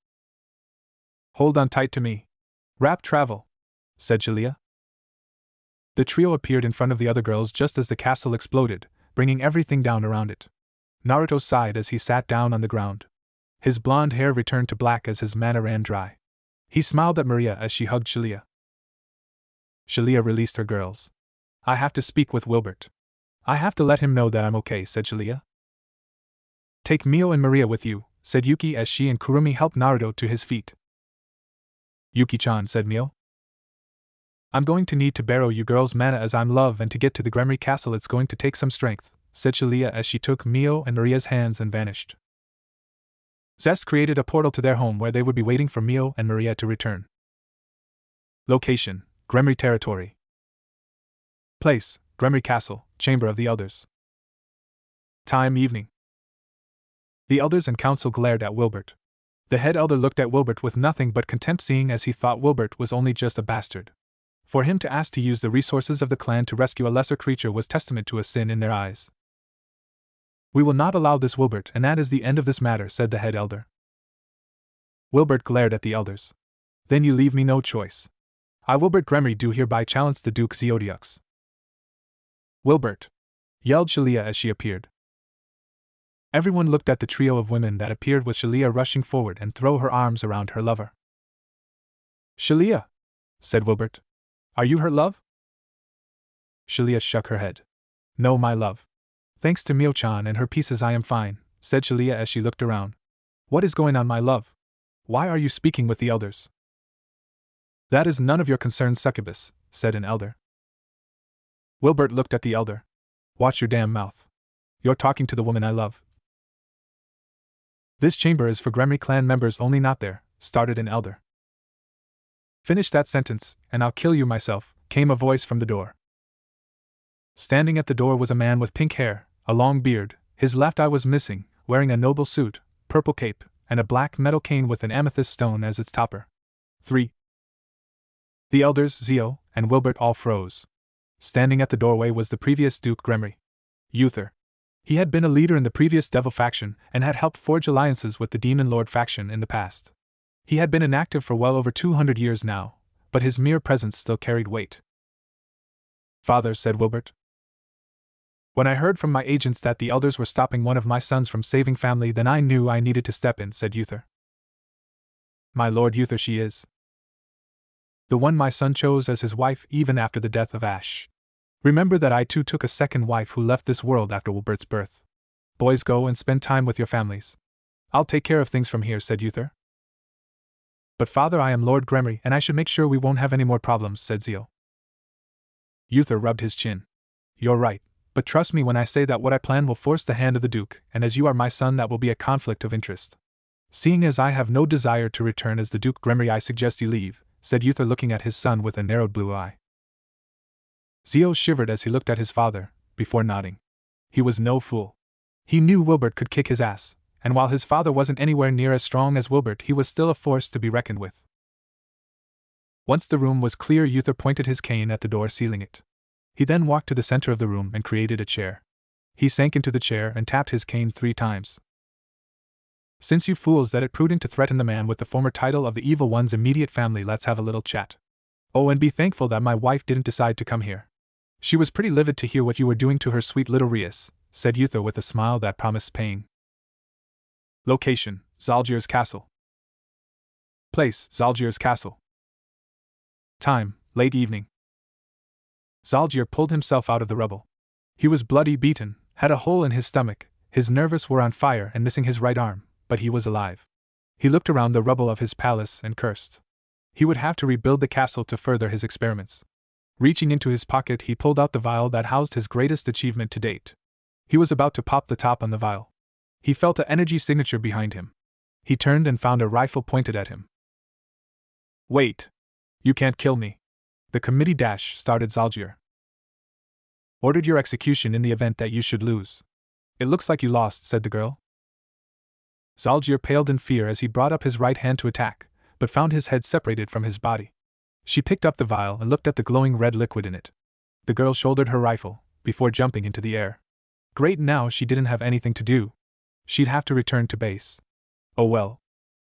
Hold on tight to me. Rap travel, said Shilia. The trio appeared in front of the other girls just as the castle exploded, bringing everything down around it. Naruto sighed as he sat down on the ground. His blonde hair returned to black as his mana ran dry. He smiled at Maria as she hugged Shilia. Shilia released her girls. I have to speak with Wilbert. I have to let him know that I'm okay, said Shilia. Take Mio and Maria with you, said Yuki as she and Kurumi helped Naruto to his feet. Yuki-chan, said Mio. I'm going to need to borrow you girls' mana as I'm love, and to get to the Gremory Castle it's going to take some strength, said Shilia as she took Mio and Maria's hands and vanished. Zest created a portal to their home where they would be waiting for Mio and Maria to return. Location: Gremory Territory. Place: Gremory Castle, Chamber of the Elders. Time: evening. The elders and council glared at Wilbert. The head elder looked at Wilbert with nothing but contempt, seeing as he thought Wilbert was only just a bastard. For him to ask to use the resources of the clan to rescue a lesser creature was testament to a sin in their eyes. We will not allow this, Wilbert, and that is the end of this matter, said the head elder. Wilbert glared at the elders. Then you leave me no choice. I, Wilbert Gremory, do hereby challenge the Duke Zeodiux. Wilbert! Yelled Shilia as she appeared. Everyone looked at the trio of women that appeared, with Shilia rushing forward and throw her arms around her lover. Shilia! Said Wilbert. Are you her love? Shilia shook her head. No, my love. Thanks to Mio-chan and her pieces I am fine, said Shilia as she looked around. What is going on, my love? Why are you speaking with the elders? That is none of your concern, succubus, said an elder. Wilbert looked at the elder. Watch your damn mouth. You're talking to the woman I love. This chamber is for Gremory clan members only, not there, started an elder. Finish that sentence, and I'll kill you myself, came a voice from the door. Standing at the door was a man with pink hair, a long beard, his left eye was missing, wearing a noble suit, purple cape, and a black metal cane with an amethyst stone as its topper. 3. The elders, Zio, and Wilbert all froze. Standing at the doorway was the previous Duke Gremory. Uther. He had been a leader in the previous Devil faction and had helped forge alliances with the Demon Lord faction in the past. He had been inactive for well over 200 years now, but his mere presence still carried weight. Father, said Wilbert. When I heard from my agents that the elders were stopping one of my sons from saving family, then I knew I needed to step in, said Uther. My lord Uther, she is the one my son chose as his wife even after the death of Ash. Remember that I too took a second wife who left this world after Wilbert's birth. Boys, go and spend time with your families. I'll take care of things from here, said Uther. But father, I am Lord Gremory, and I should make sure we won't have any more problems, said Zio. Uther rubbed his chin. You're right, but trust me when I say that what I plan will force the hand of the Duke, and as you are my son that will be a conflict of interest. Seeing as I have no desire to return as the Duke Gremory, I suggest you leave, said Uther, looking at his son with a narrowed blue eye. Zio shivered as he looked at his father, before nodding. He was no fool. He knew Wilbert could kick his ass, and while his father wasn't anywhere near as strong as Wilbert, he was still a force to be reckoned with. Once the room was clear, Uther pointed his cane at the door, sealing it. He then walked to the center of the room and created a chair. He sank into the chair and tapped his cane 3 times. Since you fools that it prudent to threaten the man with the former title of the Evil One's immediate family, let's have a little chat. Oh, and be thankful that my wife didn't decide to come here. She was pretty livid to hear what you were doing to her sweet little Rias, said Uther with a smile that promised pain. Location: Zalgier's Castle. Place: Zalgier's Castle. Time: late evening. Zalgier pulled himself out of the rubble. He was bloody, beaten, had a hole in his stomach, his nerves were on fire and missing his right arm, but he was alive. He looked around the rubble of his palace and cursed. He would have to rebuild the castle to further his experiments. Reaching into his pocket, he pulled out the vial that housed his greatest achievement to date. He was about to pop the top on the vial. He felt an energy signature behind him. He turned and found a rifle pointed at him. Wait! You can't kill me. The committee started Zalgier. Ordered your execution in the event that you should lose. It looks like you lost, said the girl. Zalgier paled in fear as he brought up his right hand to attack, but found his head separated from his body. She picked up the vial and looked at the glowing red liquid in it. The girl shouldered her rifle, before jumping into the air. Great, now she didn't have anything to do. She'd have to return to base. Oh well.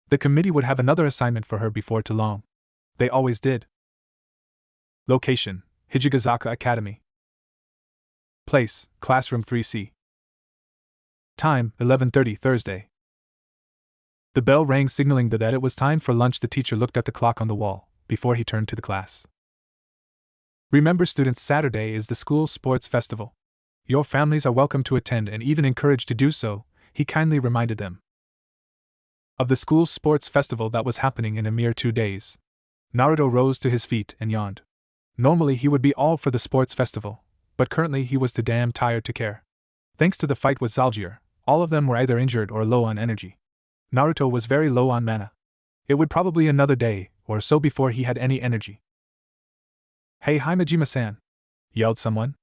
The committee would have another assignment for her before too long. They always did. Location: Hijigazaka Academy. Place: Classroom 3C. Time: 11:30 Thursday. The bell rang, signaling that it was time for lunch. The teacher looked at the clock on the wall, before he turned to the class. Remember, students, Saturday is the school sports festival. Your families are welcome to attend and even encouraged to do so, he kindly reminded them. Of the school sports festival that was happening in a mere 2 days. Naruto rose to his feet and yawned. Normally he would be all for the sports festival, but currently he was too damn tired to care. Thanks to the fight with Zalgier, all of them were either injured or low on energy. Naruto was very low on mana. It would probably another day or so before he had any energy. Hey Himejima-san! Yelled someone.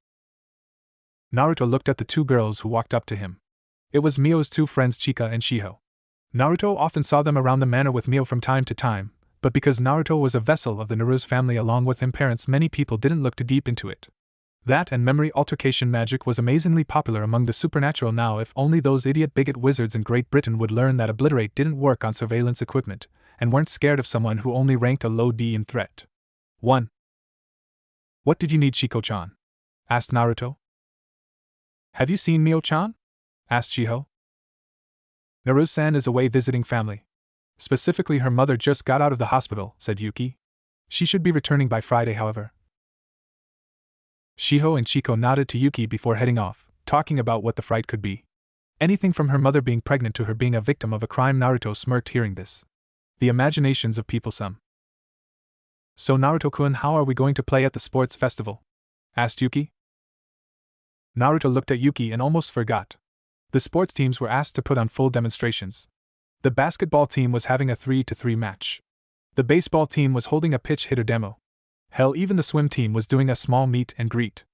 Naruto looked at the two girls who walked up to him. It was Mio's two friends, Chika and Shiho. Naruto often saw them around the manor with Mio from time to time, but because Naruto was a vessel of the Naru's family along with his parents, many people didn't look too deep into it. That and memory altercation magic was amazingly popular among the supernatural now. If only those idiot bigot wizards in Great Britain would learn that Obliterate didn't work on surveillance equipment, and weren't scared of someone who only ranked a low D in threat. 1. What did you need, Shiko-chan? Asked Naruto. Have you seen Mio-chan? Asked Shiho. Naru-san is away visiting family. Specifically, her mother just got out of the hospital, said Yuki. She should be returning by Friday, however. Shiho and Chiko nodded to Yuki before heading off, talking about what the fright could be. Anything from her mother being pregnant to her being a victim of a crime. Naruto smirked hearing this. The imaginations of people some. So Naruto-kun, how are we going to play at the sports festival? Asked Yuki. Naruto looked at Yuki and almost forgot. The sports teams were asked to put on full demonstrations. The basketball team was having a 3-3 match. The baseball team was holding a pitch hitter demo. Hell, even the swim team was doing a small meet and greet.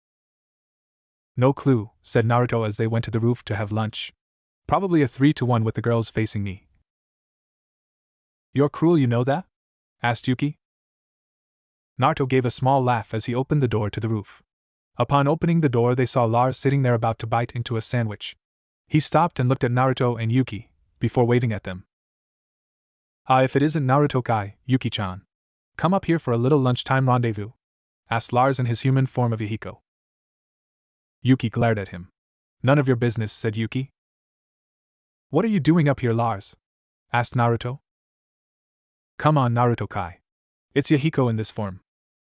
No clue, said Naruto as they went to the roof to have lunch. Probably a 3-1 with the girls facing me. You're cruel, you know that? Asked Yuki. Naruto gave a small laugh as he opened the door to the roof. Upon opening the door, they saw Lars sitting there about to bite into a sandwich. He stopped and looked at Naruto and Yuki, before waving at them. If it isn't Naruto-kai, Yuki-chan. Come up here for a little lunchtime rendezvous? Asked Lars in his human form of Yahiko. Yuki glared at him. None of your business, said Yuki. What are you doing up here, Lars? Asked Naruto. Come on, Naruto-kai. It's Yahiko in this form.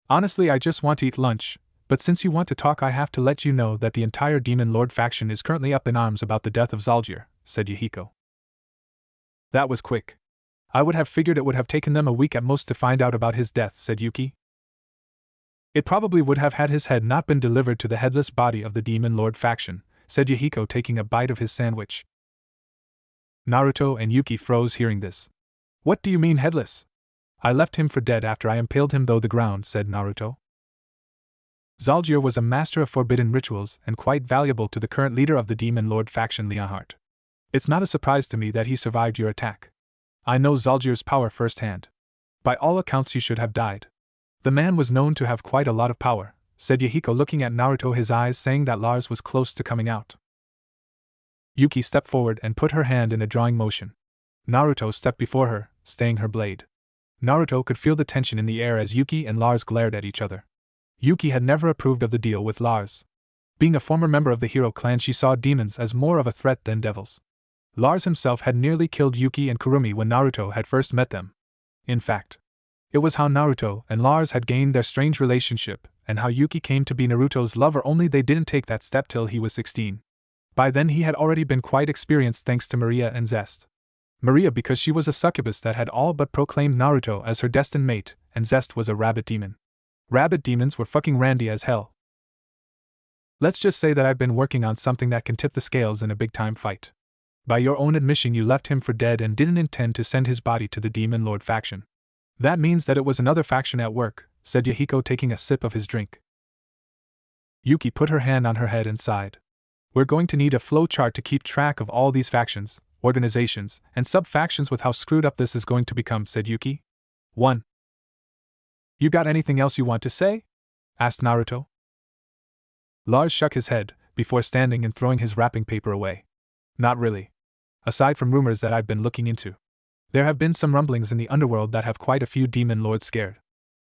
Honestly, I just want to eat lunch, but since you want to talk, I have to let you know that the entire Demon Lord faction is currently up in arms about the death of Zalgier, said Yahiko. That was quick. I would have figured it would have taken them a week at most to find out about his death, said Yuki. It probably would have had his head not been delivered to the headless body of the Demon Lord faction, said Yahiko, taking a bite of his sandwich. Naruto and Yuki froze hearing this. What do you mean headless? I left him for dead after I impaled him through the ground, said Naruto. Zalgier was a master of forbidden rituals and quite valuable to the current leader of the Demon Lord faction, Leonhardt. It's not a surprise to me that he survived your attack. I know Zalgier's power firsthand. By all accounts, he should have died. The man was known to have quite a lot of power, said Yahiko, looking at Naruto, his eyes saying that Lars was close to coming out. Yuki stepped forward and put her hand in a drawing motion. Naruto stepped before her, staying her blade. Naruto could feel the tension in the air as Yuki and Lars glared at each other. Yuki had never approved of the deal with Lars. Being a former member of the hero clan, she saw demons as more of a threat than devils. Lars himself had nearly killed Yuki and Kurumi when Naruto had first met them. In fact, it was how Naruto and Lars had gained their strange relationship, and how Yuki came to be Naruto's lover, only they didn't take that step till he was 16. By then he had already been quite experienced thanks to Maria and Zest. Maria because she was a succubus that had all but proclaimed Naruto as her destined mate, and Zest was a rabbit demon. Rabbit demons were fucking randy as hell. Let's just say that I've been working on something that can tip the scales in a big-time fight. By your own admission, you left him for dead and didn't intend to send his body to the Demon Lord faction. That means that it was another faction at work, said Yahiko, taking a sip of his drink. Yuki put her hand on her head and sighed. We're going to need a flow chart to keep track of all these factions, organizations, and sub-factions with how screwed up this is going to become, said Yuki. 1. You got anything else you want to say? Asked Naruto. Lars shook his head, before standing and throwing his wrapping paper away. Not really. Aside from rumors that I've been looking into. There have been some rumblings in the underworld that have quite a few demon lords scared.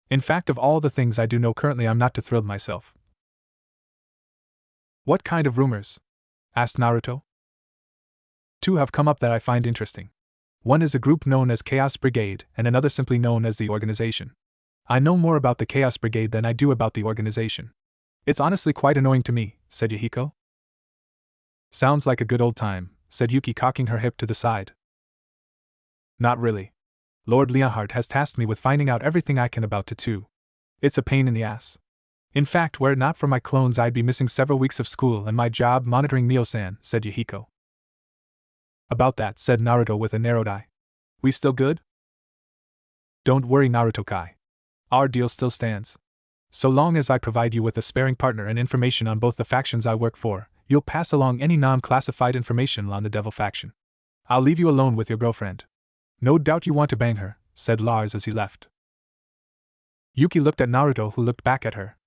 In fact, of all the things I do know currently, I'm not too thrilled myself. What kind of rumors? Asked Naruto. 2 have come up that I find interesting. One is a group known as Chaos Brigade, and another simply known as the organization. I know more about the Chaos Brigade than I do about the organization. It's honestly quite annoying to me, said Yahiko. Sounds like a good old time, said Yuki, cocking her hip to the side. Not really. Lord Leonhardt has tasked me with finding out everything I can about the 2. It's a pain in the ass. In fact, were it not for my clones, I'd be missing several weeks of school and my job monitoring Mio-san, said Yahiko. About that, said Naruto with a narrowed eye. We still good? Don't worry, Naruto-kai. Our deal still stands. So long as I provide you with a sparring partner and information on both the factions I work for, you'll pass along any non-classified information on the Devil faction. I'll leave you alone with your girlfriend. No doubt you want to bang her, said Lars as he left. Yuki looked at Naruto, who looked back at her.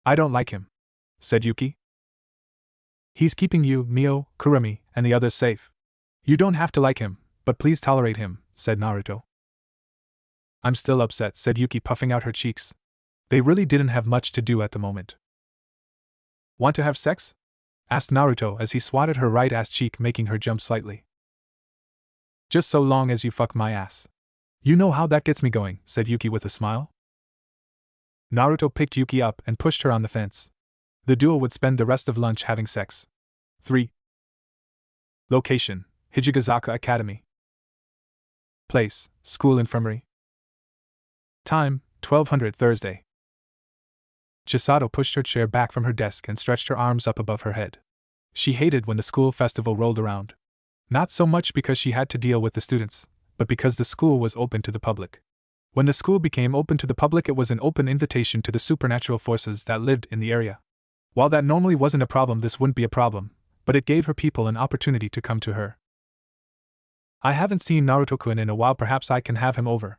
I don't like him, said Yuki. He's keeping you, Mio, Kurumi, and the others safe. You don't have to like him, but please tolerate him, said Naruto. I'm still upset, said Yuki, puffing out her cheeks. They really didn't have much to do at the moment. Want to have sex? Asked Naruto as he swatted her right ass cheek, making her jump slightly. Just so long as you fuck my ass. You know how that gets me going, said Yuki with a smile. Naruto picked Yuki up and pushed her on the fence. The duo would spend the rest of lunch having sex. 3. Location: Hijigazaka Academy. Place: School Infirmary. Time: 1200 Thursday. Chisato pushed her chair back from her desk and stretched her arms up above her head. She hated when the school festival rolled around. Not so much because she had to deal with the students, but because the school was open to the public. When the school became open to the public, it was an open invitation to the supernatural forces that lived in the area. While that normally wasn't a problem, this wouldn't be a problem, but it gave her people an opportunity to come to her. I haven't seen Naruto-kun in a while, perhaps I can have him over.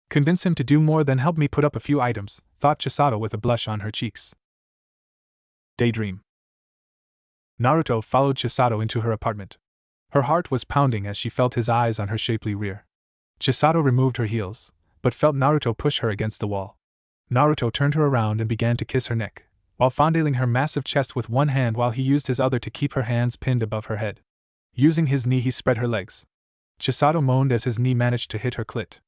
Convince him to do more than help me put up a few items, thought Chisato with a blush on her cheeks. Daydream. Naruto followed Chisato into her apartment. Her heart was pounding as she felt his eyes on her shapely rear. Chisato removed her heels, but felt Naruto push her against the wall. Naruto turned her around and began to kiss her neck, while fondling her massive chest with one hand while he used his other to keep her hands pinned above her head. Using his knee, he spread her legs. Chisato moaned as his knee managed to hit her clit.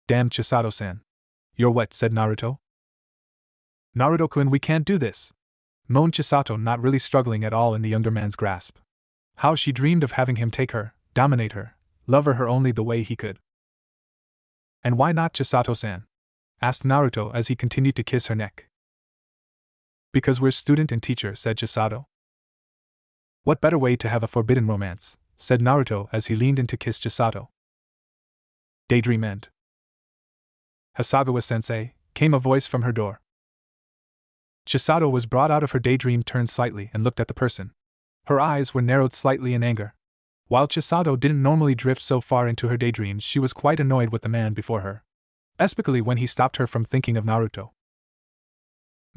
Damn, Chisato-san. You're wet, said Naruto. Naruto-kun, we can't do this, moaned Chisato, not really struggling at all in the younger man's grasp. How she dreamed of having him take her, dominate her, love her only the way he could. And why not, Chisato-san? Asked Naruto as he continued to kiss her neck. Because we're student and teacher, said Chisato. What better way to have a forbidden romance, said Naruto as he leaned in to kiss Chisato. Daydream end. Hasagawa-sensei, came a voice from her door. Chisato was brought out of her daydream, turned slightly, and looked at the person. Her eyes were narrowed slightly in anger. While Chisato didn't normally drift so far into her daydreams, she was quite annoyed with the man before her, especially when he stopped her from thinking of Naruto.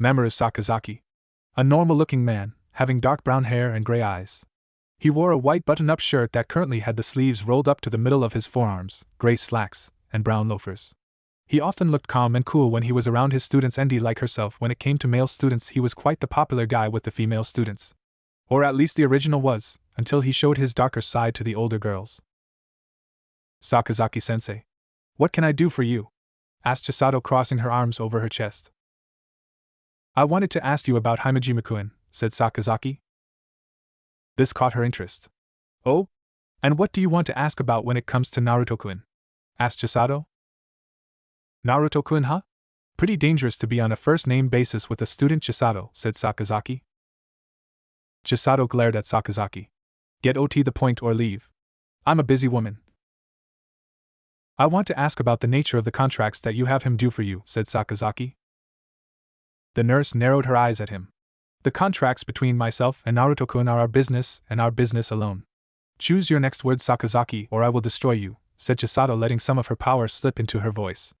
Mamoru Sakazaki. A normal-looking man, having dark brown hair and gray eyes. He wore a white button-up shirt that currently had the sleeves rolled up to the middle of his forearms, gray slacks, and brown loafers. He often looked calm and cool when he was around his students, and like herself, when it came to male students, he was quite the popular guy with the female students. Or at least the original was, until he showed his darker side to the older girls. Sakazaki-sensei. What can I do for you? Asked Chisato, crossing her arms over her chest. I wanted to ask you about Himejima-kun, said Sakazaki. This caught her interest. Oh? And what do you want to ask about when it comes to Naruto-kun? Asked Chisato. Naruto-kun, huh? Pretty dangerous to be on a first-name basis with a student, Chisato, said Sakazaki. Chisato glared at Sakazaki. Get OT the point or leave. I'm a busy woman. I want to ask about the nature of the contracts that you have him do for you, said Sakazaki. The nurse narrowed her eyes at him. The contracts between myself and Naruto-kun are our business and our business alone. Choose your next word, Sakazaki, or I will destroy you, said Chisato, letting some of her power slip into her voice.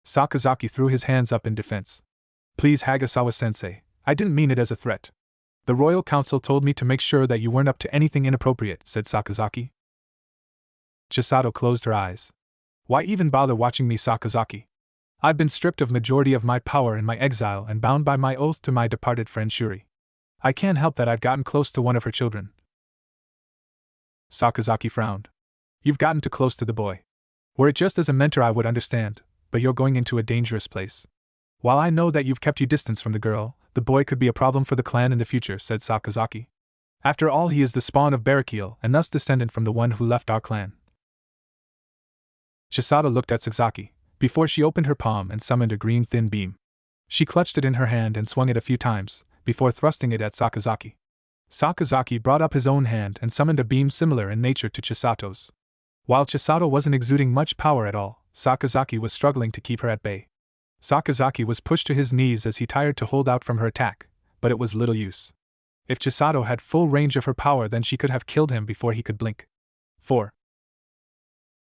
Sakazaki threw his hands up in defense. Please, Hagasawa-sensei, I didn't mean it as a threat. The Royal Council told me to make sure that you weren't up to anything inappropriate, said Sakazaki. Chisato closed her eyes. Why even bother watching me, Sakazaki? I've been stripped of majority of my power in my exile and bound by my oath to my departed friend Shuri. I can't help that I've gotten close to one of her children. Sakazaki frowned. You've gotten too close to the boy. Were it just as a mentor I would understand, but you're going into a dangerous place. While I know that you've kept your distance from the girl, the boy could be a problem for the clan in the future, said Sakazaki. After all, he is the spawn of Barakiel and thus descendant from the one who left our clan. Chisato looked at Sakazaki, before she opened her palm and summoned a green thin beam. She clutched it in her hand and swung it a few times, before thrusting it at Sakazaki. Sakazaki brought up his own hand and summoned a beam similar in nature to Chisato's. While Chisato wasn't exuding much power at all, Sakazaki was struggling to keep her at bay. Sakazaki was pushed to his knees as he tired to hold out from her attack, but it was little use. If Chisato had full range of her power, then she could have killed him before he could blink. 4.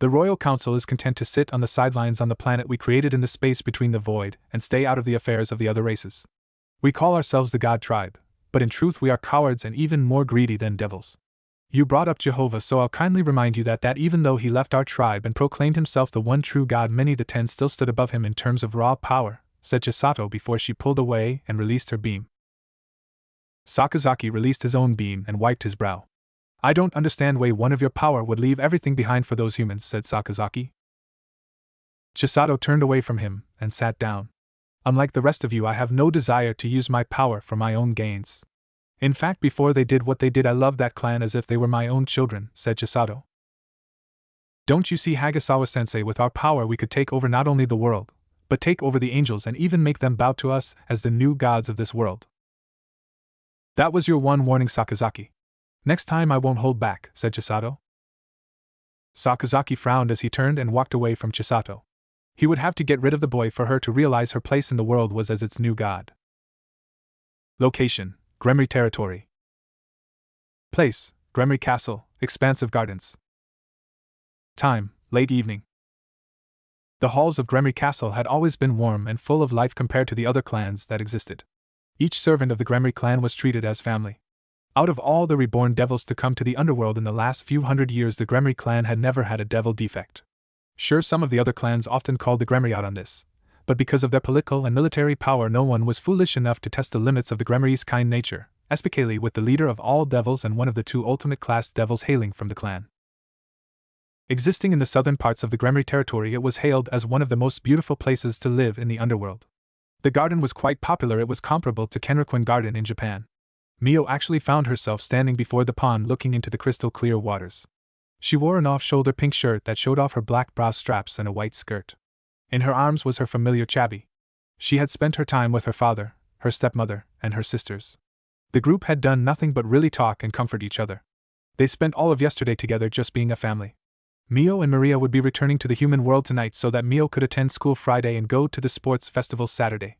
The Royal Council is content to sit on the sidelines on the planet we created in the space between the void and stay out of the affairs of the other races. We call ourselves the God Tribe, but in truth we are cowards and even more greedy than devils. You brought up Jehovah, so I'll kindly remind you that even though he left our tribe and proclaimed himself the one true God, many of the 10 still stood above him in terms of raw power, said Chisato before she pulled away and released her beam. Sakazaki released his own beam and wiped his brow. I don't understand why one of your power would leave everything behind for those humans, said Sakazaki. Chisato turned away from him and sat down. Unlike the rest of you, I have no desire to use my power for my own gains. In fact, before they did what they did, I loved that clan as if they were my own children, said Chisato. Don't you see, Hagasawa-sensei, with our power we could take over not only the world, but take over the angels and even make them bow to us as the new gods of this world. That was your one warning, Sakazaki. Next time I won't hold back, said Chisato. Sakazaki frowned as he turned and walked away from Chisato. He would have to get rid of the boy for her to realize her place in the world was as its new god. Location: Gremory Territory. Place: Gremory Castle, Expansive Gardens. Time: late evening. The halls of Gremory Castle had always been warm and full of life compared to the other clans that existed. Each servant of the Gremory clan was treated as family. Out of all the reborn devils to come to the underworld in the last few hundred years, the Gremory clan had never had a devil defect. Sure, some of the other clans often called the Gremory out on this, but because of their political and military power, no one was foolish enough to test the limits of the Gremory's kind nature, especially with the leader of all devils and one of the 2 ultimate class devils hailing from the clan. Existing in the southern parts of the Gremory territory, it was hailed as one of the most beautiful places to live in the underworld. The garden was quite popular. It was comparable to Kenroquin Garden in Japan. Mio actually found herself standing before the pond looking into the crystal clear waters. She wore an off-shoulder pink shirt that showed off her black bra straps and a white skirt. In her arms was her familiar Chabi. She had spent her time with her father, her stepmother, and her sisters. The group had done nothing but really talk and comfort each other. They spent all of yesterday together just being a family. Mio and Maria would be returning to the human world tonight so that Mio could attend school Friday and go to the sports festival Saturday.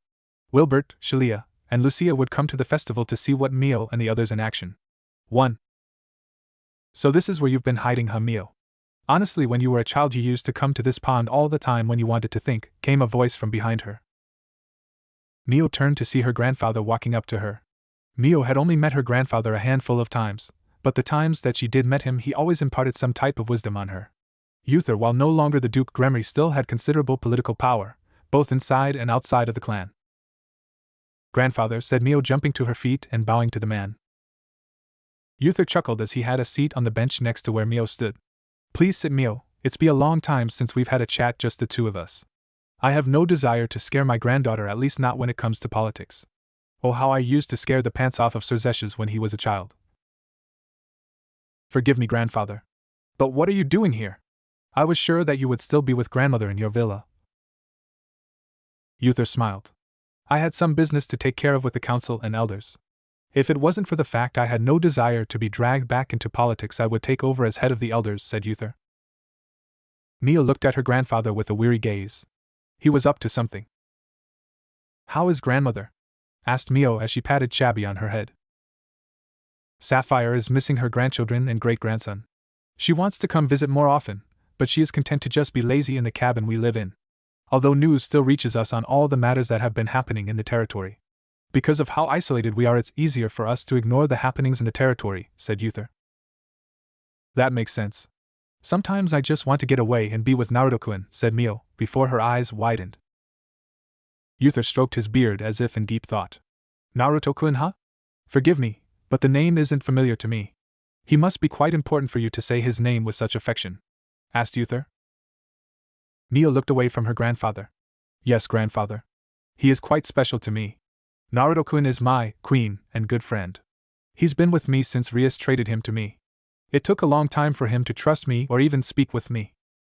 Wilbert, Shalia, and Lucia would come to the festival to see what Mio and the others in action. 1. So this is where you've been hiding, huh, Mio? Honestly, when you were a child you used to come to this pond all the time when you wanted to think, came a voice from behind her. Mio turned to see her grandfather walking up to her. Mio had only met her grandfather a handful of times, but the times that she did met him he always imparted some type of wisdom on her. Uther, while no longer the Duke Gremory, still had considerable political power, both inside and outside of the clan. Grandfather, said Mio, jumping to her feet and bowing to the man. Uther chuckled as he had a seat on the bench next to where Mio stood. Please sit, Mio, it's been a long time since we've had a chat, just the 2 of us. I have no desire to scare my granddaughter, at least not when it comes to politics. Oh, how I used to scare the pants off of Sir Zeshes when he was a child. Forgive me, grandfather. But what are you doing here? I was sure that you would still be with grandmother in your villa. Uther smiled. I had some business to take care of with the council and elders. If it wasn't for the fact I had no desire to be dragged back into politics, I would take over as head of the elders, said Uther. Mio looked at her grandfather with a weary gaze. He was up to something. How is grandmother? Asked Mio as she patted Shabby on her head. Sapphire is missing her grandchildren and great-grandson. She wants to come visit more often, but she is content to just be lazy in the cabin we live in. Although news still reaches us on all the matters that have been happening in the territory. Because of how isolated we are, it's easier for us to ignore the happenings in the territory, said Uther. That makes sense. Sometimes I just want to get away and be with Naruto-kun, said Mio, before her eyes widened. Uther stroked his beard as if in deep thought. Naruto-kun, huh? Forgive me, but the name isn't familiar to me. He must be quite important for you to say his name with such affection, asked Uther. Mio looked away from her grandfather. Yes, grandfather. He is quite special to me. Naruto-kun is my queen and good friend. He's been with me since Rias traded him to me. It took a long time for him to trust me or even speak with me.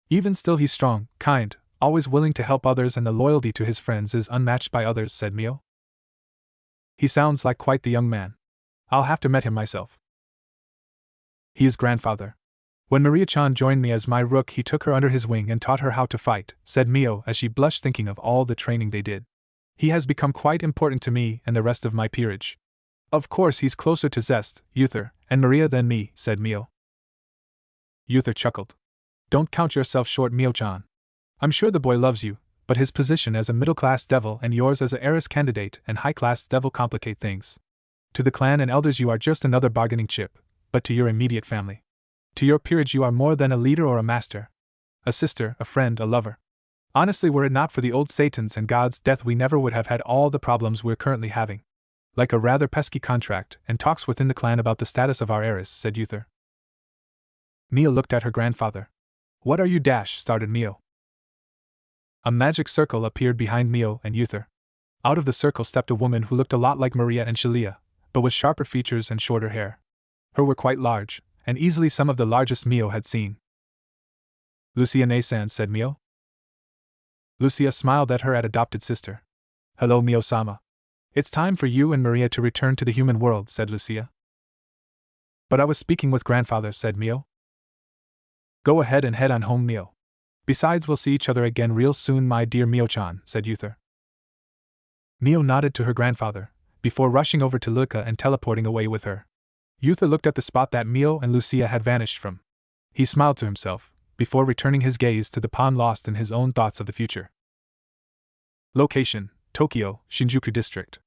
Even still, he's strong, kind, always willing to help others, and the loyalty to his friends is unmatched by others, said Mio. He sounds like quite the young man. I'll have to meet him myself. He is grandfather. When Maria-chan joined me as my rook, he took her under his wing and taught her how to fight, said Mio as she blushed thinking of all the training they did. He has become quite important to me and the rest of my peerage. Of course he's closer to Zest, Uther, and Maria than me, said Mio. Uther chuckled. Don't count yourself short, Mio-chan. I'm sure the boy loves you, but his position as a middle-class devil and yours as a heiress candidate and high-class devil complicate things. To the clan and elders you are just another bargaining chip, but to your immediate family. To your peerage you are more than a leader or a master. A sister, a friend, a lover. Honestly, were it not for the old Satan's and God's death, we never would have had all the problems we're currently having. Like a rather pesky contract and talks within the clan about the status of our heiress, said Uther. Mio looked at her grandfather. What are you started Mio. A magic circle appeared behind Mio and Uther. Out of the circle stepped a woman who looked a lot like Maria and Shalia, but with sharper features and shorter hair. Her were quite large, and easily some of the largest Mio had seen. Lucia Nasan, said Mio. Lucia smiled at her adopted sister. Hello, Mio-sama. It's time for you and Maria to return to the human world, said Lucia. But I was speaking with grandfather, said Mio. Go ahead and head on home, Mio. Besides, we'll see each other again real soon, my dear Mio-chan, said Uther. Mio nodded to her grandfather, before rushing over to Luca and teleporting away with her. Uther looked at the spot that Mio and Lucia had vanished from. He smiled to himself, before returning his gaze to the pond, lost in his own thoughts of the future. Location: Tokyo, Shinjuku District.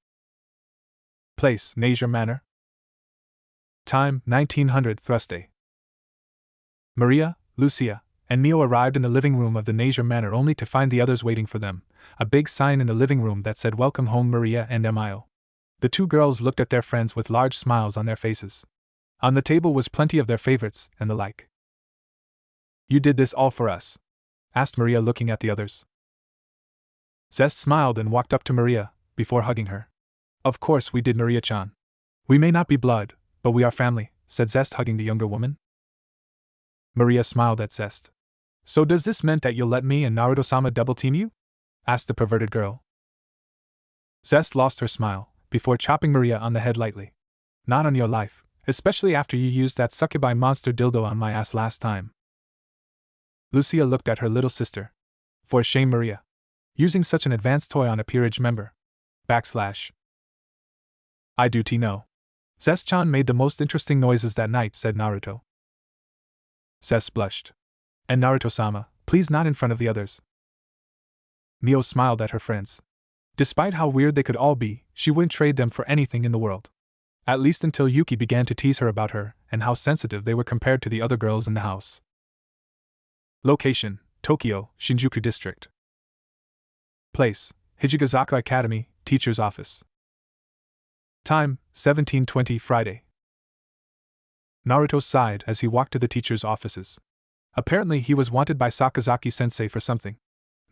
Place: Nazure Manor. Time: 1900 Thursday. Maria, Lucia, and Mio arrived in the living room of the Nazure Manor only to find the others waiting for them, a big sign in the living room that said "Welcome home, Maria and Mio." The two girls looked at their friends with large smiles on their faces. On the table was plenty of their favorites and the like. You did this all for us? Asked Maria, looking at the others. Zest smiled and walked up to Maria, before hugging her. Of course we did, Maria-chan. We may not be blood, but we are family, said Zest, hugging the younger woman. Maria smiled at Zest. So does this mean that you'll let me and Naruto-sama double-team you? Asked the perverted girl. Zest lost her smile, before chopping Maria on the head lightly. Not on your life, especially after you used that succubi monster dildo on my ass last time. Lucia looked at her little sister. For shame, Maria. Using such an advanced toy on a peerage member. I do know. Zest-chan made the most interesting noises that night, said Naruto. Zest blushed. And Naruto-sama, please not in front of the others. Mio smiled at her friends. Despite how weird they could all be, she wouldn't trade them for anything in the world. At least until Yuki began to tease her about her, and how sensitive they were compared to the other girls in the house. Location: Tokyo, Shinjuku District. Place: Hijigazaka Academy, Teacher's Office. Time: 17:20 Friday. Naruto sighed as he walked to the teacher's offices. Apparently he was wanted by Sakazaki-sensei for something.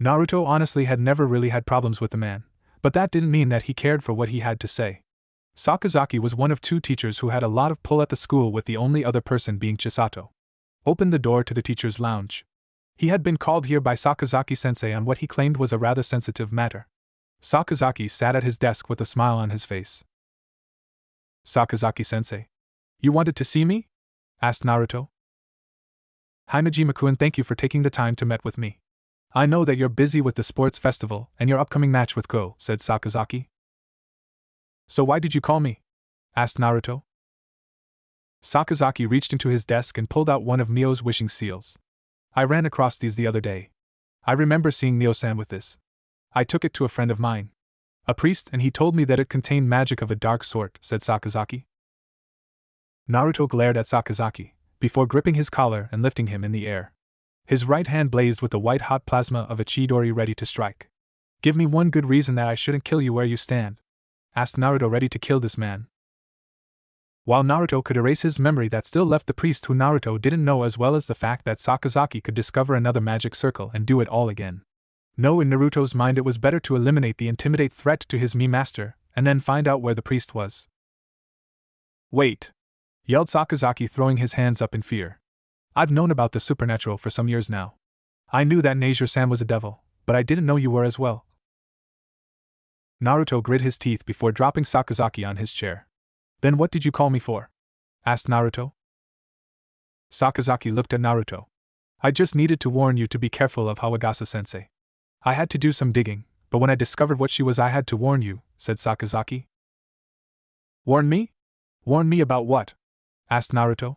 Naruto honestly had never really had problems with the man, but that didn't mean that he cared for what he had to say. Sakazaki was one of two teachers who had a lot of pull at the school, with the only other person being Chisato. Opened the door to the teacher's lounge. He had been called here by Sakazaki-sensei on what he claimed was a rather sensitive matter. Sakazaki sat at his desk with a smile on his face. Sakazaki-sensei. You wanted to see me? Asked Naruto. Hinajima-kun, thank you for taking the time to meet with me. I know that you're busy with the sports festival and your upcoming match with Go, said Sakazaki. So why did you call me? Asked Naruto. Sakazaki reached into his desk and pulled out one of Mio's wishing seals. I ran across these the other day. I remember seeing Mio-san with this. I took it to a friend of mine, a priest, and he told me that it contained magic of a dark sort, said Sakazaki. Naruto glared at Sakazaki, before gripping his collar and lifting him in the air. His right hand blazed with the white-hot plasma of a Chidori ready to strike. Give me one good reason that I shouldn't kill you where you stand, asked Naruto, ready to kill this man. While Naruto could erase his memory, that still left the priest who Naruto didn't know, as well as the fact that Sakazaki could discover another magic circle and do it all again. No, in Naruto's mind it was better to eliminate the intimidate threat to his Mii master, and then find out where the priest was. Wait! Yelled Sakazaki, throwing his hands up in fear. I've known about the supernatural for some years now. I knew that Neijiro-san was a devil, but I didn't know you were as well. Naruto grit his teeth before dropping Sakazaki on his chair. Then what did you call me for? Asked Naruto. Sakazaki looked at Naruto. I just needed to warn you to be careful of Hawagasa-sensei. I had to do some digging, but when I discovered what she was, I had to warn you, said Sakazaki. Warn me? Warn me about what? Asked Naruto.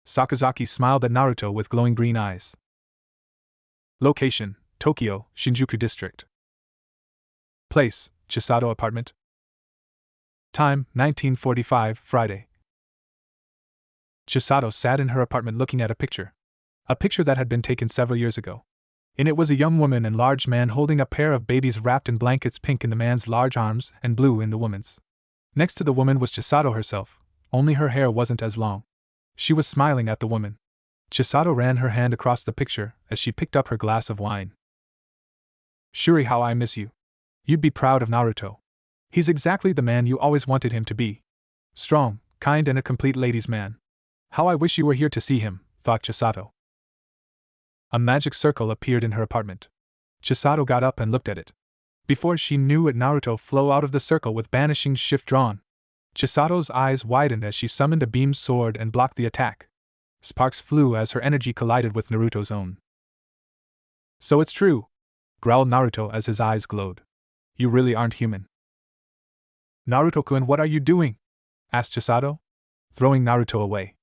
Sakazaki smiled at Naruto with glowing green eyes. Location: Tokyo, Shinjuku District. Place: Chisato apartment. Time: 1945, Friday. Chisato sat in her apartment looking at a picture that had been taken several years ago. In it was a young woman and large man holding a pair of babies wrapped in blankets, pink in the man's large arms and blue in the woman's. Next to the woman was Chisato herself, only her hair wasn't as long. She was smiling at the woman. Chisato ran her hand across the picture as she picked up her glass of wine. Shuri, how I miss you. You'd be proud of Naruto. He's exactly the man you always wanted him to be. Strong, kind, and a complete ladies' man. How I wish you were here to see him, thought Chisato. A magic circle appeared in her apartment. Chisato got up and looked at it. Before she knew it, Naruto flew out of the circle with banishing shift drawn. Chisato's eyes widened as she summoned a beam sword and blocked the attack. Sparks flew as her energy collided with Naruto's own. So it's true, growled Naruto as his eyes glowed. You really aren't human. Naruto-kun, what are you doing? Asked Chisato, throwing Naruto away.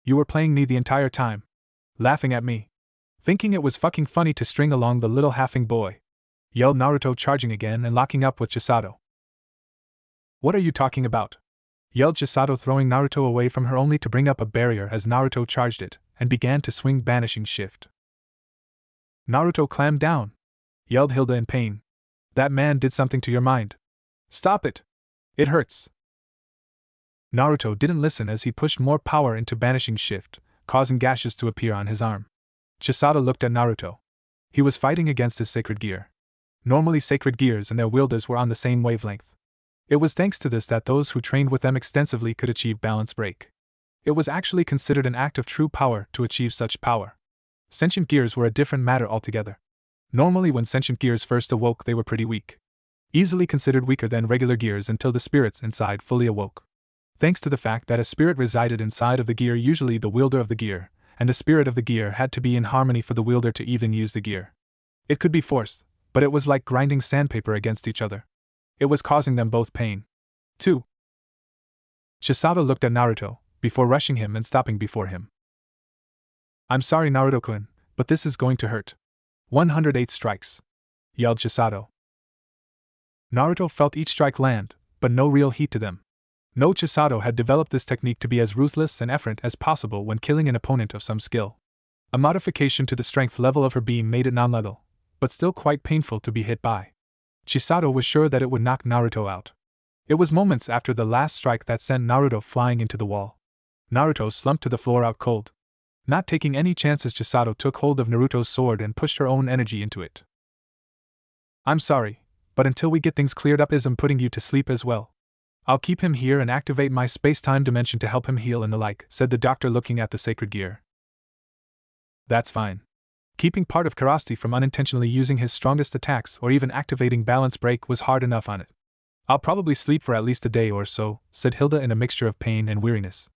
You were playing me the entire time. Laughing at me. Thinking it was fucking funny to string along the little halfing boy. Yelled Naruto, charging again and locking up with Chisato. What are you talking about? Yelled Chisato, throwing Naruto away from her only to bring up a barrier as Naruto charged it and began to swing banishing shift. Naruto, clamp down! Yelled Hilda in pain. That man did something to your mind. Stop it! It hurts! Naruto didn't listen as he pushed more power into banishing shift, causing gashes to appear on his arm. Chisato looked at Naruto. He was fighting against his sacred gear. Normally sacred gears and their wielders were on the same wavelength. It was thanks to this that those who trained with them extensively could achieve balance break. It was actually considered an act of true power to achieve such power. Sentient gears were a different matter altogether. Normally when sentient gears first awoke, they were pretty weak. Easily considered weaker than regular gears until the spirits inside fully awoke. Thanks to the fact that a spirit resided inside of the gear, usually the wielder of the gear, and the spirit of the gear had to be in harmony for the wielder to even use the gear. It could be forced, but it was like grinding sandpaper against each other. It was causing them both pain. 2. Chisato looked at Naruto, before rushing him and stopping before him. I'm sorry, Naruto-kun, but this is going to hurt. 108 strikes. Yelled Chisato. Naruto felt each strike land, but no real heat to them. No, Chisato had developed this technique to be as ruthless and efferent as possible when killing an opponent of some skill. A modification to the strength level of her beam made it non-lethal, but still quite painful to be hit by. Chisato was sure that it would knock Naruto out. It was moments after the last strike that sent Naruto flying into the wall. Naruto slumped to the floor out cold. Not taking any chances, Chisato took hold of Naruto's sword and pushed her own energy into it. I'm sorry, but until we get things cleared up, I'm putting you to sleep as well. I'll keep him here and activate my space-time dimension to help him heal and the like, said the doctor, looking at the sacred gear. That's fine. Keeping part of Karasti from unintentionally using his strongest attacks or even activating balance break was hard enough on it. I'll probably sleep for at least a day or so, said Hilda in a mixture of pain and weariness.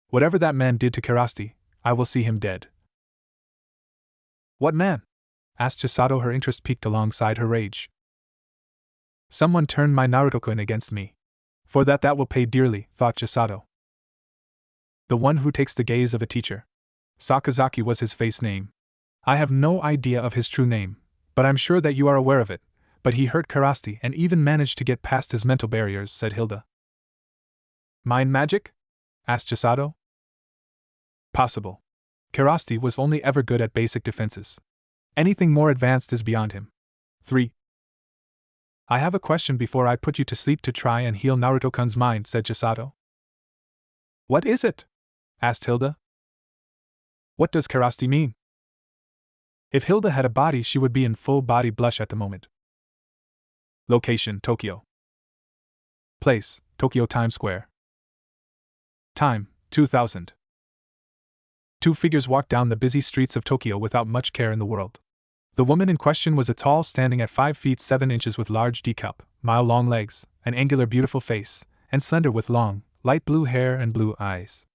Whatever that man did to Kirasti, I will see him dead. What man? Asked Chisato, her interest piqued alongside her rage. Someone turned my Naruto-kun against me. For that will pay dearly, thought Chisato. The one who takes the gaze of a teacher. Sakazaki was his face name. I have no idea of his true name, but I'm sure that you are aware of it. But he hurt Kirasti and even managed to get past his mental barriers, said Hilda. Mind magic? Asked Chisato. Possible. Kirasti was only ever good at basic defenses. Anything more advanced is beyond him. 3. I have a question before I put you to sleep to try and heal Naruto-kun's mind, said Chisato. What is it? Asked Hilda. What does Kirasti mean? If Hilda had a body, she would be in full body blush at the moment. Location: Tokyo. Place: Tokyo Times Square. Time: 2000. Two figures walked down the busy streets of Tokyo without much care in the world. The woman in question was a tall, standing at 5 feet 7 inches with large D-cup, mile-long legs, an angular beautiful face, and slender with long, light blue hair and blue eyes.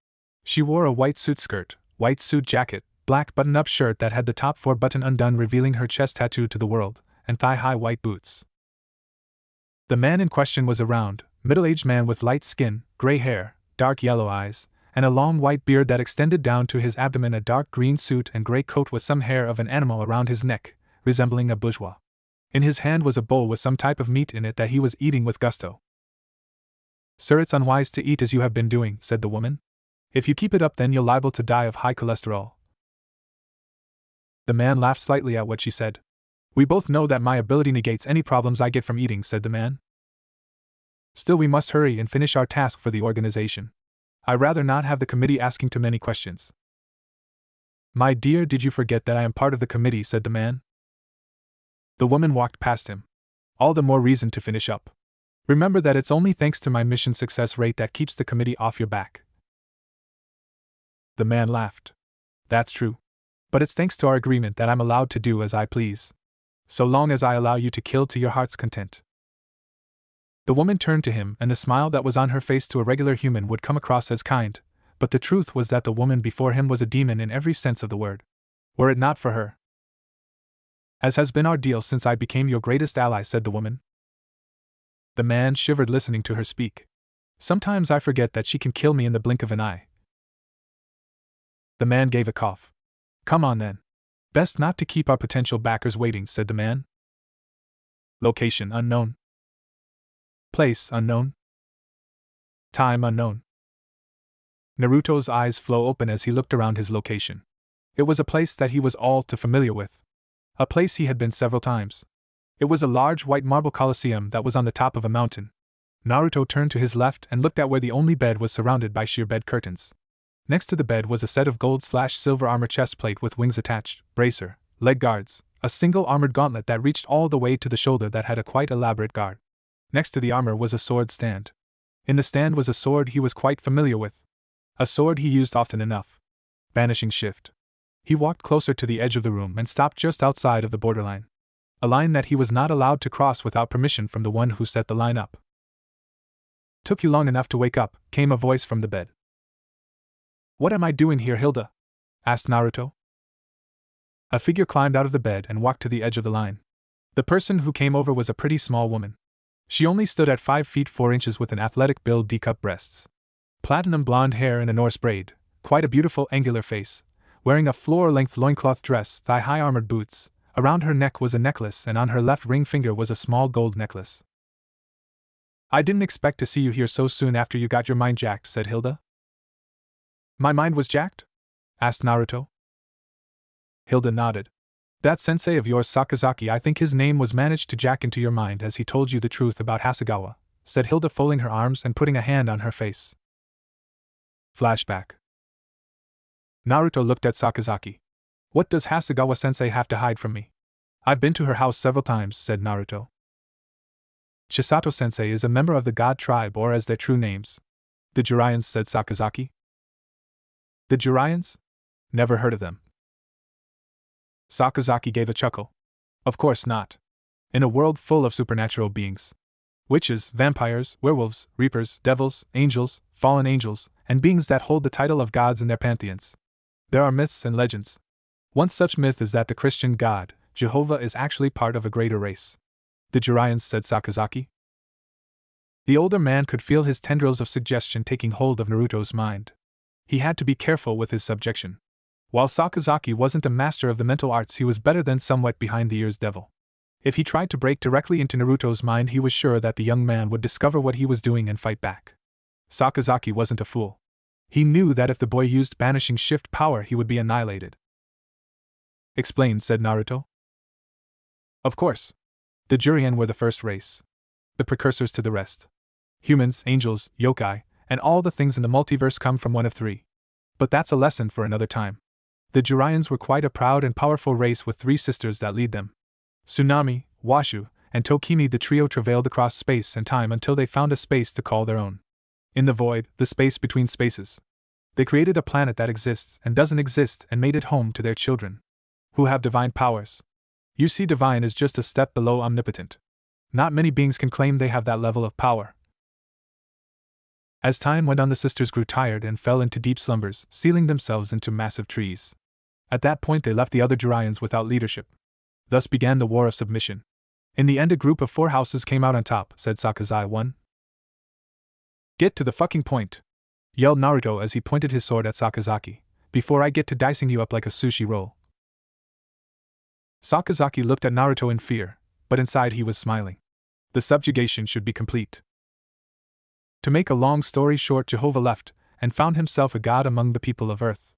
She wore a white suit skirt, white suit jacket, black button-up shirt that had the top 4 button undone revealing her chest tattooed to the world, and thigh-high white boots. The man in question was a round, middle-aged man with light skin, gray hair, dark yellow eyes, and a long white beard that extended down to his abdomen, a dark green suit and gray coat with some hair of an animal around his neck, resembling a bourgeois. In his hand was a bowl with some type of meat in it that he was eating with gusto. Sir, it's unwise to eat as you have been doing, said the woman. If you keep it up, then you're liable to die of high cholesterol. The man laughed slightly at what she said. We both know that my ability negates any problems I get from eating, said the man. Still, we must hurry and finish our task for the organization. I'd rather not have the committee asking too many questions. My dear, did you forget that I am part of the committee, said the man. The woman walked past him. All the more reason to finish up. Remember that it's only thanks to my mission success rate that keeps the committee off your back. The man laughed. That's true. But it's thanks to our agreement that I'm allowed to do as I please. So long as I allow you to kill to your heart's content. The woman turned to him, and the smile that was on her face to a regular human would come across as kind, but the truth was that the woman before him was a demon in every sense of the word. Were it not for her. As has been our deal since I became your greatest ally, said the woman. The man shivered listening to her speak. Sometimes I forget that she can kill me in the blink of an eye. The man gave a cough. Come on then. Best not to keep our potential backers waiting, said the man. Location unknown. Place unknown. Time unknown. Naruto's eyes flew open as he looked around his location. It was a place that he was all too familiar with. A place he had been several times. It was a large white marble coliseum that was on the top of a mountain. Naruto turned to his left and looked at where the only bed was surrounded by sheer bed curtains. Next to the bed was a set of gold/silver armor chest plate with wings attached, bracer, leg guards, a single armored gauntlet that reached all the way to the shoulder that had a quite elaborate guard. Next to the armor was a sword stand. In the stand was a sword he was quite familiar with. A sword he used often enough. Banishing Shift. He walked closer to the edge of the room and stopped just outside of the borderline. A line that he was not allowed to cross without permission from the one who set the line up. Took you long enough to wake up, came a voice from the bed. What am I doing here, Hilda? Asked Naruto. A figure climbed out of the bed and walked to the edge of the line. The person who came over was a pretty small woman. She only stood at 5 feet 4 inches with an athletic build, D-cup breasts, platinum blonde hair and a Norse braid, quite a beautiful angular face, wearing a floor-length loincloth dress, thigh-high armored boots. Around her neck was a necklace and on her left ring finger was a small gold necklace. I didn't expect to see you here so soon after you got your mind jacked, said Hilda. My mind was jacked? Asked Naruto. Hilda nodded. That sensei of yours, Sakazaki, I think his name, was managed to jack into your mind as he told you the truth about Hasegawa, said Hilda, folding her arms and putting a hand on her face. Flashback. Naruto looked at Sakazaki. What does Hasegawa-sensei have to hide from me? I've been to her house several times, said Naruto. Chisato-sensei is a member of the God tribe, or as their true names, the Jiraiyans, said Sakazaki. The Jiraiyans? Never heard of them. Sakazaki gave a chuckle. Of course not. In a world full of supernatural beings, Witches, vampires, werewolves, reapers, devils, angels, fallen angels, and beings that hold the title of gods in their pantheons. There are myths and legends. One such myth is that the Christian god, Jehovah, is actually part of a greater race. The Jiraiyans, said Sakazaki. The older man could feel his tendrils of suggestion taking hold of Naruto's mind. He had to be careful with his subjection. While Sakazaki wasn't a master of the mental arts, he was better than somewhat behind-the-ears devil. If he tried to break directly into Naruto's mind, he was sure that the young man would discover what he was doing and fight back. Sakazaki wasn't a fool. He knew that if the boy used banishing shift power, he would be annihilated. Explain, said Naruto. Of course. The Jurian were the first race. The precursors to the rest. Humans, angels, yokai, and all the things in the multiverse come from one of three. But that's a lesson for another time. The Jiraiyans were quite a proud and powerful race with three sisters that lead them. Tsunami, Washu, and Tokimi, the trio travailed across space and time until they found a space to call their own. In the void, the space between spaces. They created a planet that exists and doesn't exist and made it home to their children, who have divine powers. You see, divine is just a step below omnipotent. Not many beings can claim they have that level of power. As time went on, the sisters grew tired and fell into deep slumbers, sealing themselves into massive trees. At that point, they left the other Jiraiyans without leadership. Thus began the war of submission. In the end, a group of 4 houses came out on top, said Sakazai-1. Get to the fucking point, yelled Naruto as he pointed his sword at Sakazaki, before I get to dicing you up like a sushi roll. Sakazaki looked at Naruto in fear, but inside he was smiling. The subjugation should be complete. To make a long story short, Jehovah left, and found himself a god among the people of Earth.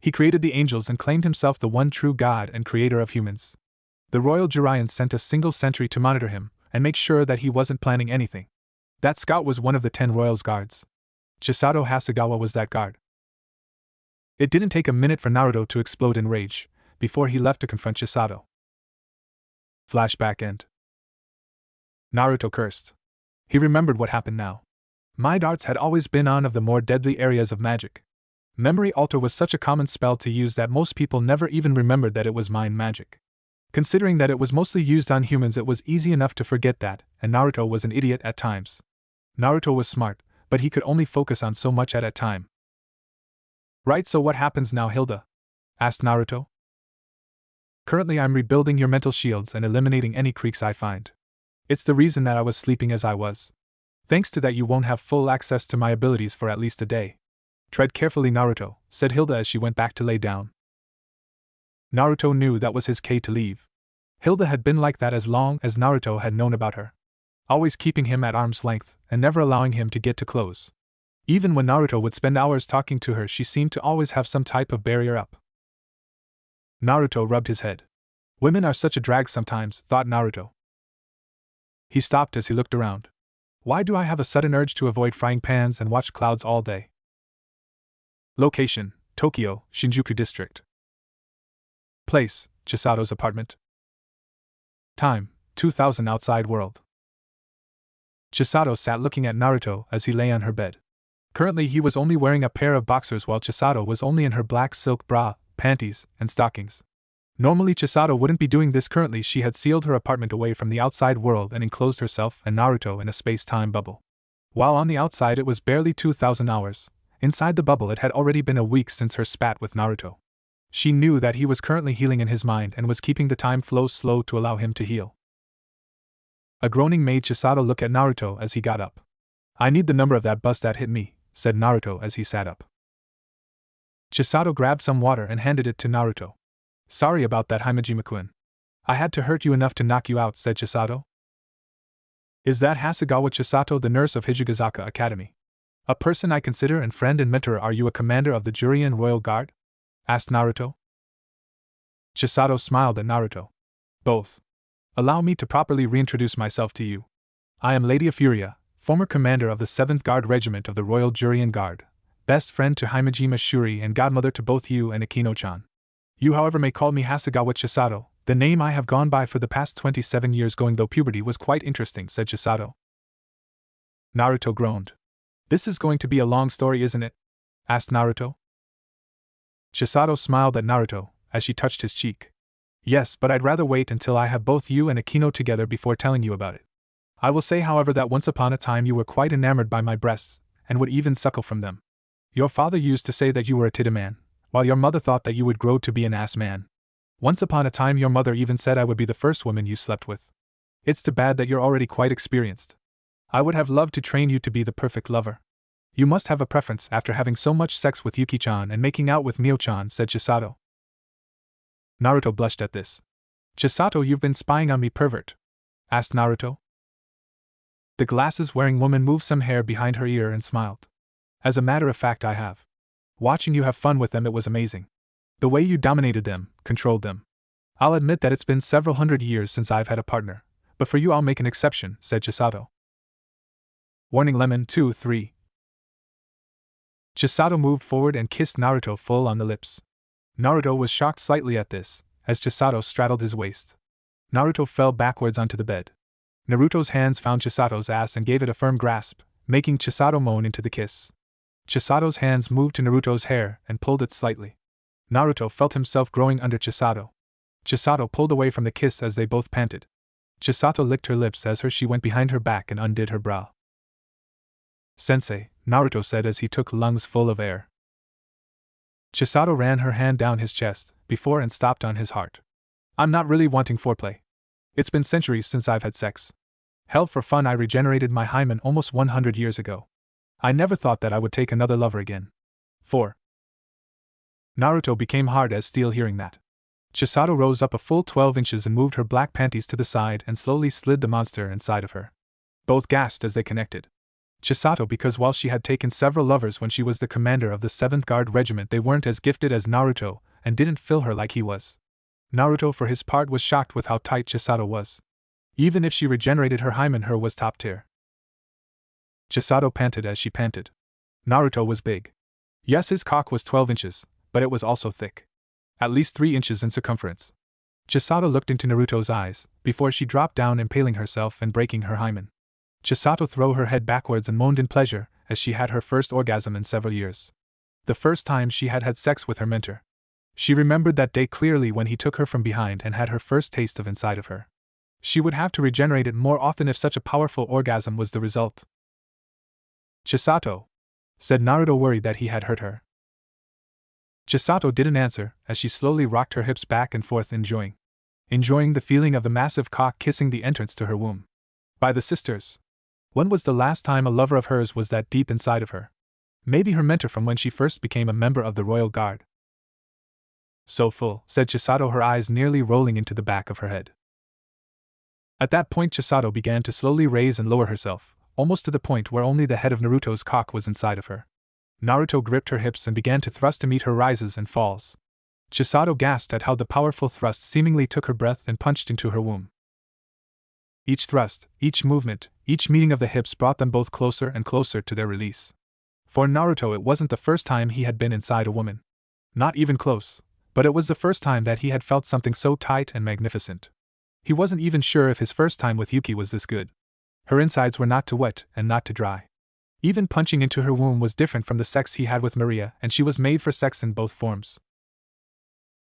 He created the angels and claimed himself the one true god and creator of humans. The royal Jiraiyans sent a single sentry to monitor him, and make sure that he wasn't planning anything. That scout was one of the 10 royals' guards. Chisato Hasegawa was that guard. It didn't take a minute for Naruto to explode in rage, before he left to confront Chisato. Flashback end. Naruto cursed. He remembered what happened now. Mind arts had always been one of the more deadly areas of magic. Memory alter was such a common spell to use that most people never even remembered that it was mind magic. Considering that it was mostly used on humans, it was easy enough to forget that, and Naruto was an idiot at times. Naruto was smart, but he could only focus on so much at a time. Right, so what happens now, Hilda? Asked Naruto. Currently I'm rebuilding your mental shields and eliminating any creaks I find. It's the reason that I was sleeping as I was. Thanks to that, you won't have full access to my abilities for at least a day. Tread carefully, Naruto, said Hilda as she went back to lay down. Naruto knew that was his key to leave. Hilda had been like that as long as Naruto had known about her. Always keeping him at arm's length, and never allowing him to get too close. Even when Naruto would spend hours talking to her, she seemed to always have some type of barrier up. Naruto rubbed his head. Women are such a drag sometimes, thought Naruto. He stopped as he looked around. Why do I have a sudden urge to avoid frying pans and watch clouds all day? Location: Tokyo, Shinjuku District. Place: Chisato's apartment. Time: 2000 outside world. Chisato sat looking at Naruto as he lay on her bed. Currently he was only wearing a pair of boxers while Chisato was only in her black silk bra, panties, and stockings. Normally Chisato wouldn't be doing this. Currently she had sealed her apartment away from the outside world and enclosed herself and Naruto in a space-time bubble. While on the outside it was barely 2000 hours, inside the bubble it had already been a week since her spat with Naruto. She knew that he was currently healing in his mind and was keeping the time flow slow to allow him to heal. A groaning made Chisato look at Naruto as he got up. I need the number of that bus that hit me, said Naruto as he sat up. Chisato grabbed some water and handed it to Naruto. Sorry about that, Himejima-kun. I had to hurt you enough to knock you out, said Chisato. Is that Hasegawa Chisato, the nurse of Hijigazaka Academy? A person I consider and friend and mentor. Are you a commander of the Jurian Royal Guard? Asked Naruto. Chisato smiled at Naruto. Both. Allow me to properly reintroduce myself to you. I am Lady Furia, former commander of the 7th Guard Regiment of the Royal Jurian Guard, best friend to Himejima Shuri and godmother to both you and Akino-chan. You however may call me Hasegawa Chisato, the name I have gone by for the past 27 years. Going though puberty was quite interesting, said Chisato. Naruto groaned. This is going to be a long story, isn't it? Asked Naruto. Chisato smiled at Naruto as she touched his cheek. Yes, but I'd rather wait until I have both you and Akino together before telling you about it. I will say, however, that once upon a time you were quite enamored by my breasts, and would even suckle from them. Your father used to say that you were a titty man, while your mother thought that you would grow to be an ass man. Once upon a time your mother even said I would be the first woman you slept with. It's too bad that you're already quite experienced. I would have loved to train you to be the perfect lover. You must have a preference after having so much sex with Yuki-chan and making out with Mio-chan, said Chisato. Naruto blushed at this. Chisato, you've been spying on me, pervert? Asked Naruto. The glasses-wearing woman moved some hair behind her ear and smiled. As a matter of fact, I have. Watching you have fun with them, it was amazing. The way you dominated them, controlled them. I'll admit that it's been several hundred years since I've had a partner, but for you I'll make an exception, said Chisato. Warning Lemon 2-3. Chisato moved forward and kissed Naruto full on the lips. Naruto was shocked slightly at this, as Chisato straddled his waist. Naruto fell backwards onto the bed. Naruto's hands found Chisato's ass and gave it a firm grasp, making Chisato moan into the kiss. Chisato's hands moved to Naruto's hair and pulled it slightly. Naruto felt himself growing under Chisato. Chisato pulled away from the kiss as they both panted. Chisato licked her lips as she went behind her back and undid her brow. Sensei, Naruto said as he took lungs full of air. Chisato ran her hand down his chest, before and stopped on his heart. I'm not really wanting foreplay. It's been centuries since I've had sex. Hell, for fun I regenerated my hymen almost 100 years ago. I never thought that I would take another lover again. 4. Naruto became hard as steel hearing that. Chisato rose up a full 12 inches and moved her black panties to the side and slowly slid the monster inside of her. Both gasped as they connected. Chisato, because while she had taken several lovers when she was the commander of the 7th Guard Regiment, they weren't as gifted as Naruto and didn't fill her like he was. Naruto, for his part, was shocked with how tight Chisato was. Even if she regenerated her hymen, her was top tier. Chisato panted as she panted. Naruto was big. Yes, his cock was 12 inches, but it was also thick. At least 3 inches in circumference. Chisato looked into Naruto's eyes, before she dropped down, impaling herself and breaking her hymen. Chisato threw her head backwards and moaned in pleasure, as she had her first orgasm in several years. The first time she had had sex with her mentor. She remembered that day clearly when he took her from behind and had her first taste of inside of her. She would have to regenerate it more often if such a powerful orgasm was the result. Chisato, said Naruto, worried that he had hurt her. Chisato didn't answer, as she slowly rocked her hips back and forth, enjoying the feeling of the massive cock kissing the entrance to her womb. By the sisters! When was the last time a lover of hers was that deep inside of her? Maybe her mentor from when she first became a member of the Royal Guard. So full, said Chisato, her eyes nearly rolling into the back of her head. At that point Chisato began to slowly raise and lower herself, almost to the point where only the head of Naruto's cock was inside of her. Naruto gripped her hips and began to thrust to meet her rises and falls. Chisato gasped at how the powerful thrust seemingly took her breath and punched into her womb. Each thrust, each movement, each meeting of the hips brought them both closer and closer to their release. For Naruto, it wasn't the first time he had been inside a woman. Not even close, but it was the first time that he had felt something so tight and magnificent. He wasn't even sure if his first time with Yuki was this good. Her insides were not too wet and not too dry. Even punching into her womb was different from the sex he had with Maria, and she was made for sex in both forms.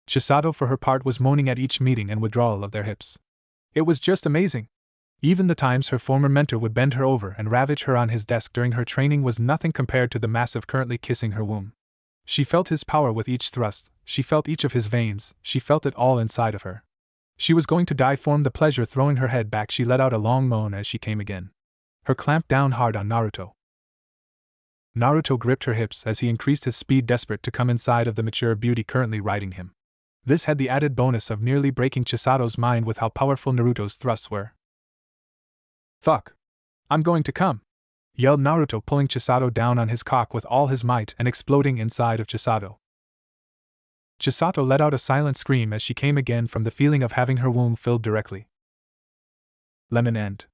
Chisato, for her part, was moaning at each meeting and withdrawal of their hips. It was just amazing. Even the times her former mentor would bend her over and ravage her on his desk during her training was nothing compared to the massive currently kissing her womb. She felt his power with each thrust, she felt each of his veins, she felt it all inside of her. She was going to die from the pleasure. Throwing her head back, she let out a long moan as she came again. Her clamped down hard on Naruto. Naruto gripped her hips as he increased his speed, desperate to come inside of the mature beauty currently riding him. This had the added bonus of nearly breaking Chisato's mind with how powerful Naruto's thrusts were. Fuck! I'm going to come! Yelled Naruto, pulling Chisato down on his cock with all his might and exploding inside of Chisato. Chisato let out a silent scream as she came again from the feeling of having her womb filled directly. Lemon end.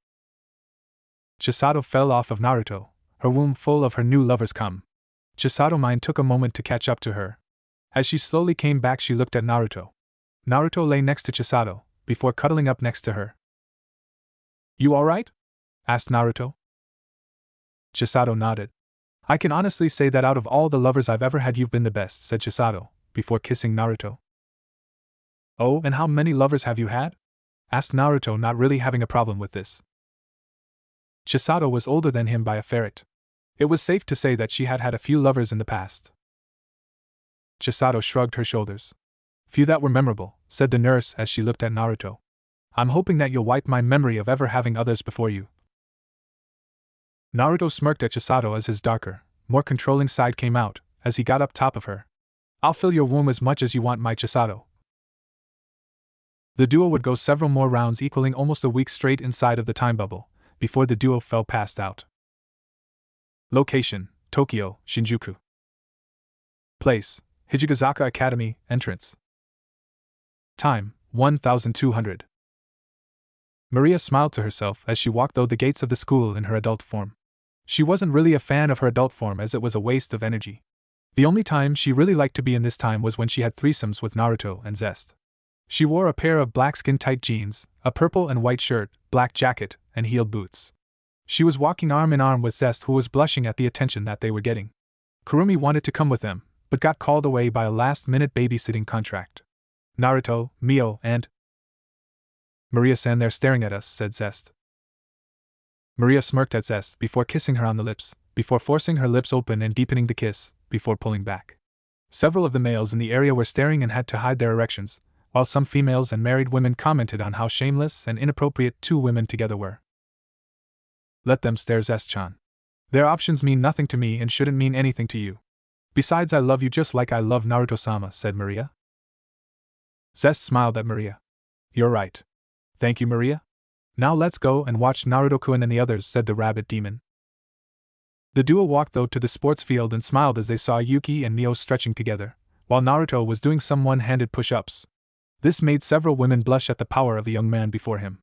Chisato fell off of Naruto, her womb full of her new lover's cum. Chisato mind took a moment to catch up to her. As she slowly came back, she looked at Naruto. Naruto lay next to Chisato, before cuddling up next to her. You alright? Asked Naruto. Chisato nodded. I can honestly say that out of all the lovers I've ever had, you've been the best, said Chisato, before kissing Naruto. Oh, and how many lovers have you had? Asked Naruto, not really having a problem with this. Chisato was older than him by a ferret. It was safe to say that she had had a few lovers in the past. Chisato shrugged her shoulders. Few that were memorable, said the nurse as she looked at Naruto. I'm hoping that you'll wipe my memory of ever having others before you. Naruto smirked at Chisato as his darker, more controlling side came out, as he got up top of her. I'll fill your womb as much as you want, my Chisato. The duo would go several more rounds, equaling almost a week straight inside of the time bubble, before the duo fell passed out. Location: Tokyo, Shinjuku. Place: Hijigazaka Academy, entrance. Time: 1200. Maria smiled to herself as she walked through the gates of the school in her adult form. She wasn't really a fan of her adult form as it was a waste of energy. The only time she really liked to be in this time was when she had threesomes with Naruto and Zest. She wore a pair of black skin-tight jeans, a purple and white shirt, black jacket, and heeled boots. She was walking arm in arm with Zest, who was blushing at the attention that they were getting. Kurumi wanted to come with them, but got called away by a last-minute babysitting contract. Naruto, Mio, and Maria-san, they're staring at us, said Zest. Maria smirked at Zest before kissing her on the lips, before forcing her lips open and deepening the kiss, before pulling back. Several of the males in the area were staring and had to hide their erections, while some females and married women commented on how shameless and inappropriate two women together were. Let them stare, Zest-chan. Their options mean nothing to me and shouldn't mean anything to you. Besides, I love you just like I love Naruto-sama, said Maria. Zest smiled at Maria. You're right. Thank you, Maria. Now let's go and watch Naruto-kun and the others, said the rabbit demon. The duo walked though to the sports field and smiled as they saw Yuki and Mio stretching together, while Naruto was doing some one-handed push-ups. This made several women blush at the power of the young man before him.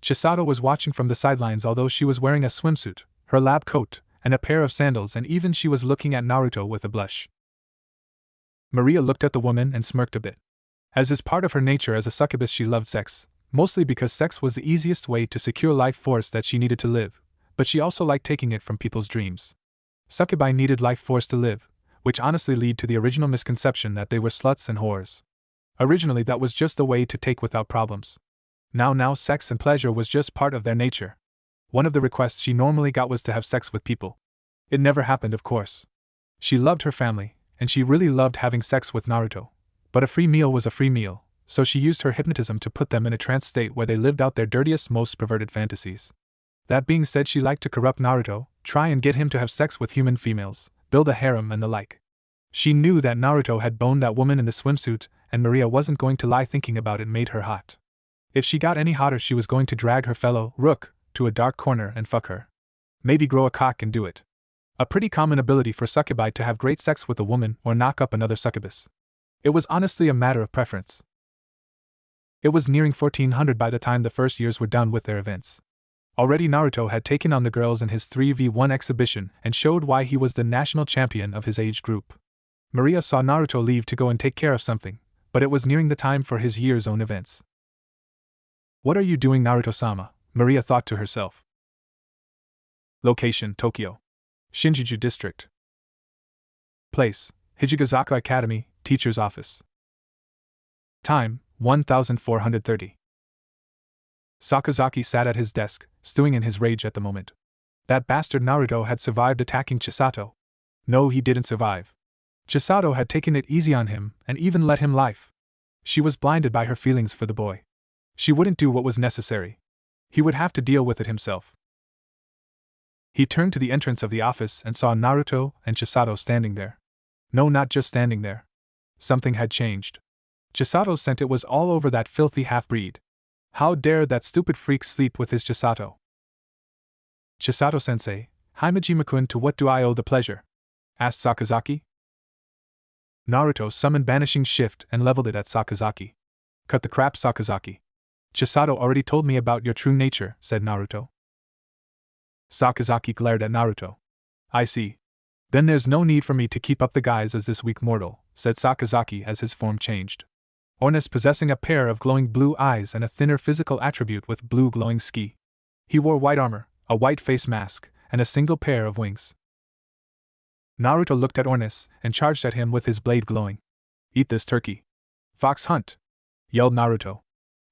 Chisato was watching from the sidelines, although she was wearing a swimsuit, her lab coat, and a pair of sandals, and even she was looking at Naruto with a blush. Maria looked at the woman and smirked a bit. As is part of her nature as a succubus, she loved sex, mostly because sex was the easiest way to secure life force that she needed to live, but she also liked taking it from people's dreams. Succubi needed life force to live, which honestly led to the original misconception that they were sluts and whores. Originally that was just the way to take without problems. Now sex and pleasure was just part of their nature. One of the requests she normally got was to have sex with people. It never happened, of course. She loved her family, and she really loved having sex with Naruto. But a free meal was a free meal, so she used her hypnotism to put them in a trance state where they lived out their dirtiest, most perverted fantasies. That being said, she liked to corrupt Naruto, try and get him to have sex with human females, build a harem and the like. She knew that Naruto had boned that woman in the swimsuit, and Maria wasn't going to lie. Thinking about it made her hot. If she got any hotter, she was going to drag her fellow Rook to a dark corner and fuck her. Maybe grow a cock and do it. A pretty common ability for succubi to have great sex with a woman or knock up another succubus. It was honestly a matter of preference. It was nearing 1400 by the time the first years were done with their events. Already Naruto had taken on the girls in his 3v1 exhibition and showed why he was the national champion of his age group. Maria saw Naruto leave to go and take care of something, but it was nearing the time for his year's own events. What are you doing, Naruto-sama? Maria thought to herself. Location: Tokyo, Shinjuku District. Place: Hijigazaka Academy, Teacher's Office. Time: 1430. Sakazaki sat at his desk, stewing in his rage at the moment. That bastard Naruto had survived attacking Chisato. No, he didn't survive. Chisato had taken it easy on him and even let him life. She was blinded by her feelings for the boy. She wouldn't do what was necessary. He would have to deal with it himself. He turned to the entrance of the office and saw Naruto and Chisato standing there. No, not just standing there. Something had changed. Chisato's scent, it was all over that filthy half-breed. How dare that stupid freak sleep with his Chisato? Chisato-sensei, Himejima-kun, to what do I owe the pleasure? Asked Sakazaki. Naruto summoned Banishing Shift and leveled it at Sakazaki. Cut the crap, Sakazaki. Chisato already told me about your true nature, said Naruto. Sakazaki glared at Naruto. I see. Then there's no need for me to keep up the guise as this weak mortal, said Sakazaki as his form changed. Ornus possessing a pair of glowing blue eyes and a thinner physical attribute with blue glowing ski. He wore white armor, a white face mask, and a single pair of wings. Naruto looked at Ornus and charged at him with his blade glowing. Eat this turkey. Fox hunt! Yelled Naruto,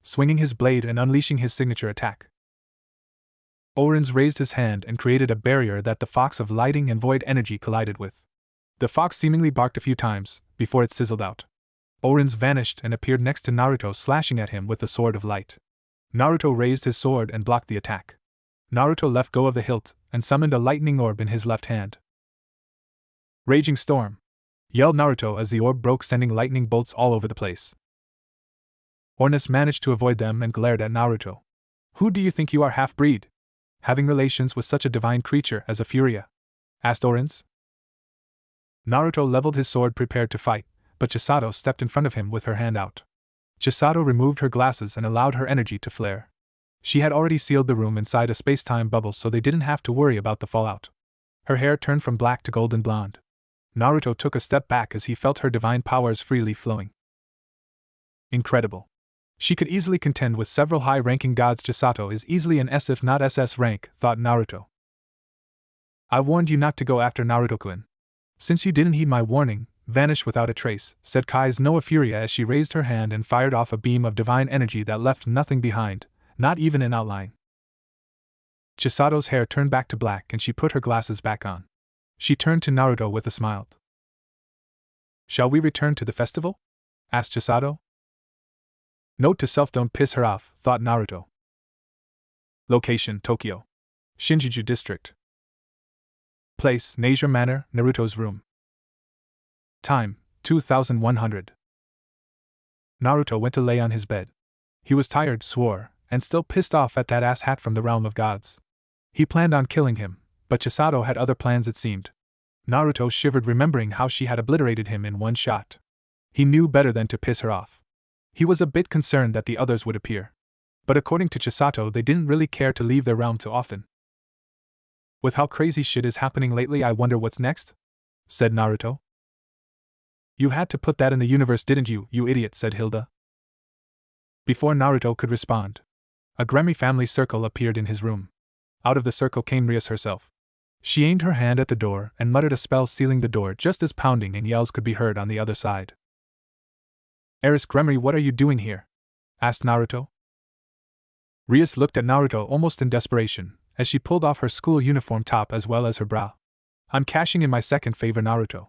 swinging his blade and unleashing his signature attack. Orens raised his hand and created a barrier that the fox of lighting and void energy collided with. The fox seemingly barked a few times, before it sizzled out. Orens vanished and appeared next to Naruto, slashing at him with the sword of light. Naruto raised his sword and blocked the attack. Naruto let go of the hilt and summoned a lightning orb in his left hand. Raging storm! Yelled Naruto as the orb broke, sending lightning bolts all over the place. Ornes managed to avoid them and glared at Naruto. Who do you think you are, half-breed? Having relations with such a divine creature as a Furia? Asked Orens. Naruto leveled his sword, prepared to fight, but Chisato stepped in front of him with her hand out. Chisato removed her glasses and allowed her energy to flare. She had already sealed the room inside a space-time bubble, so they didn't have to worry about the fallout. Her hair turned from black to golden blonde. Naruto took a step back as he felt her divine powers freely flowing. Incredible. She could easily contend with several high-ranking gods. Chisato is easily an S if not SS rank, thought Naruto. I warned you not to go after Naruto-kun. Since you didn't heed my warning, vanish without a trace, said Kai's Noa Furia as she raised her hand and fired off a beam of divine energy that left nothing behind, not even an outline. Chisato's hair turned back to black and she put her glasses back on. She turned to Naruto with a smile. Shall we return to the festival? Asked Chisato. Note to self: don't piss her off, thought Naruto. Location: Tokyo. Shinjuku District. Place: Nazure Manor, Naruto's room. Time: 2100. Naruto went to lay on his bed. He was tired, swore, and still pissed off at that asshat from the realm of gods. He planned on killing him, but Chisato had other plans, it seemed. Naruto shivered, remembering how she had obliterated him in one shot. He knew better than to piss her off. He was a bit concerned that the others would appear. But according to Chisato, they didn't really care to leave their realm too often. With how crazy shit is happening lately, I wonder what's next? Said Naruto. You had to put that in the universe, didn't you, you idiot, said Hilda. Before Naruto could respond, a Gremmy family circle appeared in his room. Out of the circle came Rias herself. She aimed her hand at the door and muttered a spell, sealing the door just as pounding and yells could be heard on the other side. Eris Gremry, what are you doing here? Asked Naruto. Rias looked at Naruto almost in desperation, as she pulled off her school uniform top as well as her bra. I'm cashing in my second favor, Naruto.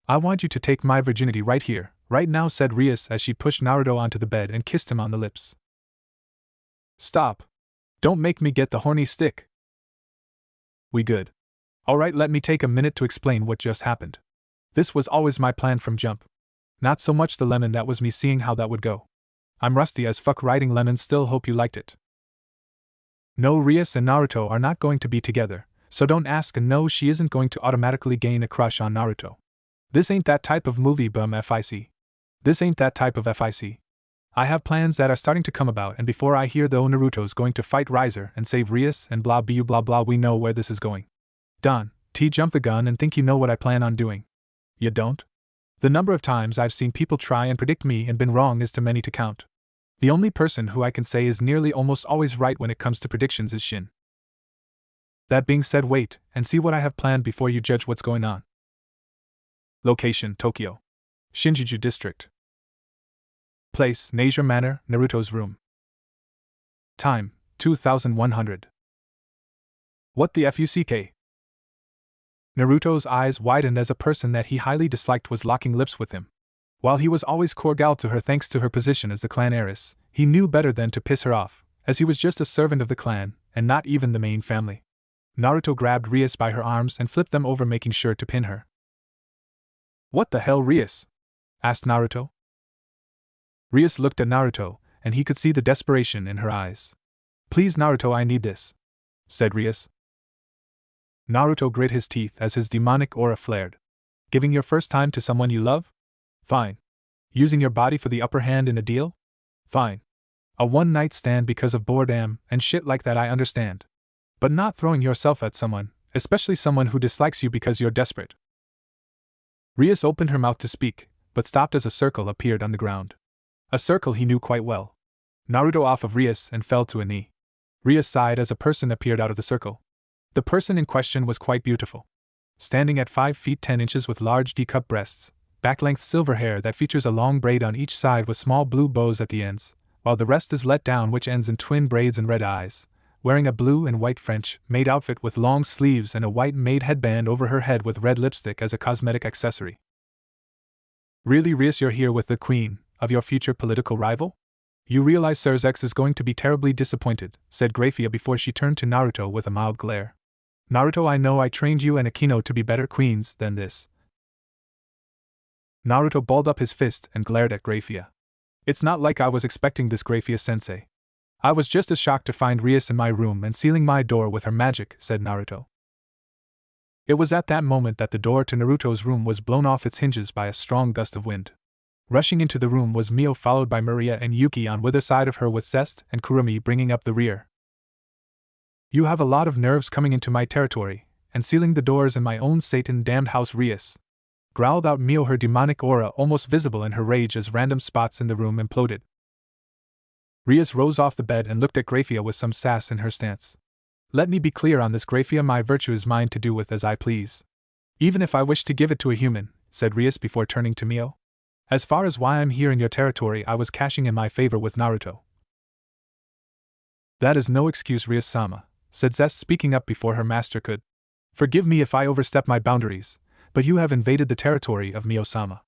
I want you to take my virginity right here, right now, said Rias as she pushed Naruto onto the bed and kissed him on the lips. Stop. Don't make me get the horny stick. We good. Alright, let me take a minute to explain what just happened. This was always my plan from jump. Not so much the lemon, that was me seeing how that would go. I'm rusty as fuck writing lemons, still hope you liked it. No, Rias and Naruto are not going to be together, so don't ask, and no, she isn't going to automatically gain a crush on Naruto. This ain't that type of movie, bum FIC. This ain't that type of FIC. I have plans that are starting to come about, and before I hear though Naruto's going to fight Riser and save Rias and blah blah, we know where this is going. Don, jump the gun and think you know what I plan on doing. You don't? The number of times I've seen people try and predict me and been wrong is too many to count. The only person who I can say is nearly almost always right when it comes to predictions is Shin. That being said, wait and see what I have planned before you judge what's going on. Location: Tokyo. Shinjuku District. Place: Nazure Manor, Naruto's room. Time: 2100. What the fuck? Naruto's eyes widened as a person that he highly disliked was locking lips with him. While he was always cordial to her thanks to her position as the clan heiress, he knew better than to piss her off, as he was just a servant of the clan, and not even the main family. Naruto grabbed Rias by her arms and flipped them over, making sure to pin her. What the hell, Rias? Asked Naruto. Rias looked at Naruto, and he could see the desperation in her eyes. Please, Naruto, I need this, said Rias. Naruto grit his teeth as his demonic aura flared. Giving your first time to someone you love? Fine. Using your body for the upper hand in a deal? Fine. A one-night stand because of boredom and shit like that, I understand. But not throwing yourself at someone, especially someone who dislikes you because you're desperate. Rias opened her mouth to speak, but stopped as a circle appeared on the ground. A circle he knew quite well. Naruto off of Rias and fell to a knee. Rias sighed as a person appeared out of the circle. The person in question was quite beautiful. Standing at 5 feet 10 inches with large D-cup breasts, back-length silver hair that features a long braid on each side with small blue bows at the ends, while the rest is let down, which ends in twin braids, and red eyes, wearing a blue and white French maid outfit with long sleeves and a white maid headband over her head with red lipstick as a cosmetic accessory. Really, Rias, you're here with the queen of your future political rival? You realize Sir's ex is going to be terribly disappointed, said Grafia before she turned to Naruto with a mild glare. Naruto, I know I trained you and Akino to be better queens than this. Naruto balled up his fist and glared at Grafia. It's not like I was expecting this, Grafia-sensei. I was just as shocked to find Rias in my room and sealing my door with her magic, said Naruto. It was at that moment that the door to Naruto's room was blown off its hinges by a strong gust of wind. Rushing into the room was Mio, followed by Maria and Yuki on either side of her, with Zest and Kurumi bringing up the rear. You have a lot of nerves coming into my territory, and sealing the doors in my own Satan-damned house, Rias, growled out Mio, her demonic aura almost visible in her rage as random spots in the room imploded. Rias rose off the bed and looked at Grafia with some sass in her stance. Let me be clear on this, Grafia, my virtue is mine to do with as I please. Even if I wish to give it to a human, said Rias before turning to Mio. As far as why I'm here in your territory, I was cashing in my favor with Naruto. That is no excuse, Rias-sama, said Zest, speaking up before her master could. Forgive me if I overstep my boundaries, but you have invaded the territory of Mio-sama.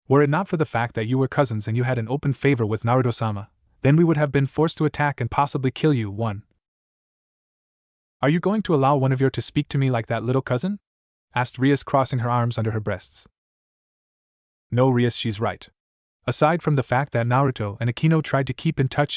Were it not for the fact that you were cousins and you had an open favor with Naruto-sama, then we would have been forced to attack and possibly kill you. One. Are you going to allow one of your to speak to me like that, little cousin? Asked Rias, crossing her arms under her breasts. No, Rias, she's right. Aside from the fact that Naruto and Akino tried to keep in touch